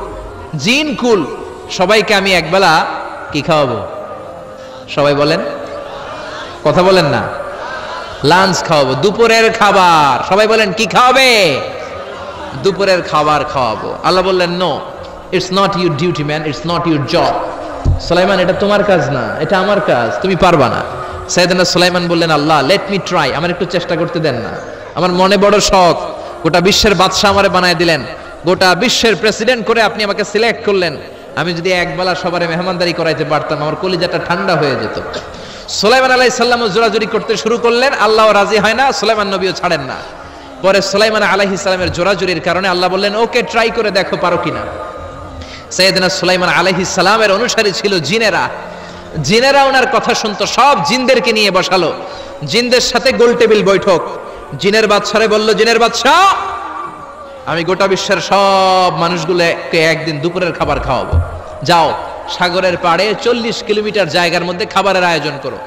জিনকুল সবাইকে আমি একবেলা কি খাওয়াবো? সবাই বলেন, কথা বলেন না। লাঞ্চ খাওয়াবো, দুপুরের খাবার। সবাই বলেন কি খাওয়াবে? দুপুরের খাবার খাওয়াবো। আল্লাহ বললেন, no, it's not your duty man, it's not your job. Sulaiman এটা তোমার কাজ না, এটা আমার কাজ, তুমি পারবা না। সাইয়েদনা সুলাইমান বললেন, আল্লাহ লেট মি ট্রাই, আমার একটু চেষ্টা করতে দেন না, আমার মনে বড় শখ, গোটা বিশ্বের বাদশা আমারে বানায় দিলেন, গোটা বিশ্বের প্রেসিডেন্ট করে আপনি আমাকে সিলেক্ট করলেন, আমি যদি একবেলা সবারে মেহমানদারি করাইতে পারতাম আমার কলিজাটা ঠান্ডা হয়ে যেত। সুলাইমান আলাইহিস সালামও জোরাজুরি করতে শুরু করলেন, আল্লাহও রাজি হয় না, সুলাইমান নবীও ছাড়েন না। পরে সুলাইমান আলাইহিস সালামের জোরাজুরির কারণে আল্লাহ বললেন, ওকে ট্রাই করে দেখো পারো কিনা। সাইয়েদনা সুলাইমান আলাইহিস সালামের অনুসারী ছিল জিনেরা। জিনেরা ওনার কথা শুনতো, সব জিনদেরকে নিয়ে বসালো, জিনদের সাথে গোল টেবিল বৈঠক। জিনের বাদশারে বলল, জিনের বাদশা আমি গোটা বিশ্বের সব মানুষগুলোকে একদিন দুপুরের খাবার খাওয়াবো, যাও সাগরের পাড়ে 40 কিলোমিটার জায়গার মধ্যে খাবারের আয়োজন করো।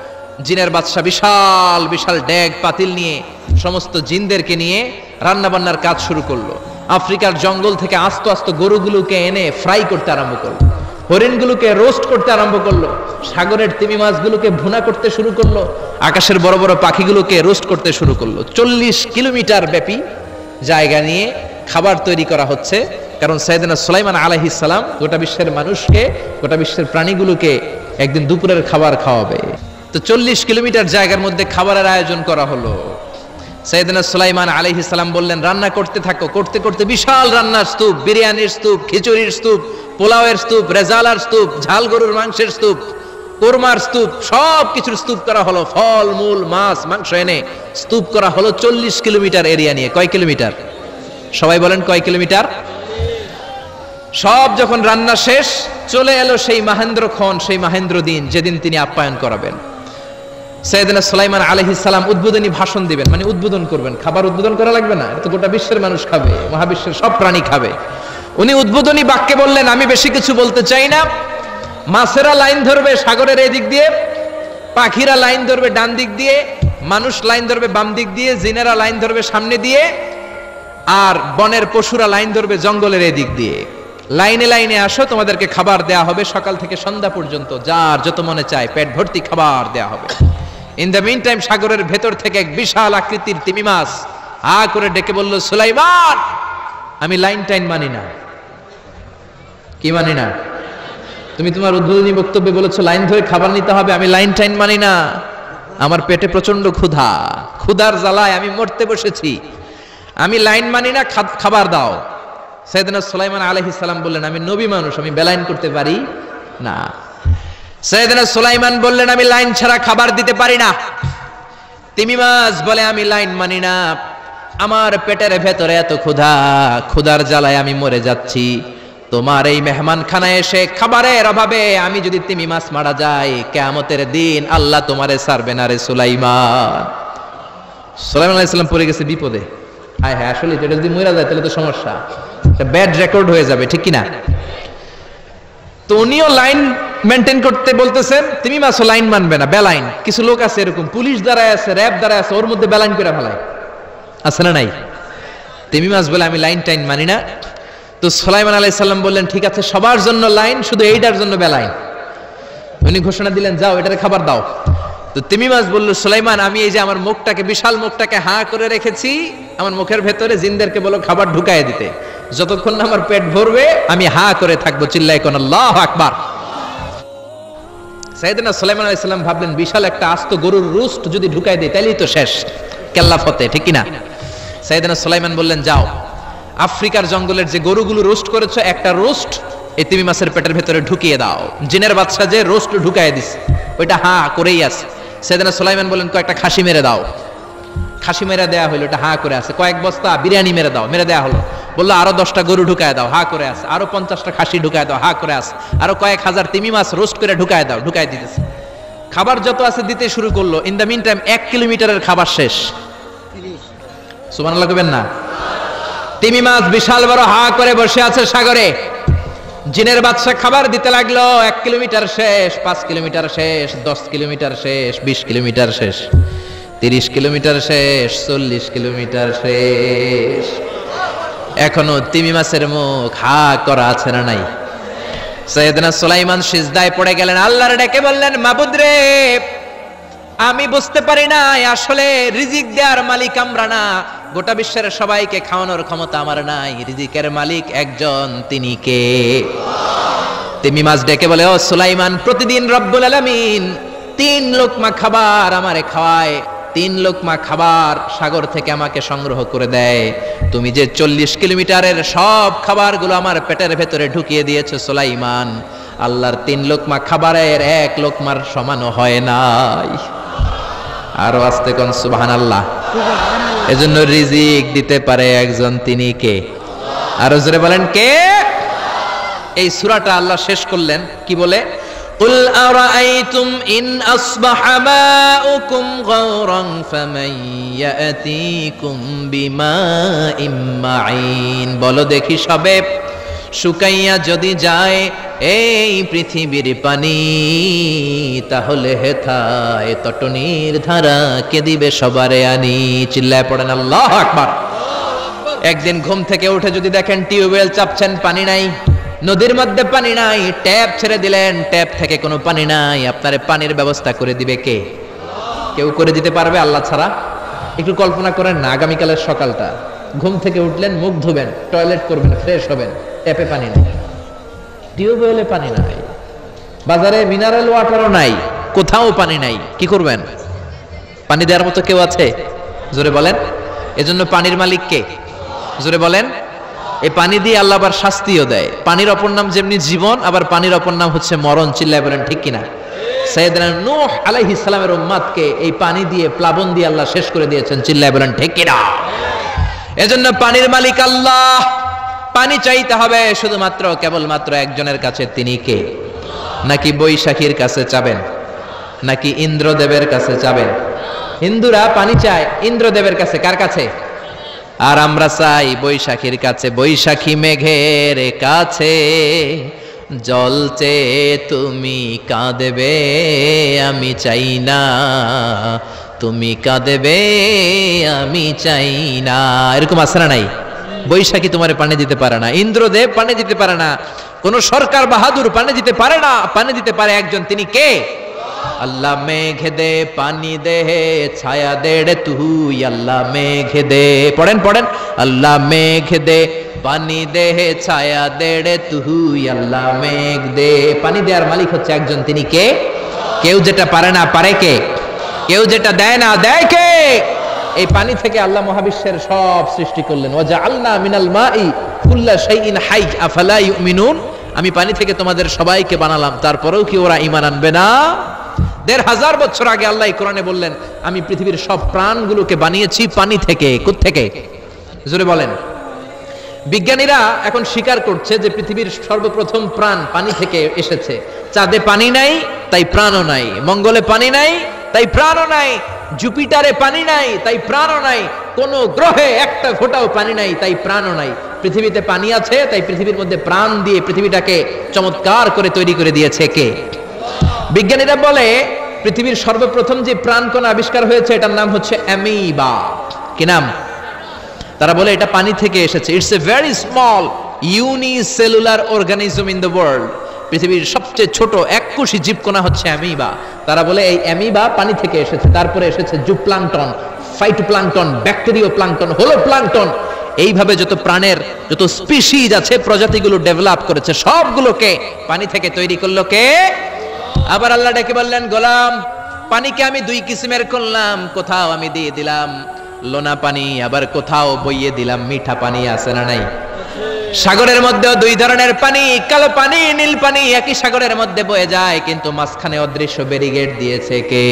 জিনের বাদশা বিশাল বিশাল ড্যাগ পাতিল নিয়ে সমস্ত জিনদেরকে নিয়ে রান্না বান্নার কাজ শুরু করলো। আফ্রিকার জঙ্গল থেকে আস্ত আস্ত গরুগুলোকে এনে ফ্রাই করতে আরম্ভ করলো, হরিণগুলোকে রোস্ট করতে আরম্ভ করলো, সাগরের তিমি মাছগুলোকে ভুনা করতে শুরু করলো, আকাশের বড় বড় পাখিগুলোকে রোস্ট করতে শুরু করলো। 40 কিলোমিটার ব্যাপী জায়গা নিয়ে খাবার তৈরি করা হচ্ছে, কারণ সাইয়েদনা সুলাইমান আলাইহিস সালাম গোটা বিশ্বের মানুষকে, গোটা বিশ্বের প্রাণীগুলোকে একদিন দুপুরের খাবার খাওয়াবে। তো 40 কিলোমিটার জায়গার মধ্যে খাবারের আয়োজন করা হলো। সাইয়েদনা সুলাইমান আলাইহিস সালাম বললেন, রান্না করতে থাকো। করতে করতে বিশাল রান্নার স্তূপ, বিরিয়ানির স্তূপ, খিচুড়ির স্তূপ, পোলাওয়ের স্তূপ, রেজালার স্তূপ, ঝাল গরুর মাংসের স্তূপ, কোরমার স্তূপ, সব কিছুর স্তূপ করা হলো। ফল মূল মাছ মাংস এনে স্তূপ করা হলো 40 কিলোমিটার এরিয়া নিয়ে। কয় কিলোমিটার? সবাই বলেন কয় কিলোমিটার? সব যখন রান্না শেষ, চলে এলো সেই মাহেন্দ্রক্ষণ, সেই মাহেন্দ্র দিন, যেদিন তিনি আপ্যায়ন করাবেন। সাইয়েদনা সুলাইমান আলাইহিস সালাম উদ্বোধনী ভাষণ দিবেন, মানে উদ্বোধন করবেন। খাবার উদ্বোধন করা লাগবে না, এটা তো গোটা বিশ্বের মানুষ খাবে, মহাবিশ্বের সব প্রাণী খাবে। উনি উদ্বোধনী বাক্যে বললেন, আমি বেশি কিছু বলতে চাই না, মাছেরা লাইন ধরবে সাগরের এই দিক দিয়ে, পাখিরা লাইন ধরবে ডান দিক দিয়ে, মানুষ লাইন ধরবে বাম দিক দিয়ে, জিনেরা লাইন ধরবে সামনে দিয়ে, আর বনের পশুরা লাইন ধরবে জঙ্গলের এই দিক দিয়ে। লাইনে লাইনে আসো, তোমাদেরকে খাবার দেয়া হবে সকাল থেকে সন্ধ্যা পর্যন্ত, যার যত মনে চায় পেট ভর্তি খাবার দেয়া হবে। ইন দ্য মিন টাইম সাগরের ভেতর থেকে এক বিশাল আকৃতির তিমি মাছ আ করে ডেকে বলল, সুলাইমান আমি লাইন টাইন মানি না। কি মানি না? তুমি তোমার উদ্বোধনী বক্তব্যে বলেছো লাইন ধরে খাবার নিতে হবে, আমি লাইন টাইন মানি না। আমার পেটে প্রচন্ড ক্ষুধা, ক্ষুধার জ্বালায় আমি মরতে বসেছি, আমি লাইন মানি না, খাবার দাও। সাইয়েদনা সুলাইমান আলাইহিস সালাম বললেন, আমি নবী মানুষ, আমি বেলাইন করতে পারি না। সাইয়েদনা সুলাইমান বললেন, আমি লাইন ছাড়া খাবার দিতে পারি না। তিমি মাছ বলে, আমি লাইন মানি না, আমার পেটের ভেতরে এত ক্ষুধা, ক্ষুধার জ্বালায় আমি মরে যাচ্ছি। তোমার এই মেহমানখানায় এসে খাবারের অভাবে আমি যদি তিমি মাছ মারা যাই, কিয়ামতের দিন আল্লাহ তোমারে ছাড়বে না রে সুলাইমান। সুলাইমান আলাইহিস সালাম পড়ে গেছে বিপদে। হায় হ্যাঁ, আসলে এটা যদি মরে যায় তাহলে তো সমস্যা, ব্যাড রেকর্ড হয়ে যাবে, ঠিক কিনা? তো উনিও লাইন মেনটেন করতে বলতেছেন, তুমি মাসও লাইন মানবে না, বেলাইন। কিছু লোক আছে এরকম, পুলিশ দ্বারায় আছে, র্যাব দ্বারায় আছে, ওর মধ্যে বেলাইন করে ফেলায়, আছে না নাই? তিমি মাছ বলে, আমি লাইন টাইন মানি না। তো সুলাইমান আলাইহিস সালাম বললেন, ঠিক আছে সবার জন্য লাইন, শুধু এইটার জন্য বেলাইন। উনি ঘোষণা দিলেন, যাও এটারে খাবার দাও। তো তিমি মাছ বলল, সুলাইমান আমি এই যে আমার মুখটাকে, বিশাল মুখটাকে হাঁ করে রেখেছি, আমার মুখের ভেতরে জিনদেরকে বলো খাবার ঢুকায় দিতে। যতক্ষণ না আমার পেট ভরবে আমি হা করে থাকবো, চিল্লায় কোন আল্লাহু আকবার। সাইয়েদনা সুলাইমান আলাইহিস সালাম ভাবলেন বিশাল একটা আস্ত গরুর রোস্ট যদি ঢুকাই দেই তাহলেই তো শেষ, কেল্লা ফতে, ঠিক কি না? সাইয়েদনা সুলাইমান বললেন, যাও আফ্রিকার জঙ্গলের যে গরুগুলো রোস্ট করেছো একটা রোস্ট এই তিমি মাছের পেটের ভেতরে ঢুকিয়ে দাও। জিনের বাদশা যে রোস্ট ঢুকায় দিছে ওইটা হা করেই আছে। সাইয়েদনা সুলাইমান বললেন, কয়েকটা খাসি মেরে দাও। খাসি মেরে দেয়া হলো, এটা হা করে আছে। কয়েক বস্তা বিরিয়ানি মেরে দাও, মেরে দেয়া হলো। বললো আরো 10টা গরু ঢুকায় দাও, হা করে আছে। আরো 50টা খাসি ঢুকায় দাও, হা করে আছে। আরো কয়েক হাজার তিমি মাছ রোস্ট করে ঢুকায় দাও, ঢুকায় দিতেছে। খাবার যত আছে দিতে শুরু করলো। ইন দ্য মিন টাইম 1 কিলোমিটারের খাবার শেষ। সুবহানাল্লাহ কইবেন না? তিমি মাছ বিশাল বড় হা করে বসে আছে সাগরে। জিনের বাদশা খাবার দিতে লাগলো। 1 কিলোমিটার শেষ, 5 কিলোমিটার শেষ, 10 কিলোমিটার শেষ, 20 কিলোমিটার শেষ, 30 কিলোমিটার শেষ, 40 কিলোমিটার শেষ। এখনো তিমি মাছের মুখ হা করা আছে না নাই? সাইয়েদনা সুলাইমান সিজদায় পড়ে গেলেন, আল্লাহর ডেকে বললেন, মাবুদ রে, আমি বুঝতে পারি না আসলে রিজিক দেওয়ার মালিক আমরা না, গোটা বিশ্বের সবাইকে খাওয়ানোর ক্ষমতা আমার নাই, রিজিকের মালিক একজন, তিনি কে? তিমি মাছ ডেকে বলে, ও সুলাইমান, প্রতিদিন রব্বুল আলামিন 3 লোকমা খাবার আমারে খাওয়ায়, 3 লোকমা খাবার সাগর থেকে আমাকে সংগ্রহ করে দেয়। তুমি যে 40 কিলোমিটারের সব খাবারগুলো আমার পেটের ভেতরে ঢুকিয়ে দিয়েছো সুলাইমান, আল্লাহর 3 লোকমা খাবারের 1 লোকমার সমানও হয় নাই। আরো আস্তে কোন সুবহানাল্লাহ। এজন্য রিজিক দিতে পারে একজন, তিনি কে? আরো জোরে বলেন, কে? এই সূরাটা আল্লাহ শেষ করলেন কি বলে? قل أرأيتم إن أصبح ماؤكم غورا فمن يأتيكم بماء معين। বলো দেখি সবে, শুকাইয়া যদি যায় এই পৃথিবীর পানি, তাহলে হেথায় তটনির ধারা কে দিবে সবারে আনি? চিল্লায় পড়েন আল্লাহু আকবার। একদিন ঘুম থেকে উঠে যদি দেখেন টিউবওয়েল চাপছেন, পানি নাই, নদীর মধ্যে পানি নাই, ট্যাপ ছেড়ে দিলেন, ট্যাপ থেকে কোনো পানি নাই, আপনারে পানির ব্যবস্থা করে দিবে কে? কেউ করে দিতে পারবে আল্লাহ ছাড়া? একটু কল্পনা করেন না, আগামীকালের সকালটা, ঘুম থেকে উঠলেন, মুখ ধুবেন, টয়লেট করবেন, ফ্রেশ হবেন, ট্যাপে পানি নেই, টিউবওয়েলে পানি নাই, বাজারে মিনারেল ওয়াটারও নাই, কোথাও পানি নাই, কি করবেন? পানি দেওয়ার মতো কেউ আছে? জোরে বলেন। এজন্য পানির মালিক কে? জোরে বলেন। এই পানি দিয়ে আল্লাহ আবার শাস্তিও দেয়। পানির অপর নাম যেমনি জীবন, আবার পানির অপর নাম হচ্ছে মরণ। চিল্লায় বলেন ঠিক কিনা? সাইয়েদনা নূহ আলাইহিস সালামের উম্মতকে এই পানি দিয়ে, প্লাবন দিয়ে আল্লাহ শেষ করে দিয়েছেন। চিল্লায় বলেন ঠিক কিনা? এজন্য পানির মালিক আল্লাহ। পানি চাইতে হবে শুধুমাত্র কেবলমাত্র একজনের কাছে, তিনি কে? নাকি বৈশাখীর কাছে চাবেন? নাকি ইন্দ্রদেবের কাছে চাবেন? হিন্দুরা পানি চায় ইন্দ্রদেবের কাছে। কার কাছে? আর আমরা চাই বৈশাখীর কাছে। বৈশাখী মেঘের কাছে জল চেয়ে তুমি কাঁদবে, আমি চাই না, তুমি কাঁদবে, আমি চাই না। এরকম আছে না নাই? বৈশাখী তোমারে পানি দিতে পারে না, ইন্দ্রদেব পানি দিতে পারে না, কোন সরকার বাহাদুর পানি দিতে পারে না। পানি দিতে পারে একজন, তিনি কে? আল্লাহ মেঘ দে পানি দে, ছায়া দে রে তুই, আল্লাহ মেঘ দে। পড়েন পড়েন, আল্লাহ মেঘ দে পানি দে, ছায়া দে রে তুই, আল্লাহ মেঘ দে। পানি দেওয়ার মালিক হচ্ছে একজন, তিনি কে? কেউ যেটা পারে না পারে কে? কেউ যেটা দেয় না দেয় কে? এই পানি থেকে আল্লাহ মহাবিশ্বের সব সৃষ্টি করলেন। ওয়াজআলনা মিনাল মাই কুল্লা শাইইন হাই আফালা ইউমিনুন। আমি পানি থেকে তোমাদের সবাইকে বানালাম, তারপরেও কি ওরা ঈমান আনবে না? ১৫০০ বছর আগে আল্লাহ কোরআনে বললেন, আমি পৃথিবীর সব প্রাণগুলোকে বানিয়েছি পানি থেকে। কোত্থেকে? জোরে বলেন। বিজ্ঞানীরা এখন স্বীকার করছে যে পৃথিবীর সর্বপ্রথম প্রাণ পানি থেকে এসেছে। চাঁদে পানি নাই, তাই প্রাণও নাই। মঙ্গলে পানি নাই, তাই প্রাণও নাই। জুপিটারে পানি নাই, তাই প্রাণও নাই। কোন গ্রহে একটা ফোঁটাও পানি নাই, তাই প্রাণও নাই। পৃথিবীতে পানি আছে, তাই পৃথিবীর মধ্যে প্রাণ দিয়ে পৃথিবীটাকে চমৎকার করে তৈরি করে দিয়েছে কে? বিজ্ঞানীরা বলে পৃথিবীর সর্বপ্রথম যে প্রাণকণা আবিষ্কার হয়েছে এটার নাম হচ্ছে অ্যামিবা। কি নাম? তারা বলে এটা পানি থেকে এসেছে। It's a very small unicellular organism in the world. পৃথিবীর সবচেয়ে ছোট এককোষী জীবকণা হচ্ছে অ্যামিবা। তারা বলে এই অ্যামিবা পানি থেকে এসেছে। তারপরে এসেছে জুপ্লাঙ্কটন, ফাইটোপ্লাঙ্কটন, ব্যাকটেরিও প্লাঙ্কটন, হোলো প্লাঙ্কটন। এইভাবে যত প্রাণের যত স্পিসিজ আছে, প্রজাতিগুলো ডেভেলপ করেছে, সবগুলোকে পানি থেকে তৈরি করলো কে? আবার আল্লাহ ডেকে বললেন, গোলাম পানিকে আমি দুই কিসিমের করলাম, কোথাও আমি দিয়ে দিলাম লোনা পানি, আবার কোথাও বইয়ে দিলাম মিঠা পানি। আছে না নাই? সাগরের মধ্যেও দুই ধরনের পানি, কালো পানি, নীল পানি একই সাগরের মধ্যে বয়ে যায়, কিন্তু মাঝখানে অদৃশ্য ব্যারিকেড দিয়েছে কে?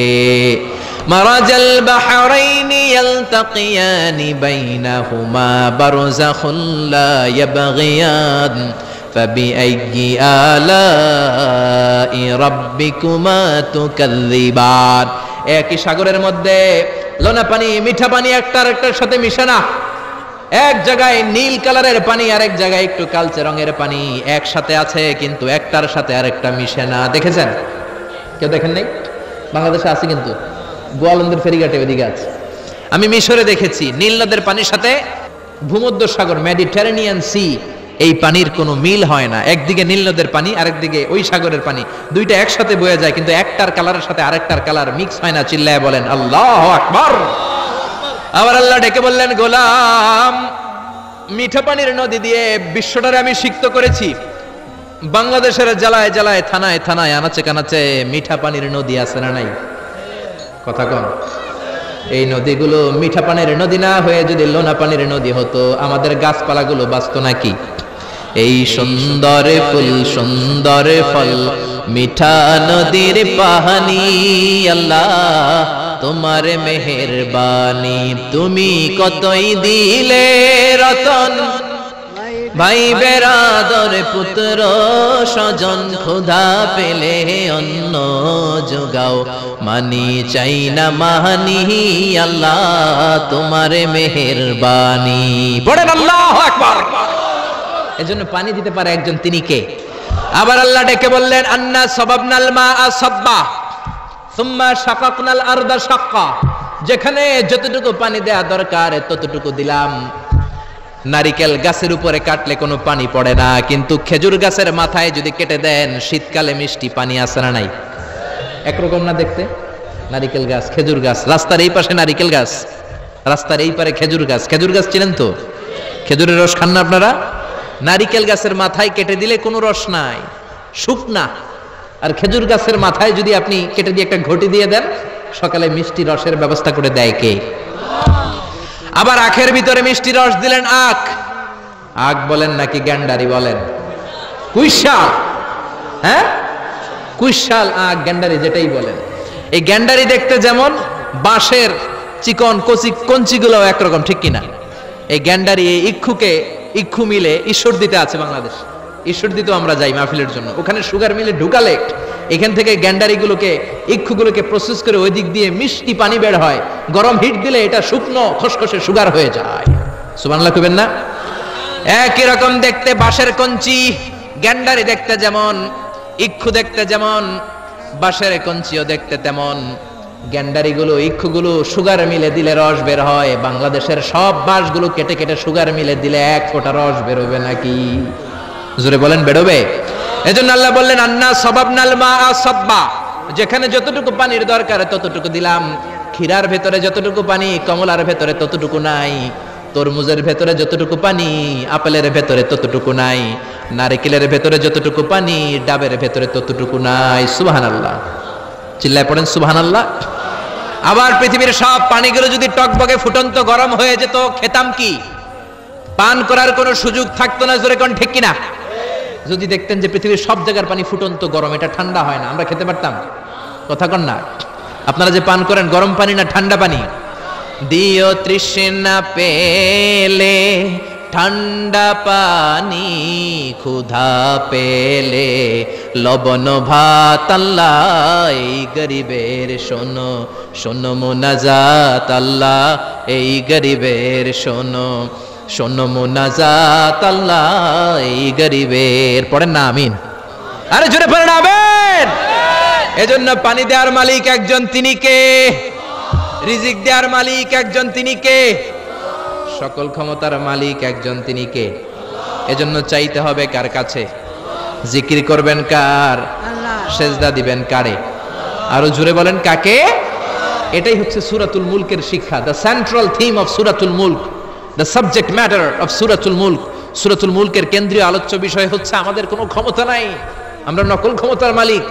মারাজাল বাহরাইনি ইয়ালতাকিয়ানি বাইনাহুমা বারযাখুন লা ইয়াবগিয়ান ফাবিআইয়ি আলাই রাব্বিকুমা তুকাযযিবান। একই সাগরের মধ্যে লোনা পানি, মিঠা পানি একটা আরেকটার সাথে মিশে না। এক জায়গায় নীল কালারের পানি, আরেক জায়গায় একটু কালচে রঙের পানি একসাথে আছে, কিন্তু একটার সাথে আরেকটা মিশে না। দেখেছেন? কেউ দেখেন নাই? বাংলাদেশে আছে, কিন্তু গোয়ালন্দের ফেরিঘাটে ওইদিকে আছে। আমি মিশরে দেখেছি নীল নদের পানির সাথে ভূমধ্য সাগর, মেডিটেরেনিয়ান সি, এই পানির কোনো মিল হয় না। একদিকে নীল নদের পানি, আরেকদিকে ওই সাগরের পানি, দুইটা একসাথে বয়ে যায়, কিন্তু একটার কালারের সাথে আরেকটার কালার মিক্স হয় না। চিল্লায় বলেন আল্লাহু আকবার। আবার আল্লাহ ডেকে বললেন, গোলাম মিঠা পানির নদী দিয়ে বিশ্বটারে আমি সিক্ত করেছি। বাংলাদেশের জেলায় জেলায়, থানায় থানায়, আনাচে কানাচে মিঠা পানির নদী আছে না নাই? কথা কন। এই নদীগুলো মিঠা পানির নদী না হয়ে যদি লোনা পানির নদী হতো, আমাদের গাছপালাগুলো বাঁচতো নাকি? এই সুন্দর ফুল সুন্দর ফল মিঠা নদীর পানি, আল্লাহ তোমার মেহেরবানি, তুমি কতই দিলে রতন, ভাই বেরাদর পুত্র স্বজন, ক্ষুধা পেলে অন্ন যোগাও, মানি চাই না মানি, আল্লাহ তোমার মেহেরবানি। পড়েন আল্লাহু আকবার। এজন্য পানি দিতে পারে একজন, তিনি কে? আবার আল্লাহ ডেকে বললেন, আন্না সাবাবনাল মাআ সাব্বা সুম্মা শাকাকনাল আরদা শাক্কা। যেখানে যতটুকু পানি দেয়া দরকার ততটুকু দিলাম। নারিকেল গাছের উপরে কাটলে কোনো পানি পড়ে না, কিন্তু খেজুর গাছের মাথায় যদি কেটে দেন, শীতকালে মিষ্টি পানি আসে না নাই? একরকম না দেখতে? নারিকেল গাছ, খেজুর গাছ, রাস্তার এই পাশে নারিকেল গাছ, রাস্তার এই পারে খেজুর গাছ। খেজুর গাছ চিনেন তো? খেজুরের রস খান না আপনারা? নারিকেল গাছের মাথায় কেটে দিলে কোনো রস নাই, শুকনা। আর খেজুর গাছের মাথায় যদি আপনি কেটে দিয়ে একটা ঘটি দিয়ে দেন, সকালে মিষ্টি রসের ব্যবস্থা করে দেয় কে? আবার আখের ভিতরে মিষ্টি রস দিলেন, আখ। আখ বলেন নাকি গ্যান্ডারি বলেন? কুইশাল, হ্যাঁ কুইশাল, আখ, গ্যান্ডারি যেটাই বলেন। এই গ্যান্ডারি দেখতে যেমন, বাঁশের চিকন কচি কঞ্চিগুলো একরকম, ঠিক কিনা? এই গ্যান্ডারি, এই ইক্ষু মিলে ঈশ্বর দিতে আছে বাংলাদেশ। ঈশ্বর দিতেও আমরা যাই মাহফিলের জন্য, ওখানে সুগার মিলে ঢুকালে এখান থেকে গ্যান্ডারিগুলোকে, ইক্ষুগুলোকে প্রসেস করে ওই দিক দিয়ে মিষ্টি পানি বের হয়। গরম হিট দিলে এটা শুকনো খসখসে সুগার হয়ে যায়। সুবহানাল্লাহ কইবেন না? একই রকম দেখতে বাঁশের কঞ্চি, গ্যান্ডারি দেখতে যেমন, ইক্ষু দেখতে যেমন, বাঁশের কঞ্চিও দেখতে তেমন। গ্যান্ডারিগুলো, ইক্ষুগুলো সুগার মিলে দিলে রস বের হয়। বাংলাদেশের সব বাঁশগুলো কেটে কেটে সুগার মিলে দিলে এক ফোঁটা রস বেরোবে নাকি? জোরে বলেন, বেরোবে? এজন্য আল্লাহ বললেন, আন্না সাবাবনাল মাআ সাব্বা। যেখানে যতটুকু পানির দরকার ততটুকু দিলাম। ক্ষীরার ভেতরে যতটুকু পানি, কমলার ভেতরে ততটুকু নাই। তরমুজের ভেতরে যতটুকু পানি, আপেলের ভেতরে ততটুকু নাই। নারকেলের ভেতরে যতটুকু পানি, ডাবের ভেতরে ততটুকু নাই। সুবহানাল্লাহ, চিল্লায় পড়েন সুবহানাল্লাহ। আবার পৃথিবীর সব পানিগুলো যদি টকবগে ফুটন্ত গরম হয়ে যেত, খেতাম কি? পান করার কোনো সুযোগ থাকতো না। জোরে কোন ঠিক কিনা? যদি দেখতেন যে পৃথিবীর সব জায়গার পানি ফুটন্ত গরম, এটা ঠান্ডা হয় না, আমরা খেতে পারতাম? কথা কন না? আপনারা যে পান করেন, গরম পানি না ঠান্ডা পানি? দিও তৃষ্ণা পেলে ঠান্ডা পানি, ক্ষুধা পেলে লবণ ভাত, আল্লাহ এই গরিবের শোনো শোনো মুনাজাত, আল্লাহ এই গরিবের শোনো শোনো মুনাজাত, আল্লাহ এই গরিবের। পড়েন না আমিন? আরে জোরে পড়েন আমিন। এজন্য পানি দেওয়ার মালিক একজন, তিনি কে? রিজিক দেওয়ার মালিক একজন, তিনি কে? সকল ক্ষমতার মালিক একজন, তিনি কে? এজন্য চাইতে হবে কার কাছে? জিকির করবেন কার? সেজদা দিবেন কারে? আরো জোরে বলেন, কাকে? এটাই হচ্ছে সূরাতুল মুলকের শিক্ষা, দ্য সেন্ট্রাল থিম অফ সূরাতুল মুলক। দ্য সাবজেক্ট ম্যাটার অফ সূরাতুল মুলক, সূরাতুল মুলকের কেন্দ্রীয় আলোচ্য বিষয় হচ্ছে আমাদের কোনো ক্ষমতা নাই, আমরা নকল ক্ষমতার মালিক।